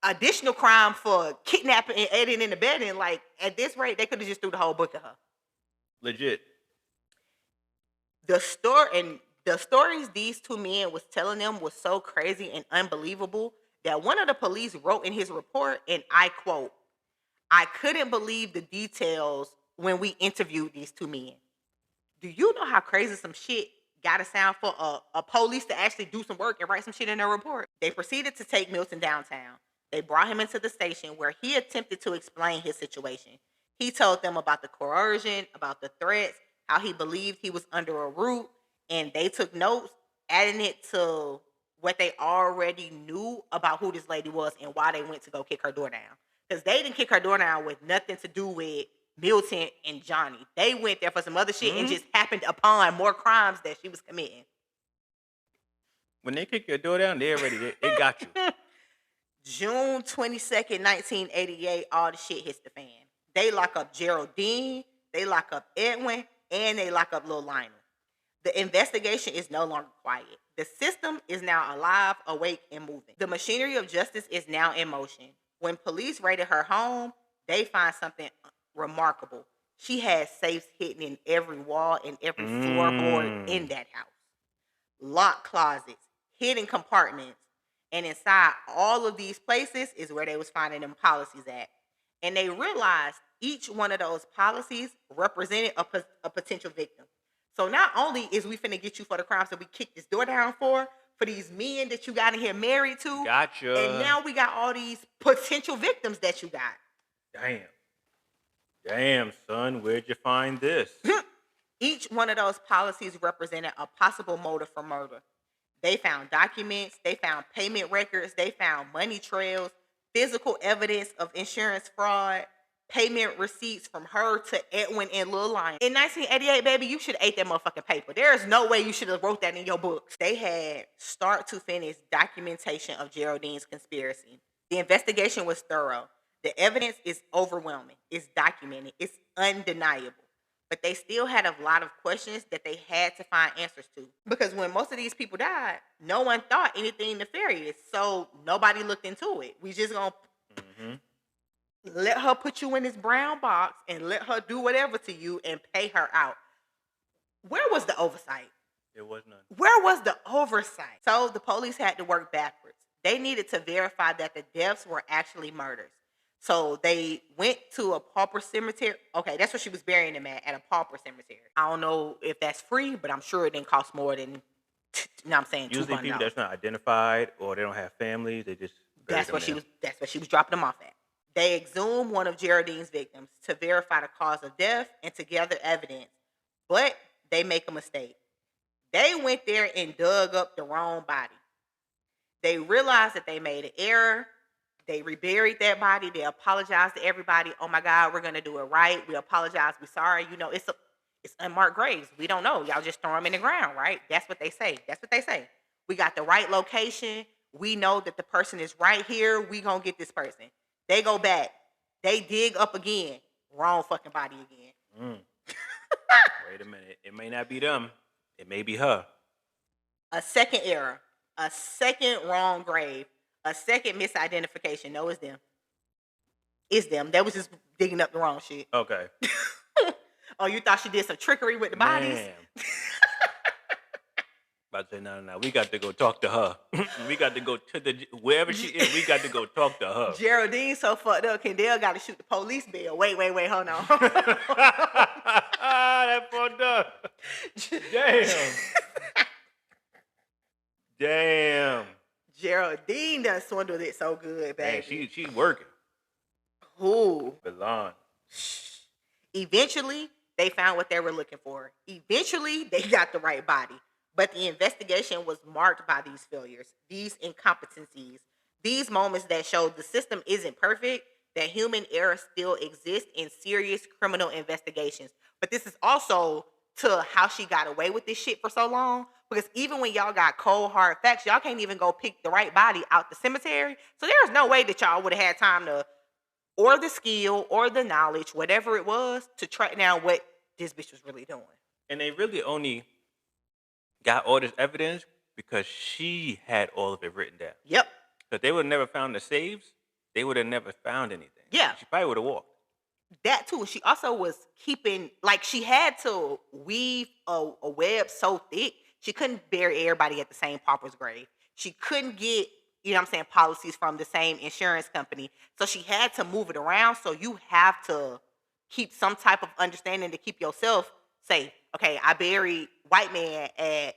Speaker 3: Additional crime for kidnapping and aiding and abetting. Like, at this rate, they could have just threw the whole book at her.
Speaker 1: Legit.
Speaker 3: The stories these two men was telling them was so crazy and unbelievable that one of the police wrote in his report, and I quote, "I couldn't believe the details when we interviewed these two men." Do you know how crazy some shit gotta sound for a police to actually do some work and write some shit in their report? They proceeded to take Milton downtown. They brought him into the station where he attempted to explain his situation. He told them about the coercion, about the threats, how he believed he was under a root, and they took notes, adding it to what they already knew about who this lady was and why they went to go kick her door down. Because they didn't kick her door down with nothing to do with Milton and Johnny. They went there for some other shit and just happened upon more crimes that she was committing.
Speaker 1: When they kick your door down, they got you.
Speaker 3: June 22nd, 1988, all the shit hits the fan. They lock up Geraldine, they lock up Edwin, and they lock up Lil Lionel. The investigation is no longer quiet. The system is now alive, awake, and moving. The machinery of justice is now in motion. When police raided her home, they find something remarkable. She had safes hidden in every wall and every floorboard in that house. Locked closets, hidden compartments, and inside all of these places is where they was finding them policies at. And they realized each one of those policies represented a potential victim. So not only is we finna get you for the crimes that we kicked this door down for these men that you got in here married to.
Speaker 1: Gotcha.
Speaker 3: And now we got all these potential victims that you got.
Speaker 1: Damn, son, where'd you find this?
Speaker 3: Each one of those policies represented a possible motive for murder. They found documents, they found payment records, they found money trails, physical evidence of insurance fraud, payment receipts from her to Edwin and Lil Lion. In 1988, baby, you should have ate that motherfucking paper. There is no way you should have wrote that in your books. They had start to finish documentation of Geraldine's conspiracy. The investigation was thorough. The evidence is overwhelming. It's documented. It's undeniable. But they still had a lot of questions that they had to find answers to. Because when most of these people died, no one thought anything nefarious. So nobody looked into it. We just gonna let her put you in this brown box and let her do whatever to you and pay her out. Where was the oversight?
Speaker 1: There was none.
Speaker 3: Where was the oversight? So the police had to work backwards. They needed to verify that the deaths were actually murders. So they went to a pauper cemetery. Okay, that's where she was burying them at a pauper cemetery. I don't know if that's free, but I'm sure it didn't cost more than, you know what I'm saying,
Speaker 1: Usually
Speaker 3: $200.
Speaker 1: people that's not identified or they don't have families, they just bury
Speaker 3: That's
Speaker 1: them
Speaker 3: what she
Speaker 1: there.
Speaker 3: was. That's what she was dropping them off at. They exhumed one of Geraldine's victims to verify the cause of death and to gather evidence, but they make a mistake. They went there and dug up the wrong body. They realized that they made an error. They reburied that body. They apologized to everybody. Oh my God, we're gonna do it right. We apologize. We're sorry. You know, it's unmarked graves. We don't know. Y'all just throw them in the ground, right? That's what they say. That's what they say. We got the right location. We know that the person is right here. We gonna get this person. They go back. They dig up again. Wrong fucking body again.
Speaker 1: Wait a minute. It may not be them. It may be her.
Speaker 3: A second error. A second wrong grave. A second misidentification. No, it's them. It's them. They was just digging up the wrong shit.
Speaker 1: Okay.
Speaker 3: Oh, you thought she did some trickery with the bodies?
Speaker 1: Man. About to say, no. We got to go talk to her. We got to go to wherever she is. We got to go talk to her.
Speaker 3: Geraldine so fucked up. Kendall got to shoot the police bell. Wait, hold on.
Speaker 1: That fucked up. Damn.
Speaker 3: Geraldine done swindled it so good,
Speaker 1: Man,
Speaker 3: baby.
Speaker 1: she's working.
Speaker 3: Who?
Speaker 1: Belong.
Speaker 3: Eventually, they found what they were looking for. Eventually, they got the right body. But the investigation was marked by these failures, these incompetencies, these moments that showed the system isn't perfect, that human error still exists in serious criminal investigations. But this is also to how she got away with this shit for so long. Because even when y'all got cold, hard facts, y'all can't even go pick the right body out the cemetery. So there's no way that y'all would have had time to, or the skill, or the knowledge, whatever it was, to track down what this bitch was really doing.
Speaker 1: And they really only got all this evidence because she had all of it written down.
Speaker 3: Yep.
Speaker 1: Because they would have never found the saves. They would have never found anything.
Speaker 3: Yeah.
Speaker 1: She probably would have walked.
Speaker 3: That too. She also was keeping, like, she had to weave a web so thick, she couldn't bury everybody at the same pauper's grave. She couldn't get, you know what I'm saying, policies from the same insurance company. So she had to move it around. So you have to keep some type of understanding to keep yourself safe. Okay, I buried white man at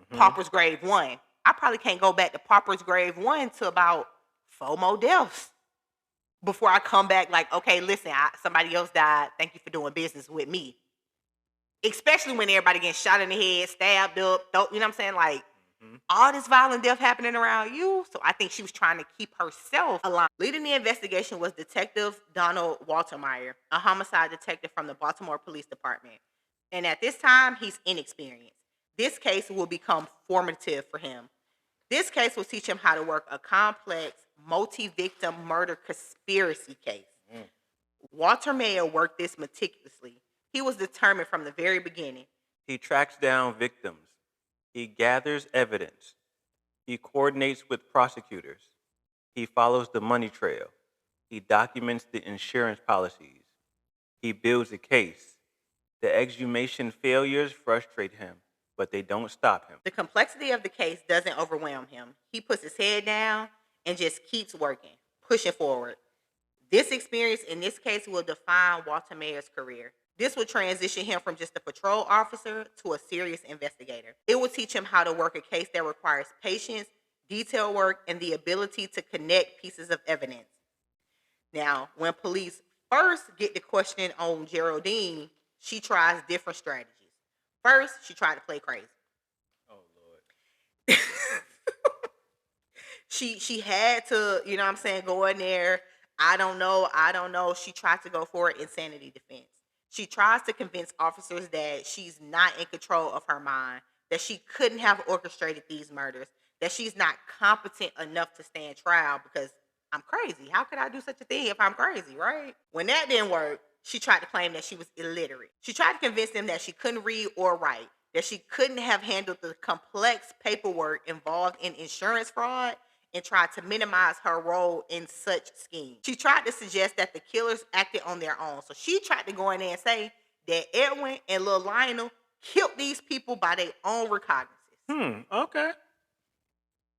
Speaker 3: pauper's grave 1. I probably can't go back to pauper's grave 1 to about 4 more deaths before I come back like, okay, listen, somebody else died. Thank you for doing business with me. Especially when everybody getting shot in the head, stabbed up, you know what I'm saying? Like, all this violent death happening around you. So I think she was trying to keep herself alive. Leading the investigation was Detective Donald Waltermeyer, a homicide detective from the Baltimore Police Department. And at this time, he's inexperienced. This case will become formative for him. This case will teach him how to work a complex, multi-victim murder conspiracy case. Walter Mayer worked this meticulously. He was determined from the very beginning.
Speaker 1: He tracks down victims. He gathers evidence. He coordinates with prosecutors. He follows the money trail. He documents the insurance policies. He builds a case. The exhumation failures frustrate him, but they don't stop him.
Speaker 3: The complexity of the case doesn't overwhelm him. He puts his head down and just keeps working, pushing forward. This experience in this case will define Walter Mayer's career. This will transition him from just a patrol officer to a serious investigator. It will teach him how to work a case that requires patience, detail work, and the ability to connect pieces of evidence. Now, when police first get the question on Geraldine, she tries different strategies. First, she tried to play crazy.
Speaker 1: Oh, Lord.
Speaker 3: She had to, you know what I'm saying, go in there. I don't know. She tried to go for insanity defense. She tries to convince officers that she's not in control of her mind, that she couldn't have orchestrated these murders, that she's not competent enough to stand trial because I'm crazy. How could I do such a thing if I'm crazy, right? When that didn't work, she tried to claim that she was illiterate. She tried to convince them that she couldn't read or write, that she couldn't have handled the complex paperwork involved in insurance fraud, and tried to minimize her role in such schemes. She tried to suggest that the killers acted on their own. So she tried to go in there and say that Edwin and Lil Lionel killed these people by their own recognizance.
Speaker 1: Okay.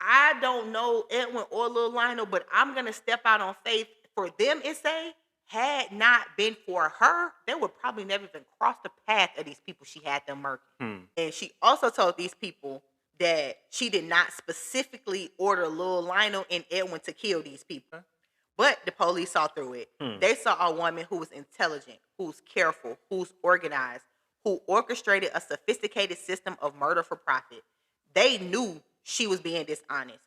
Speaker 3: I don't know Edwin or Lil Lionel, but I'm gonna step out on faith for them and say, had not been for her, they would probably never even cross the path of these people she had them murking. And she also told these people that she did not specifically order Lil Lionel and Edwin to kill these people. But the police saw through it. They saw a woman who was intelligent, who's careful, who's organized, who orchestrated a sophisticated system of murder for profit. They knew she was being dishonest.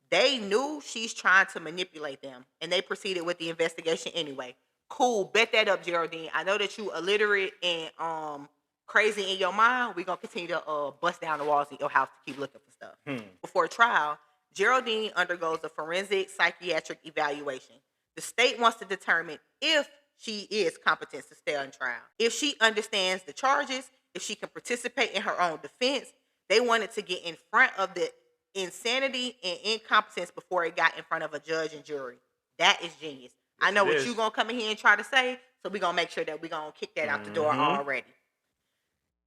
Speaker 3: They knew she's trying to manipulate them, and they proceeded with the investigation anyway. Cool, bet that up, Geraldine. I know that you illiterate and crazy in your mind. We're gonna continue to bust down the walls in your house to keep looking for stuff. Before trial, Geraldine undergoes a forensic psychiatric evaluation. The state wants to determine if she is competent to stay on trial, if she understands the charges, if she can participate in her own defense. They wanted to get in front of the insanity and incompetence before it got in front of a judge and jury. That is genius. I know what you're going to come in here and try to say, so we're going to make sure that we're going to kick that out the door already.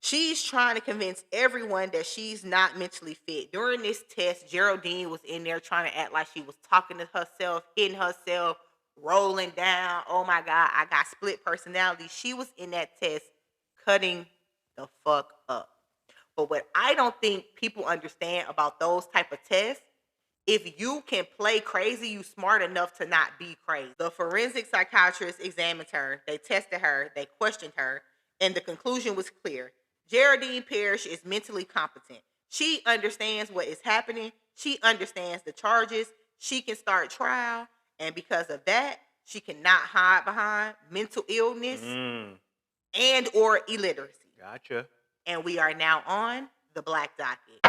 Speaker 3: She's trying to convince everyone that she's not mentally fit. During this test, Geraldine was in there trying to act like she was talking to herself, hitting herself, rolling down. Oh my God, I got split personality. She was in that test cutting the fuck up. But what I don't think people understand about those type of tests, if you can play crazy, you smart enough to not be crazy. The forensic psychiatrist examined her. They tested her. They questioned her. And the conclusion was clear. Geraldine Parrish is mentally competent. She understands what is happening. She understands the charges. She can start trial. And because of that, she cannot hide behind mental illness and or illiteracy.
Speaker 1: Gotcha.
Speaker 3: And we are now on the black docket.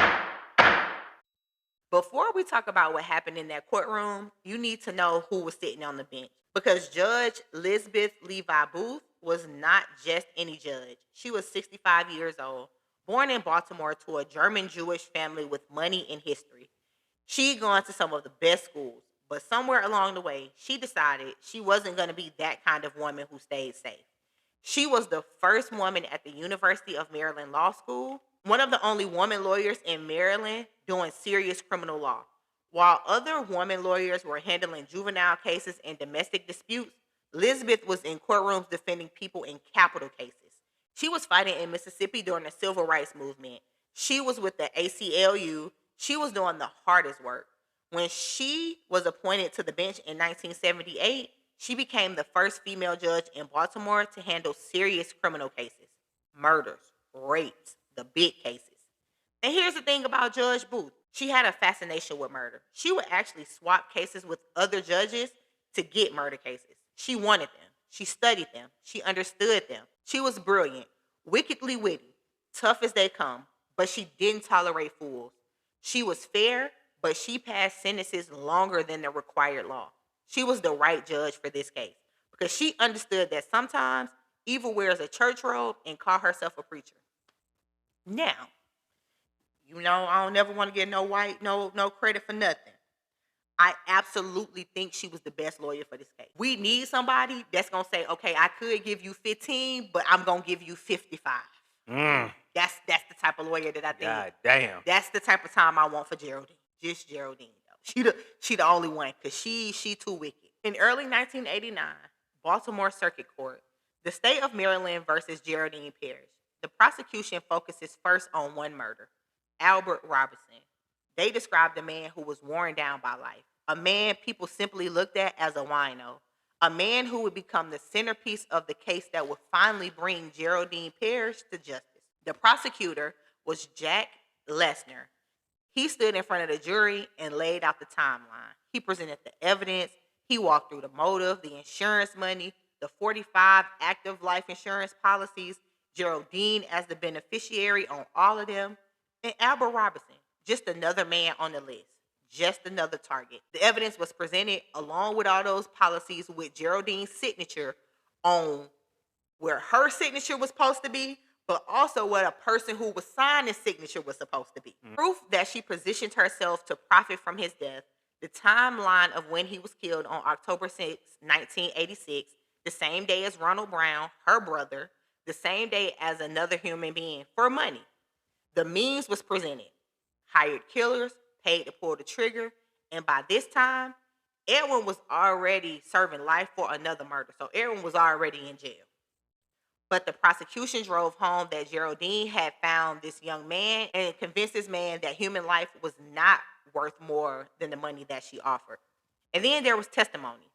Speaker 3: Before we talk about what happened in that courtroom, you need to know who was sitting on the bench. Because Judge Elizabeth Levi Booth was not just any judge. She was 65 years old, born in Baltimore to a German Jewish family with money and history. She'd gone to some of the best schools, but somewhere along the way, she decided she wasn't going to be that kind of woman who stayed safe. She was the first woman at the University of Maryland Law School, one of the only woman lawyers in Maryland doing serious criminal law. While other woman lawyers were handling juvenile cases and domestic disputes, Elizabeth was in courtrooms defending people in capital cases. She was fighting in Mississippi during the Civil Rights Movement. She was with the ACLU. She was doing the hardest work. When she was appointed to the bench in 1978, she became the first female judge in Baltimore to handle serious criminal cases, murders, rapes, the big cases. And here's the thing about Judge Booth. She had a fascination with murder. She would actually swap cases with other judges to get murder cases. She wanted them. She studied them. She understood them. She was brilliant, wickedly witty, tough as they come, but she didn't tolerate fools. She was fair, but she passed sentences longer than the required law. She was the right judge for this case because she understood that sometimes evil wears a church robe and call herself a preacher. Now, you know, I don't never want to get no credit for nothing. I absolutely think she was the best lawyer for this case. We need somebody that's going to say, okay, I could give you 15, but I'm going to give you 55. That's the type of lawyer that I think.
Speaker 1: God damn.
Speaker 3: That's the type of time I want for Geraldine. Just Geraldine, though. She the only one because she too wicked. In early 1989, Baltimore Circuit Court, the state of Maryland versus Geraldine Parrish. The prosecution focuses first on one murder, Albert Robinson. They described a man who was worn down by life, a man people simply looked at as a wino, a man who would become the centerpiece of the case that would finally bring Geraldine Parrish to justice. The prosecutor was Jack Lesner. He stood in front of the jury and laid out the timeline. He presented the evidence. He walked through the motive, the insurance money, the 45 active life insurance policies, Geraldine as the beneficiary on all of them, and Albert Robinson, just another man on the list, just another target. The evidence was presented along with all those policies with Geraldine's signature on where her signature was supposed to be, but also what a person who was signing signature was supposed to be. Proof that she positioned herself to profit from his death, the timeline of when he was killed on October 6, 1986, the same day as Ronald Brown, her brother, the same day as another human being for money. The means was presented. Hired killers, paid to pull the trigger, and by this time, Edwin was already serving life for another murder. So Edwin was already in jail. But the prosecution drove home that Geraldine had found this young man and convinced this man that human life was not worth more than the money that she offered. And then there was testimony.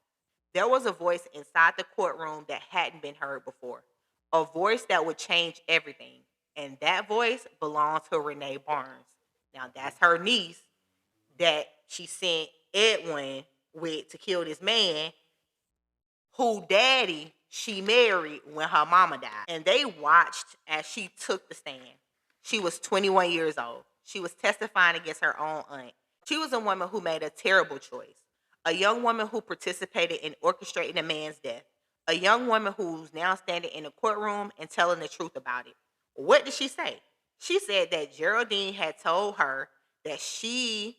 Speaker 3: There was a voice inside the courtroom that hadn't been heard before, a voice that would change everything. And that voice belonged to Renee Barnes. Now, that's her niece that she sent Edwin with to kill this man, who daddy she married when her mama died. And they watched as she took the stand. She was 21 years old. She was testifying against her own aunt. She was a woman who made a terrible choice. A young woman who participated in orchestrating a man's death. A young woman who's now standing in the courtroom and telling the truth about it. What did she say? She said that Geraldine had told her that she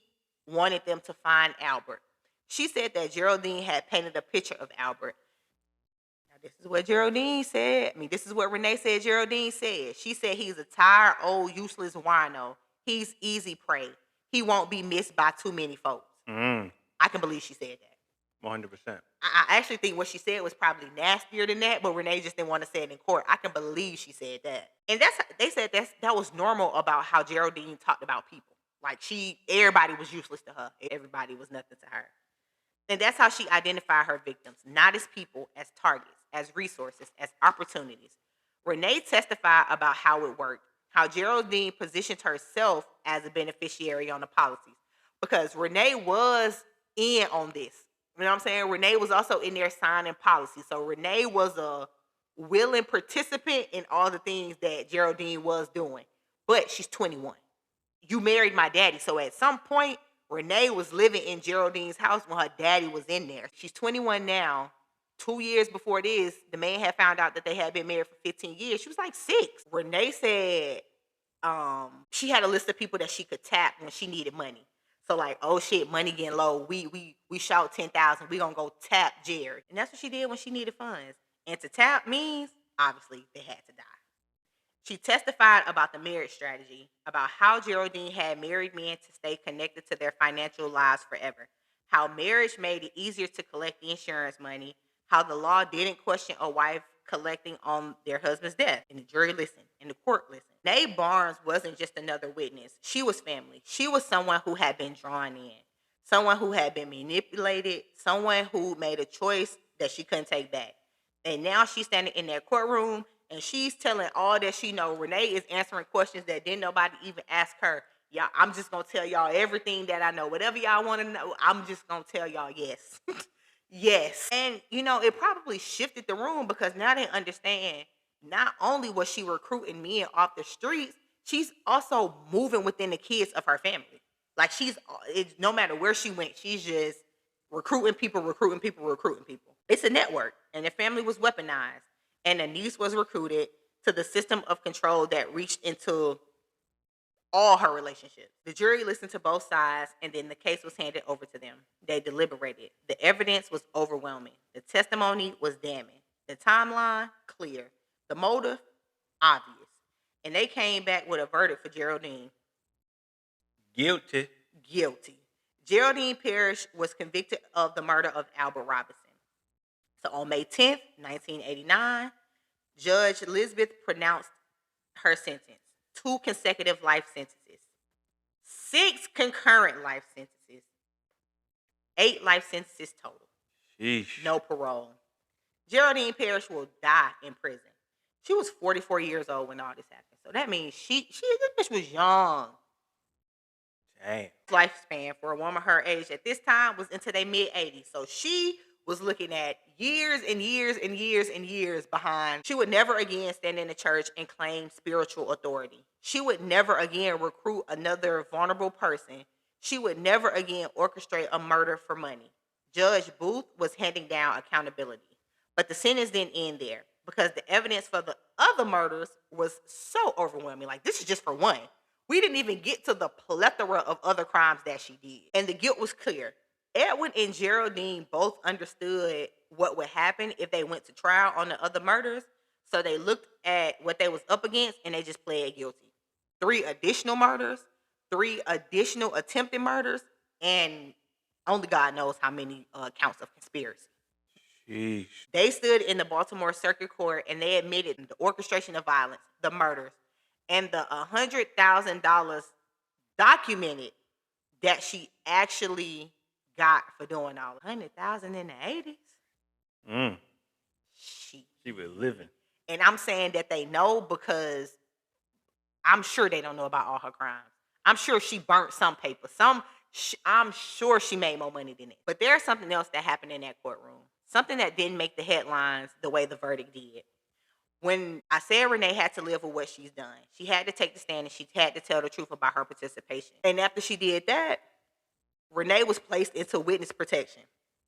Speaker 3: wanted them to find Albert. She said that Geraldine had painted a picture of Albert. Now, this is what Geraldine said. This is what Renee said Geraldine said. She said he's a tired, old, useless wino. He's easy prey. He won't be missed by too many folks. I can believe she said that.
Speaker 1: 100%.
Speaker 3: I actually think what she said was probably nastier than that, but Renee just didn't want to say it in court. I can believe she said that. And they said that was normal about how Geraldine talked about people. Like everybody was useless to her. Everybody was nothing to her. And that's how she identified her victims, not as people, as targets, as resources, as opportunities. Renee testified about how it worked, how Geraldine positioned herself as a beneficiary on the policies. Because Renee was in on this. You know what I'm saying? Renee was also in there signing policy. So Renee was a willing participant in all the things that Geraldine was doing. But she's 21. You married my daddy. So at some point, Renee was living in Geraldine's house when her daddy was in there. She's 21 now. 2 years before this, the man had found out that they had been married for 15 years. She was like 6. Renee said she had a list of people that she could tap when she needed money. So like, oh shit, money getting low. We shout 10,000. We gonna go tap Jared. And that's what she did when she needed funds. And to tap means, obviously, they had to die. She testified about the marriage strategy, about how Geraldine had married men to stay connected to their financial lives forever, how marriage made it easier to collect the insurance money, how the law didn't question a wife collecting on their husband's death. And the jury listened, and the court listened. Nay Barnes wasn't just another witness. She was family. She was someone who had been drawn in, someone who had been manipulated, someone who made a choice that she couldn't take back. And now she's standing in that courtroom, and she's telling all that she know. Renee is answering questions that didn't nobody even ask her. Y'all, I'm just going to tell y'all everything that I know. Whatever y'all want to know, I'm just going to tell y'all yes. Yes. And, it probably shifted the room because now they understand not only was she recruiting men off the streets, she's also moving within the kids of her family. Like no matter where she went, she's just recruiting people. It's a network, and the family was weaponized, and the niece was recruited to the system of control that reached into all her relationships. The jury listened to both sides, and then the case was handed over to them. They deliberated. The evidence was overwhelming. The testimony was damning. The timeline, clear. The motive, obvious. And they came back with a verdict for Geraldine.
Speaker 1: Guilty.
Speaker 3: Geraldine Parrish was convicted of the murder of Albert Robinson. So on May 10th, 1989, Judge Elizabeth pronounced her sentence. 2 consecutive life sentences, 6 concurrent life sentences, 8 life sentences total.
Speaker 1: Sheesh.
Speaker 3: No parole. Geraldine Parrish will die in prison. She was 44 years old when all this happened. So that means this bitch was young.
Speaker 1: Damn.
Speaker 3: Lifespan for a woman her age at this time was into their mid-80s. So she was looking at years and years and years and years behind. She would never again stand in the church and claim spiritual authority. She would never again recruit another vulnerable person. She would never again orchestrate a murder for money. Judge Booth was handing down accountability. But the sentence didn't end there because the evidence for the other murders was so overwhelming. Like, this is just for one. We didn't even get to the plethora of other crimes that she did. And the guilt was clear. Edwin and Geraldine both understood what would happen if they went to trial on the other murders. So they looked at what they was up against and they just pled guilty. 3 additional murders, 3 additional attempted murders, and only God knows how many counts of conspiracy.
Speaker 1: Sheesh.
Speaker 3: They stood in the Baltimore Circuit Court and they admitted the orchestration of violence, the murders, and the $100,000 documented that she actually got for doing all $100,000 in the 80s.
Speaker 1: Mm.
Speaker 3: She
Speaker 1: was living.
Speaker 3: And I'm saying that they know because I'm sure they don't know about all her crimes. I'm sure she burnt some paper. I'm sure she made more money than it. But there's something else that happened in that courtroom. Something that didn't make the headlines the way the verdict did. When I said Renee had to live with what she's done, she had to take the stand and she had to tell the truth about her participation. And after she did that, Renee was placed into witness protection.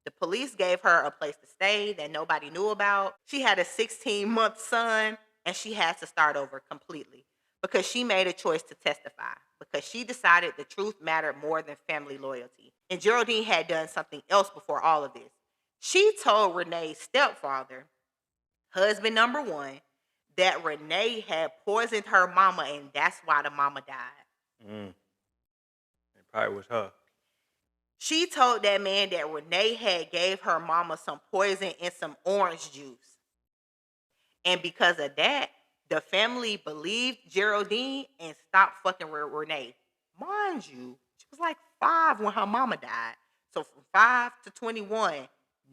Speaker 3: The police gave her a place to stay that nobody knew about. She had a 16-month son, and she had to start over completely because she made a choice to testify, because she decided the truth mattered more than family loyalty. And Geraldine had done something else before all of this. She told Renee's stepfather, husband number 1, that Renee had poisoned her mama, and that's why the mama died.
Speaker 1: It probably was her.
Speaker 3: She told that man that Renee had gave her mama some poison and some orange juice. And because of that, the family believed Geraldine and stopped fucking with Renee. Mind you, she was like 5 when her mama died. So from 5 to 21,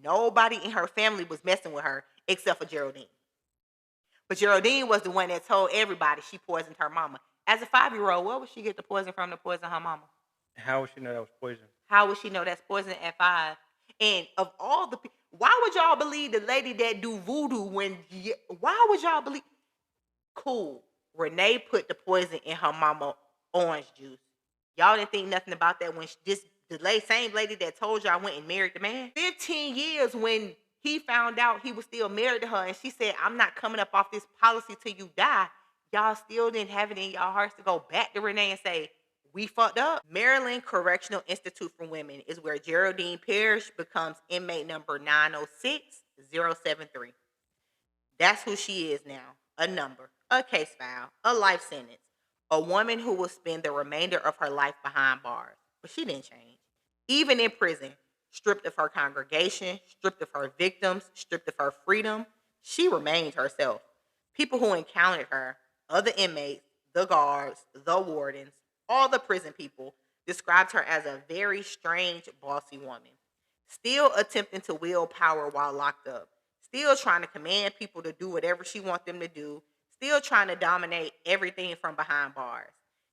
Speaker 3: nobody in her family was messing with her except for Geraldine. But Geraldine was the one that told everybody she poisoned her mama. As a 5-year-old, where would she get the poison from to poison her mama?
Speaker 1: How would she know that was poison?
Speaker 3: How would she know that's poison at 5? And of all the people, why would y'all believe the lady that do voodoo why would y'all believe? Cool. Renee put the poison in her mama orange juice. Y'all didn't think nothing about that when the same lady that told y'all went and married the man. 15 years when he found out he was still married to her and she said, I'm not coming up off this policy till you die. Y'all still didn't have it in y'all hearts to go back to Renee and say, we fucked up. Maryland Correctional Institute for Women is where Geraldine Parrish becomes inmate number 906073. That's who she is now. A number, a case file, a life sentence. A woman who will spend the remainder of her life behind bars. But she didn't change. Even in prison, stripped of her congregation, stripped of her victims, stripped of her freedom, she remained herself. People who encountered her, other inmates, the guards, the wardens, all the prison people described her as a very strange, bossy woman, still attempting to wield power while locked up, still trying to command people to do whatever she wants them to do, still trying to dominate everything from behind bars.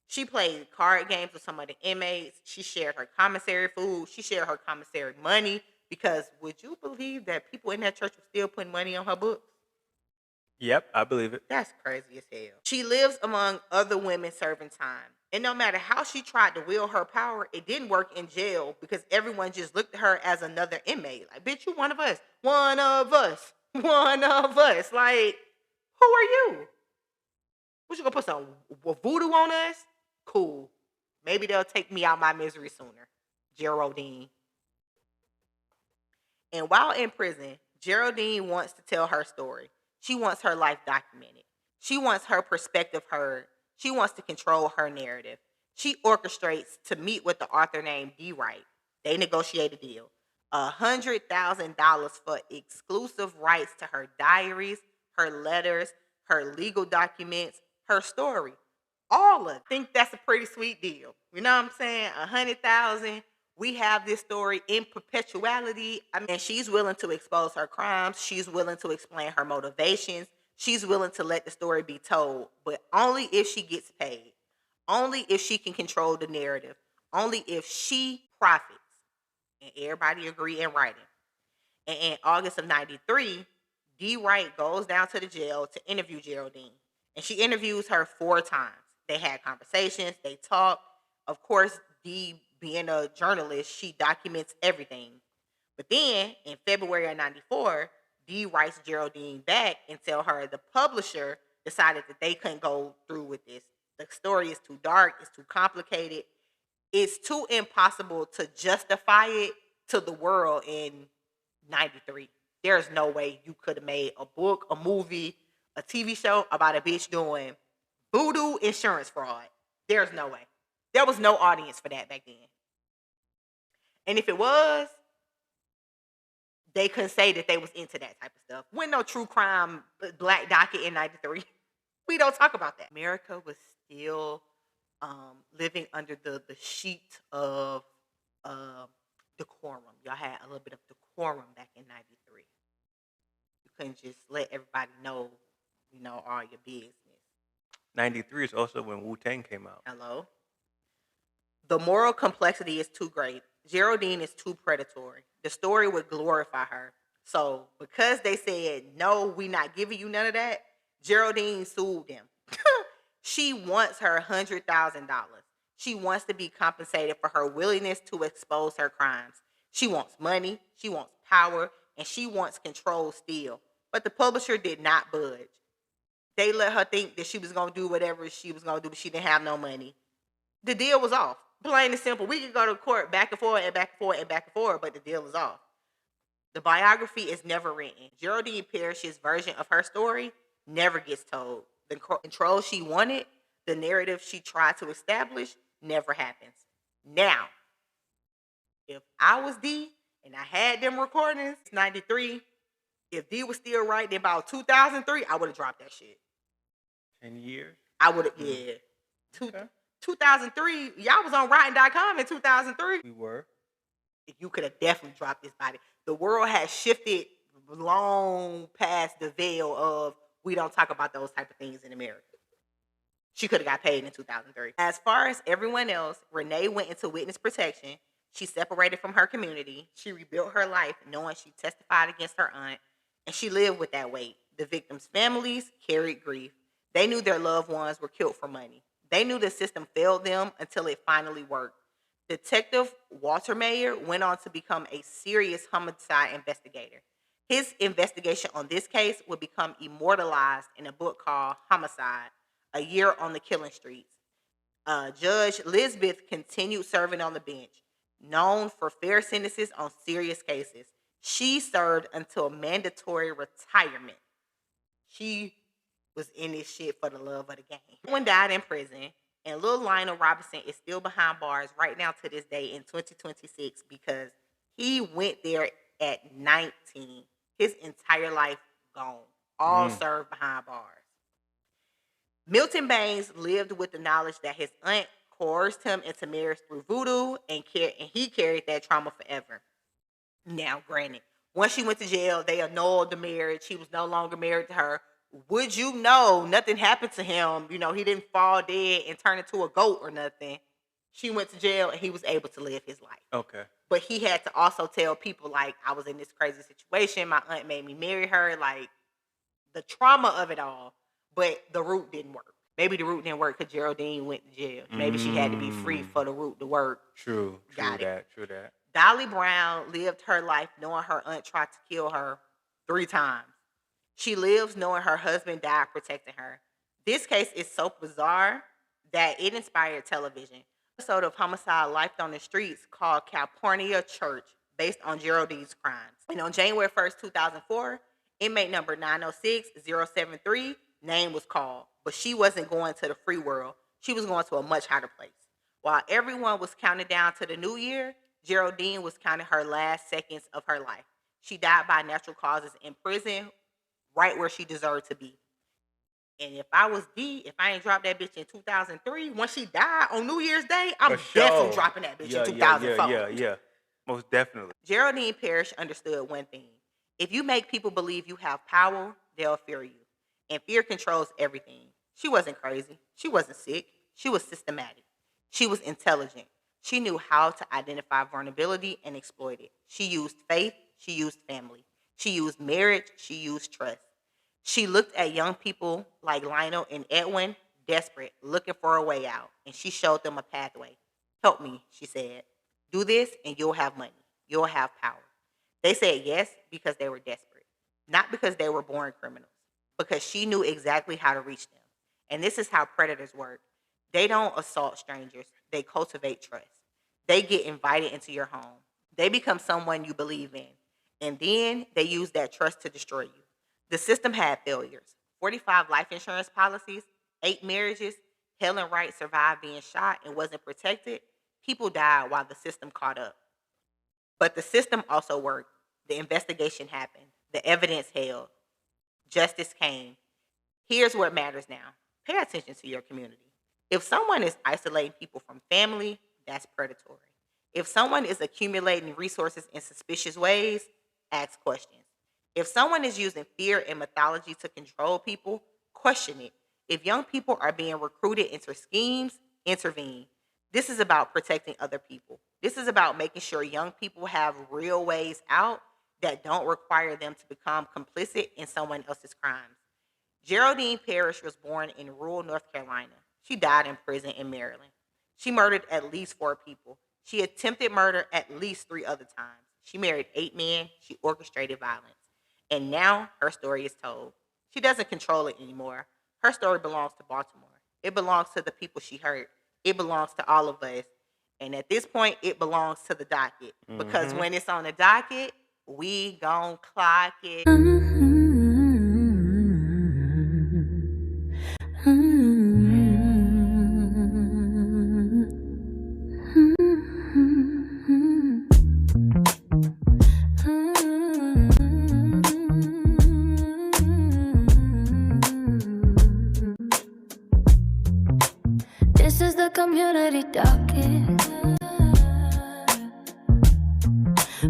Speaker 3: She played card games with some of the inmates. She shared her commissary food. She shared her commissary money because would you believe that people in that church were still putting money on her books?
Speaker 1: Yep, I believe it.
Speaker 3: That's crazy as hell. She lives among other women serving time. And no matter how she tried to wield her power, it didn't work in jail because everyone just looked at her as another inmate. Like, bitch, you one of us. One of us. One of us. Like, who are you? What, you gonna put some voodoo on us? Cool. Maybe they'll take me out my misery sooner. Geraldine. And while in prison, Geraldine wants to tell her story. She wants her life documented. She wants her perspective heard. She wants to control her narrative. She orchestrates to meet with the author named D. Wright. They negotiate a deal. $100,000 for exclusive rights to her diaries, her letters, her legal documents, her story. All of it. I think that's a pretty sweet deal. You know what I'm saying? $100,000. We have this story in perpetuality. And she's willing to expose her crimes. She's willing to explain her motivations. She's willing to let the story be told, but only if she gets paid. Only if she can control the narrative. Only if she profits. And everybody agree in writing. And in August of 93, D. Wright goes down to the jail to interview Geraldine. And she interviews her 4 times. They had conversations. They talked. Of course, D, being a journalist, she documents everything. But then, in February of 94, D writes Geraldine back and tell her the publisher decided that they couldn't go through with this. The story is too dark. It's too complicated. It's too impossible to justify it to the world in 93. There's no way you could have made a book, a movie, a TV show about a bitch doing voodoo insurance fraud. There's no way. There was no audience for that back then. And if it was, they couldn't say that they was into that type of stuff. When no true crime black docket in 93. We don't talk about that. America was still living under the sheet of decorum. Y'all had a little bit of decorum back in 93. You couldn't just let everybody know, all your business.
Speaker 1: 93 is also when Wu-Tang came out.
Speaker 3: Hello? The moral complexity is too great. Geraldine is too predatory. The story would glorify her. So because they said, no, we not giving you none of that, Geraldine sued them. She wants her $100,000. She wants to be compensated for her willingness to expose her crimes. She wants money, she wants power, and she wants control still. But the publisher did not budge. They let her think that she was going to do whatever she was going to do, but she didn't have no money. The deal was off. Plain and simple. We could go to court back and forth and back and forth and back and forth, but the deal is off. The biography is never written. Geraldine Parrish's version of her story never gets told. The control she wanted, the narrative she tried to establish, never happens. Now, if I was D and I had them recordings, 93, if D was still writing about 2003, I would have dropped that shit.
Speaker 1: 10 years?
Speaker 3: I would have, yeah.
Speaker 1: Okay.
Speaker 3: 2003, y'all was on Rotten.com in 2003.
Speaker 1: We were.
Speaker 3: You could have definitely dropped this body. The world has shifted long past the veil of we don't talk about those type of things in America. She could have got paid in 2003. As far as everyone else, Renee went into witness protection. She separated from her community. She rebuilt her life knowing she testified against her aunt, and she lived with that weight. The victims' families carried grief. They knew their loved ones were killed for money. They knew the system failed them until it finally worked. Detective Walter Mayer went on to become a serious homicide investigator. His investigation on this case would become immortalized in a book called Homicide, A Year on the Killing Streets. Judge Lisbeth continued serving on the bench, known for fair sentences on serious cases. She served until mandatory retirement. She was in this shit for the love of the game. One died in prison, and little Lionel Robinson is still behind bars right now to this day in 2026 because he went there at 19. His entire life gone. All served behind bars. Milton Baines lived with the knowledge that his aunt coerced him into marriage through voodoo, and he carried that trauma forever. Now, granted, once she went to jail, they annulled the marriage. He was no longer married to her. Would you know, nothing happened to him. He didn't fall dead and turn into a goat or nothing. She went to jail and he was able to live his life.
Speaker 1: Okay.
Speaker 3: But he had to also tell people, like, I was in this crazy situation. My aunt made me marry her. Like, the trauma of it all. But the root didn't work. Maybe the root didn't work because Geraldine went to jail. Maybe she had to be free for the root to work.
Speaker 1: True that.
Speaker 3: Dolly Brown lived her life knowing her aunt tried to kill her 3 times. She lives knowing her husband died protecting her. This case is so bizarre that it inspired television. An episode of Homicide Life on the Streets called Calpurnia Church, based on Geraldine's crimes. And on January 1st, 2004, inmate number 906073, name was called. But she wasn't going to the free world. She was going to a much hotter place. While everyone was counting down to the new year, Geraldine was counting her last seconds of her life. She died by natural causes in prison, right where she deserved to be. And if I was D, if I ain't dropped that bitch in 2003, when she died on New Year's Day, I'm definitely dropping that bitch in 2004.
Speaker 1: Yeah. Most definitely.
Speaker 3: Geraldine Parrish understood one thing. If you make people believe you have power, they'll fear you. And fear controls everything. She wasn't crazy. She wasn't sick. She was systematic. She was intelligent. She knew how to identify vulnerability and exploit it. She used faith. She used family. She used marriage. She used trust. She looked at young people like Lionel and Edwin, desperate, looking for a way out. And she showed them a pathway. Help me, she said. Do this and you'll have money. You'll have power. They said yes because they were desperate. Not because they were born criminals. Because she knew exactly how to reach them. And this is how predators work. They don't assault strangers. They cultivate trust. They get invited into your home. They become someone you believe in. And then they use that trust to destroy you. The system had failures. 45 life insurance policies, 8 marriages, Helen Wright survived being shot and wasn't protected. People died while the system caught up. But the system also worked. The investigation happened. The evidence held. Justice came. Here's what matters now. Pay attention to your community. If someone is isolating people from family, that's predatory. If someone is accumulating resources in suspicious ways, ask questions. If someone is using fear and mythology to control people, question it. If young people are being recruited into schemes, intervene. This is about protecting other people. This is about making sure young people have real ways out that don't require them to become complicit in someone else's crimes. Geraldine Parrish was born in rural North Carolina. She died in prison in Maryland. She murdered at least 4 people. She attempted murder at least 3 other times. She married 8 men. She orchestrated violence. And now her story is told. She doesn't control it anymore. Her story belongs to Baltimore. It belongs to the people she hurt. It belongs to all of us. And at this point, it belongs to the docket. Because when it's on the docket, we gon' clock it.
Speaker 4: This is the community docket,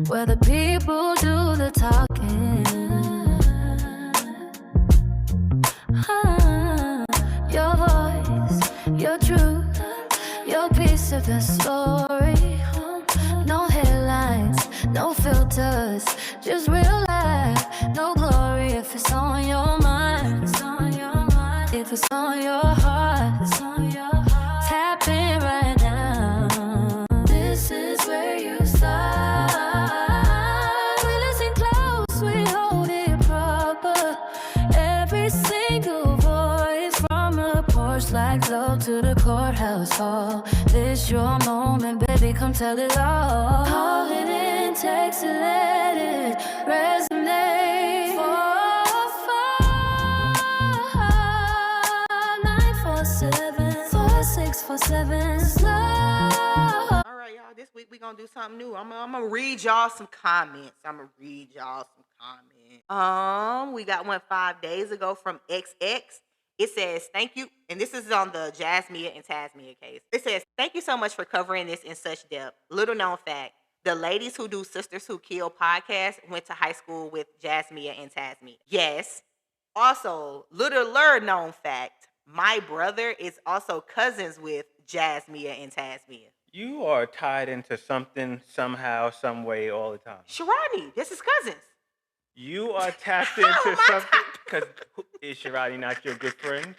Speaker 4: where the people do the talking. Your voice, your truth, your piece of the story. No headlines, no filters, just real life. No glory if it's on your mind. If it's on your heart, tap in right now. This is where you start. We listen close, we hold it proper. Every single voice, from the porch like low to the courthouse hall. This your moment, baby, come tell it all. Call it in, text it, let it resonate. 4647 slow.
Speaker 3: All right, y'all. This week we gonna do something new. I'm gonna read y'all some comments. We got one 5 days ago from XX. It says, thank you. And this is on the Jasmia and Tasmia case. It says, thank you so much for covering this in such depth. Little known fact, the ladies who do Sisters Who Kill podcast went to high school with Jasmia and Tasmia. Yes. Also, little known fact, my brother is also cousins with Jasmia and Tasmia.
Speaker 1: You are tied into something somehow, some way, all the time.
Speaker 3: Sharani, this is cousins.
Speaker 1: You are tapped into something because is Sharani not your good friend?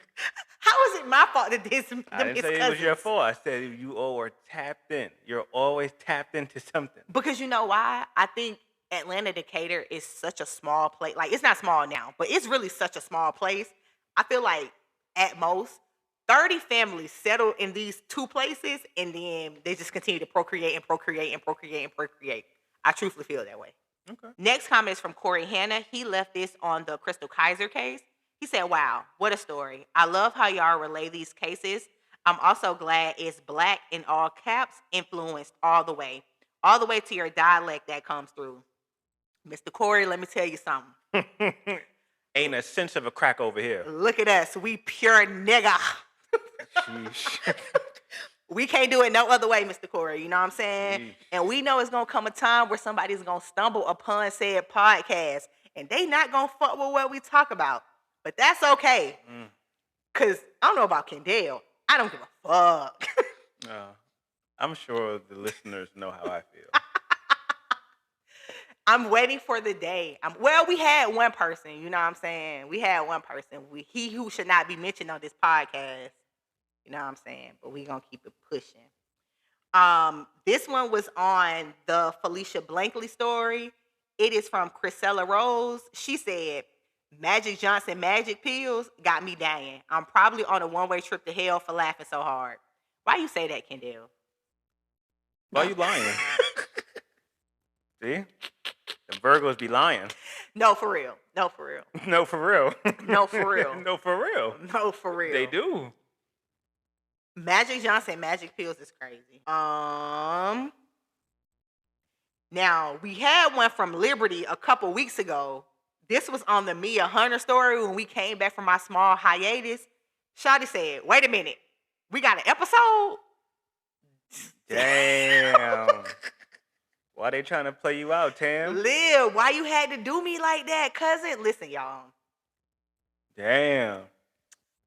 Speaker 3: How is it my fault that this?
Speaker 1: I didn't say it was your fault. I said you all were tapped in. You're always tapped into something.
Speaker 3: Because you know why? I think Atlanta, Decatur is such a small place. Like, it's not small now, but it's really such a small place. I feel like at most 30 families settle in these 2 places, and then they just continue to procreate and procreate and procreate and procreate. I truthfully feel that way.
Speaker 1: Okay.
Speaker 3: Next comment is from Corey Hanna. He left this on the Crystal Kaiser case. He said, wow, what a story. I love how y'all relay these cases. I'm also glad it's Black in all caps, influenced all the way to your dialect that comes through. Mr. Corey, let me tell you something.
Speaker 1: Ain't a sense of a crack over here.
Speaker 3: Look at us. We pure nigga.
Speaker 1: Sheesh.
Speaker 3: We can't do it no other way, Mr. Corey. You know what I'm saying?
Speaker 1: Sheesh.
Speaker 3: And we know it's going to come a time where somebody's going to stumble upon said podcast, and they not going to fuck with what we talk about. But that's okay. Because I don't know about Kendall. I don't give a fuck.
Speaker 1: I'm sure the listeners know how I feel.
Speaker 3: I'm waiting for the day. We had one person, you know what I'm saying? We had one person. He who should not be mentioned on this podcast. You know what I'm saying? But we going to keep it pushing. This one was on the Felicia Blankley story. It is from Chrisella Rose. She said, Magic Johnson magic pills got me dying. I'm probably on a one-way trip to hell for laughing so hard. Why you say that, Kendall?
Speaker 1: Why you lying? See? The Virgos be lying.
Speaker 3: No, for real. No, for real.
Speaker 1: No, for real.
Speaker 3: No, for real.
Speaker 1: No, for real.
Speaker 3: No, for real.
Speaker 1: They do.
Speaker 3: Magic Johnson, magic pills is crazy. Now we had one from Liberty a couple weeks ago. This was on the Mia Hunter story when we came back from our small hiatus. Shawty said, "Wait a minute, we got an episode."
Speaker 1: Damn. Why they trying to play you out, Tam?
Speaker 3: Liv, why you had to do me like that, cousin? Listen, y'all.
Speaker 1: Damn.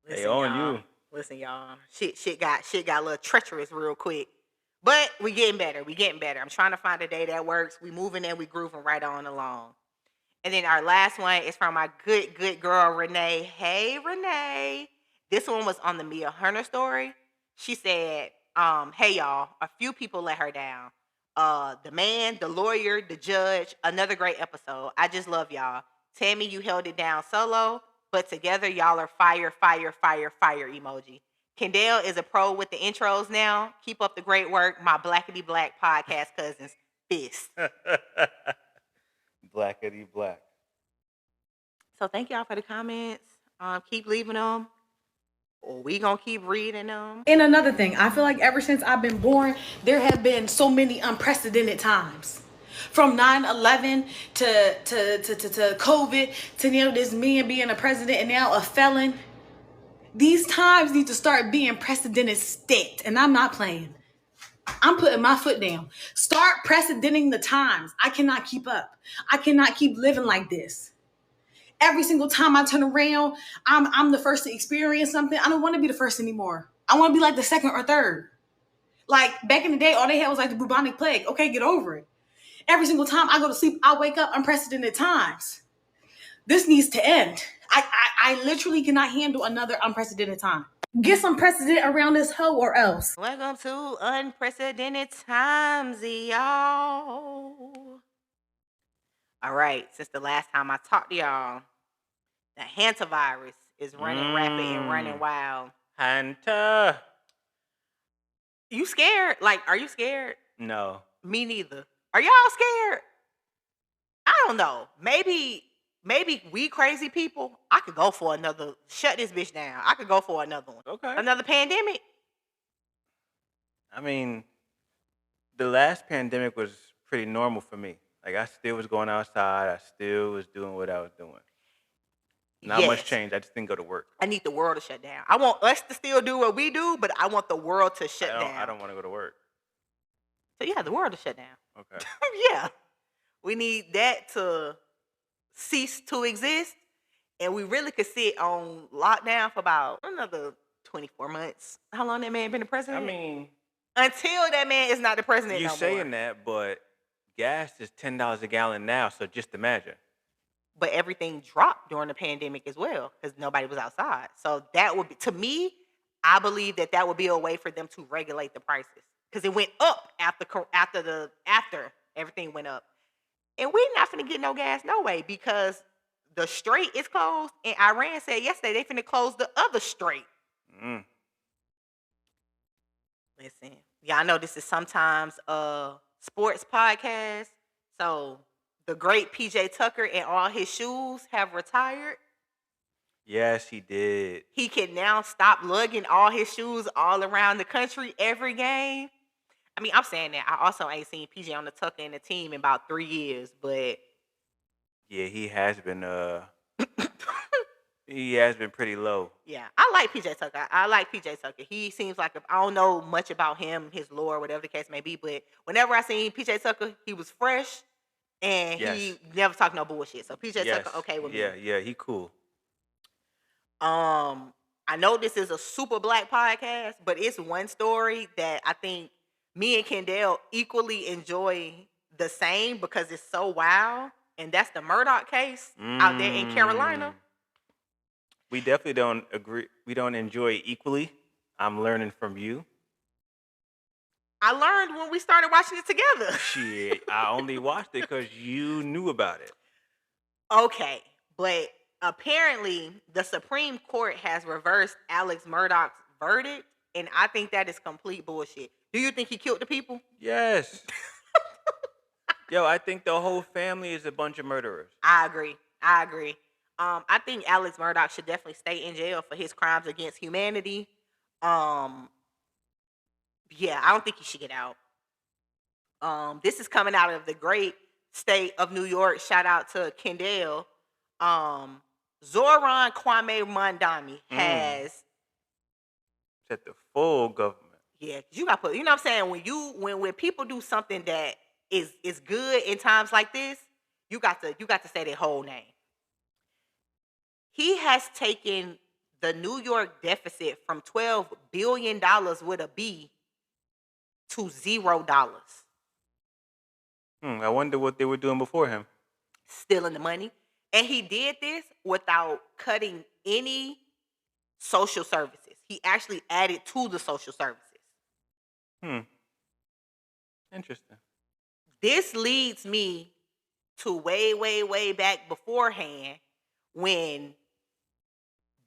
Speaker 1: They on you.
Speaker 3: Listen, y'all. Shit got a little treacherous real quick. But we getting better. I'm trying to find a day that works. We moving and we grooving right on along. And then our last one is from our good girl, Renee. Hey, Renee. This one was on the Mia Hunter story. She said, hey, y'all, a few people let her down. The man, the lawyer, the judge, another great episode. I just love y'all. Tammy, you held it down solo, but together y'all are fire emoji. Kendall is a pro with the intros now. Keep up the great work. My Blackity Black podcast cousins. Fist.
Speaker 1: Blackity black.
Speaker 3: So thank y'all for the comments. Keep leaving them. Or we gonna keep reading them.
Speaker 7: And another thing, I feel like ever since I've been born, there have been so many unprecedented times. From 9/11 to COVID to now this man being a president and now a felon. These times need to start being precedented state. And I'm not playing. I'm putting my foot down. Start precedenting the times. I cannot keep up. I cannot keep living like this. Every single time I turn around, I'm the first to experience something. I don't want to be the first anymore. I want to be like the second or third. Like back in the day, all they had was like the bubonic plague. Okay, get over it. Every single time I go to sleep, I wake up unprecedented times. This needs to end. I literally cannot handle another unprecedented time. Get some precedent around this hoe or else.
Speaker 3: Welcome to unprecedented times, y'all. All right, since the last time I talked to y'all, the hantavirus is running rapid and running wild.
Speaker 1: Hunter.
Speaker 3: You scared? Like, are you scared?
Speaker 1: No.
Speaker 3: Me neither. Are y'all scared? I don't know. Maybe we crazy people, I could go for another, shut this bitch down. I could go for another one.
Speaker 1: Okay.
Speaker 3: Another pandemic.
Speaker 1: I mean, the last pandemic was pretty normal for me. Like, I still was going outside. I still was doing what I was doing. Not much change. I just didn't go to work.
Speaker 3: I need the world to shut down. I want us to still do what we do, but I want the world to shut down.
Speaker 1: I don't want to go to work.
Speaker 3: So, yeah, the world to shut down.
Speaker 1: Okay.
Speaker 3: Yeah. We need that to cease to exist. And we really could sit on lockdown for about another 24 months. How long that man been the president?
Speaker 1: I mean,
Speaker 3: until that man is not the president
Speaker 1: you
Speaker 3: no
Speaker 1: saying
Speaker 3: more.
Speaker 1: that, but gas is $10 a gallon now, so just imagine.
Speaker 3: But everything dropped during the pandemic as well because nobody was outside. So that would be, to me, I believe that would be a way for them to regulate the prices because it went up after everything went up. And we're not finna get no gas no way because the strait is closed, and Iran said yesterday they finna close the other strait. Listen, y'all know this is sometimes a sports podcast, so the great PJ Tucker and all his shoes have retired.
Speaker 1: Yes, he did.
Speaker 3: He can now stop lugging all his shoes all around the country every game. I mean, I'm saying that. I also ain't seen PJ on the Tucker and the team in about 3 years, but
Speaker 1: yeah, he has been he has been pretty low.
Speaker 3: Yeah, I like PJ Tucker. I like PJ Tucker. He seems like I don't know much about him, his lore, whatever the case may be, but whenever I seen PJ Tucker, he was fresh and he never talked no bullshit. So PJ Tucker, okay with me.
Speaker 1: Yeah, he cool.
Speaker 3: I know this is a super black podcast, but it's one story that I think me and Kendall equally enjoy the same because it's so wild, and that's the Murdoch case out there in Carolina.
Speaker 1: We definitely don't agree. We don't enjoy it equally. I'm learning from you.
Speaker 3: I learned when we started watching it together.
Speaker 1: Shit, I only watched it because you knew about it.
Speaker 3: Okay, but apparently the Supreme Court has reversed Alex Murdaugh's verdict, and I think that is complete bullshit. Do you think he killed the people?
Speaker 1: Yes. Yo, I think the whole family is a bunch of murderers.
Speaker 3: I agree. I agree. I think Alex Murdoch should definitely stay in jail for his crimes against humanity. Um, yeah, I don't think he should get out. This is coming out of the great state of New York. Shout out to Kendall. Zoran Kwame Mandami has
Speaker 1: Set the full government.
Speaker 3: yeah, 'cause you got to put, you know what I'm saying? When people do something that is good in times like this, you got to say their whole name. He has taken the New York deficit from $12 billion with a B to $0.
Speaker 1: I wonder what they were doing before him.
Speaker 3: Stealing the money. And he did this without cutting any social services. He actually added to the social services.
Speaker 1: Interesting.
Speaker 3: This leads me to way, way, way back beforehand when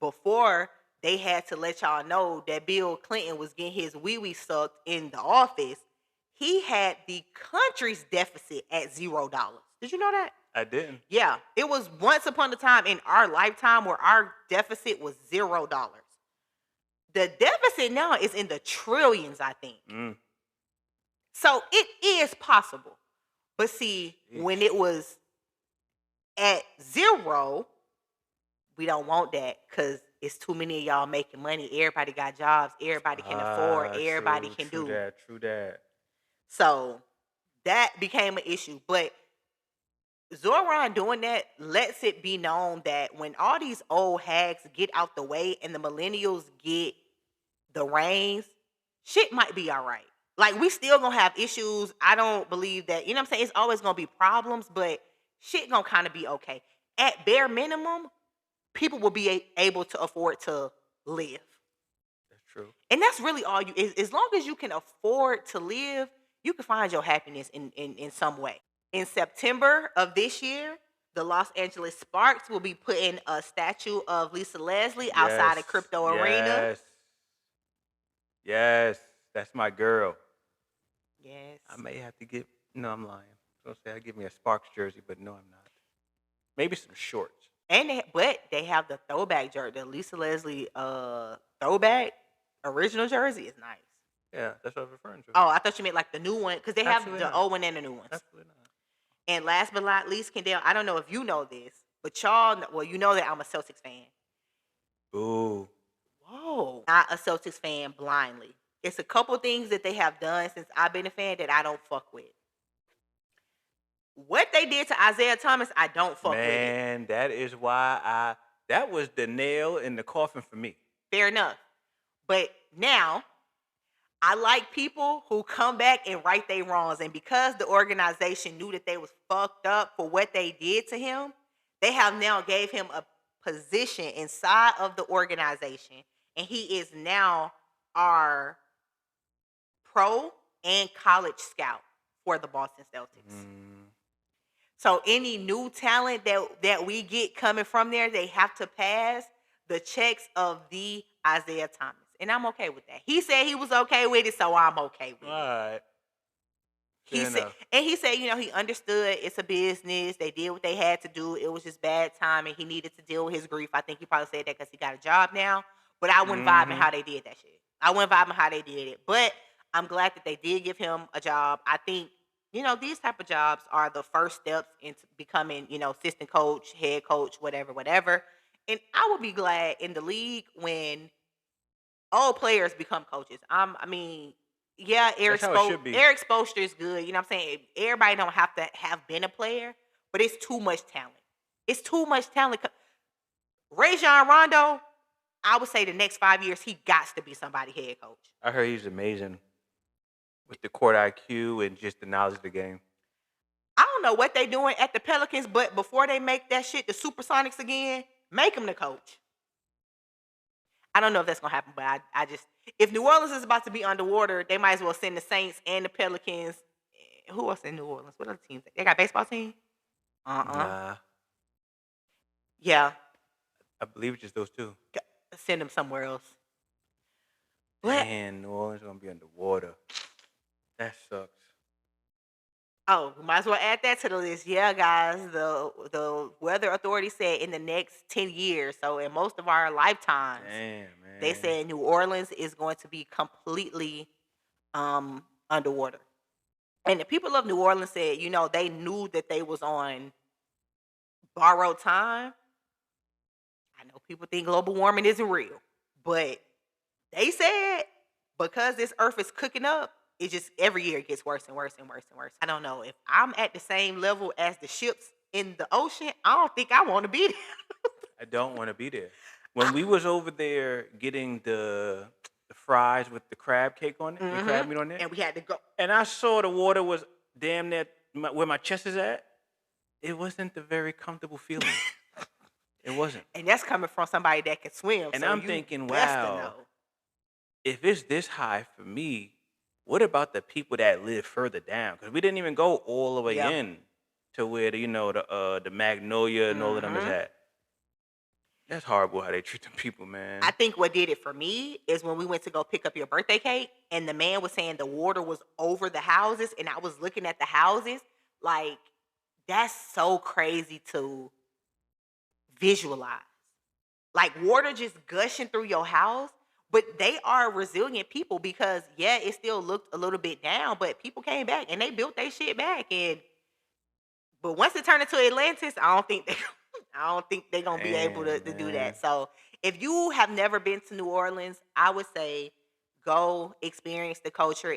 Speaker 3: before they had to let y'all know that Bill Clinton was getting his wee-wee sucked in the office. He had the country's deficit at $0. Did you know that?
Speaker 1: I didn't.
Speaker 3: Yeah, it was once upon a time in our lifetime where our deficit was $0. The deficit now is in the trillions, I think. So it is possible. But see, when it was at 0, we don't want that because it's too many of y'all making money. Everybody got jobs. Everybody can afford. Everybody can do.
Speaker 1: True that.
Speaker 3: So that became an issue. But Zoran doing that lets it be known that when all these old hags get out the way and the millennials get the reins, shit might be all right. Like, we still gonna have issues. I don't believe that, you know what I'm saying? It's always gonna be problems, but shit gonna kind of be okay. At bare minimum, people will be able to afford to live.
Speaker 1: That's true.
Speaker 3: And that's really all you, as long as you can afford to live, you can find your happiness in some way. In September of this year, the Los Angeles Sparks will be putting a statue of Lisa Leslie outside of Crypto Arena.
Speaker 1: Yes, that's my girl.
Speaker 3: Yes.
Speaker 1: I may have to get. No, I'm lying. I was gonna say I give me a Sparks jersey, but no, I'm not. Maybe some shorts.
Speaker 3: And they have the throwback jersey, the Lisa Leslie throwback original jersey is nice.
Speaker 1: Yeah, that's what I'm referring to.
Speaker 3: Oh, I thought you meant like the new one because they
Speaker 1: Absolutely
Speaker 3: have the
Speaker 1: not.
Speaker 3: old one and the new ones.
Speaker 1: Absolutely not.
Speaker 3: And last but not least, Kendall, I don't know if you know this, but y'all, well, you know that I'm a Celtics fan.
Speaker 1: Ooh.
Speaker 3: Whoa. Not a Celtics fan blindly. It's a couple things that they have done since I've been a fan that I don't fuck with. What they did to Isaiah Thomas, I don't fuck with it.
Speaker 1: Man, that is why that was the nail in the coffin for me.
Speaker 3: Fair enough. But now, I like people who come back and right their wrongs. And because the organization knew that they was fucked up for what they did to him, they have now gave him a position inside of the organization. And he is now our pro and college scout for the Boston Celtics. So any new talent that we get coming from there, they have to pass the checks of the Isaiah Thomas. And I'm okay with that. He said he was okay with it, so I'm okay with it.
Speaker 1: All right.
Speaker 3: He said, you know, he understood it's a business. They did what they had to do. It was just bad timing. He needed to deal with his grief. I think he probably said that because he got a job now. But I wouldn't vibe in how they did that shit. I wouldn't vibe in how they did it. But I'm glad that they did give him a job. I think, you know, these type of jobs are the first steps into becoming, you know, assistant coach, head coach, whatever. And I would be glad in the league when old players become coaches. Yeah, Eric Spoelstra is good. You know what I'm saying? Everybody don't have to have been a player, but it's too much talent. It's too much talent. Rajon Rondo, I would say the next 5 years, he got to be somebody head coach.
Speaker 1: I heard he's amazing with the court IQ and just the knowledge of the game.
Speaker 3: I don't know what they doing at the Pelicans, but before they make that shit the Supersonics again, make him the coach. I don't know if that's going to happen, but I just, if New Orleans is about to be underwater, they might as well send the Saints and the Pelicans. Who else in New Orleans? What other teams? They got a baseball team?
Speaker 1: Nah.
Speaker 3: Yeah.
Speaker 1: I believe it's just those two.
Speaker 3: Send them somewhere else.
Speaker 1: Man, New Orleans going to be underwater. That sucks.
Speaker 3: Oh, we might as well add that to the list. Yeah, guys. The weather authority said in the next 10 years, so in most of our lifetimes,
Speaker 1: Damn, man.
Speaker 3: they said New Orleans is going to be completely underwater. And the people of New Orleans said, they knew that they was on borrowed time. I know people think global warming isn't real, but they said because this earth is cooking up, it just every year it gets worse and worse and worse and worse. I don't know if I'm at the same level as the ships in the ocean. I don't think I want to be there.
Speaker 1: I don't want to be there. When we was over there getting the fries with the crab cake on it, the crab meat on it,
Speaker 3: And we had to go.
Speaker 1: and I saw the water was damn near where my chest is at, it wasn't a very comfortable feeling. It wasn't.
Speaker 3: And that's coming from somebody that can swim.
Speaker 1: And
Speaker 3: so
Speaker 1: I'm
Speaker 3: you
Speaker 1: thinking,
Speaker 3: best to
Speaker 1: wow,
Speaker 3: know.
Speaker 1: if it's this high for me, what about the people that live further down? Because we didn't even go all the way
Speaker 3: Yep.
Speaker 1: in to where the Magnolia and all of them is at. That's horrible how they treat them people, man.
Speaker 3: I think what did it for me is when we went to go pick up your birthday cake, and the man was saying the water was over the houses, and I was looking at the houses. Like, that's so crazy to visualize. Like, water just gushing through your house, but they are resilient people because, yeah, it still looked a little bit down, but people came back and they built their shit back. But once it turned into Atlantis, I don't think they're gonna be able to do
Speaker 1: Man.
Speaker 3: that. So if you have never been to New Orleans, I would say go experience the culture.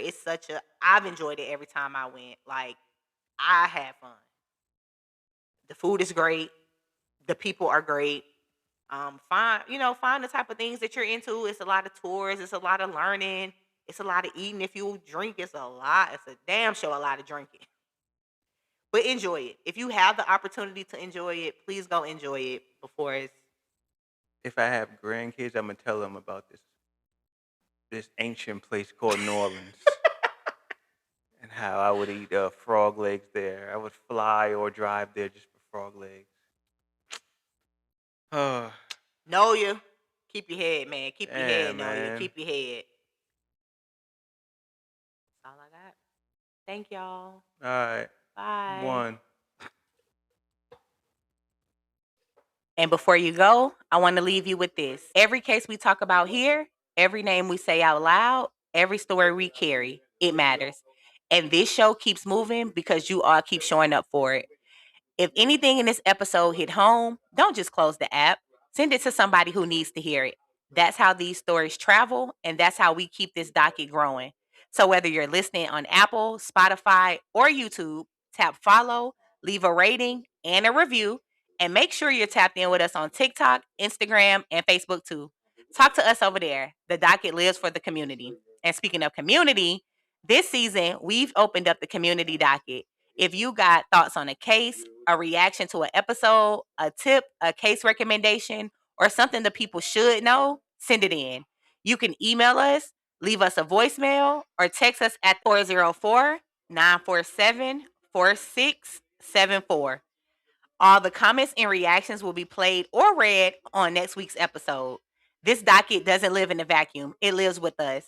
Speaker 3: I've enjoyed it every time I went. Like, I had fun. The food is great. The people are great. Find the type of things that you're into. It's a lot of tours. It's a lot of learning. It's a lot of eating. If you drink, it's a damn sure a lot of drinking. But enjoy it. If you have the opportunity to enjoy it, please go enjoy it before it's.
Speaker 1: If I have grandkids, I'm gonna tell them about this ancient place called New Orleans, and how I would eat frog legs there. I would fly or drive there just for frog legs.
Speaker 3: Know you. Keep your head, man. Keep your
Speaker 1: Yeah,
Speaker 3: head, know you.
Speaker 1: man.
Speaker 3: Keep your head. That's all I got. Thank y'all.
Speaker 1: All right.
Speaker 3: Bye.
Speaker 1: One.
Speaker 3: And before you go, I want to leave you with this. Every case we talk about here, every name we say out loud, every story we carry, it matters. And this show keeps moving because you all keep showing up for it. If anything in this episode hit home, don't just close the app. Send it to somebody who needs to hear it. That's how these stories travel, and that's how we keep this docket growing. So whether you're listening on Apple, Spotify, or YouTube, tap follow, leave a rating and a review, and make sure you're tapped in with us on TikTok, Instagram, and Facebook too. Talk to us over there. The docket lives for the community. And speaking of community, this season, we've opened up the community docket. If you got thoughts on a case, a reaction to an episode, a tip, a case recommendation, or something the people should know, send it in. You can email us, leave us a voicemail, or text us at 404-947-4674. All the comments and reactions will be played or read on next week's episode. This docket doesn't live in a vacuum. It lives with us.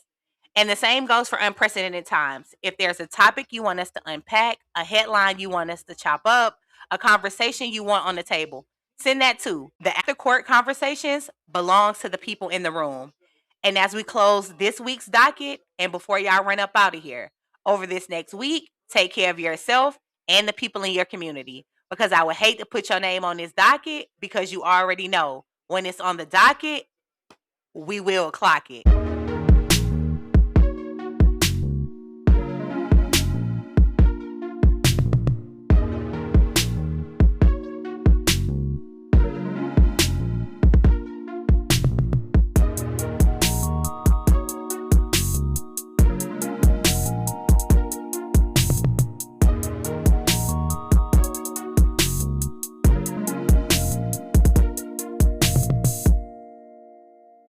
Speaker 3: And the same goes for unprecedented times. If there's a topic you want us to unpack, a headline you want us to chop up, a conversation you want on the table, send that too. The after court conversations belongs to the people in the room. And as we close this week's docket, and before y'all run up out of here, over this next week, take care of yourself and the people in your community. Because I would hate to put your name on this docket because you already know when it's on the docket, we will clock it.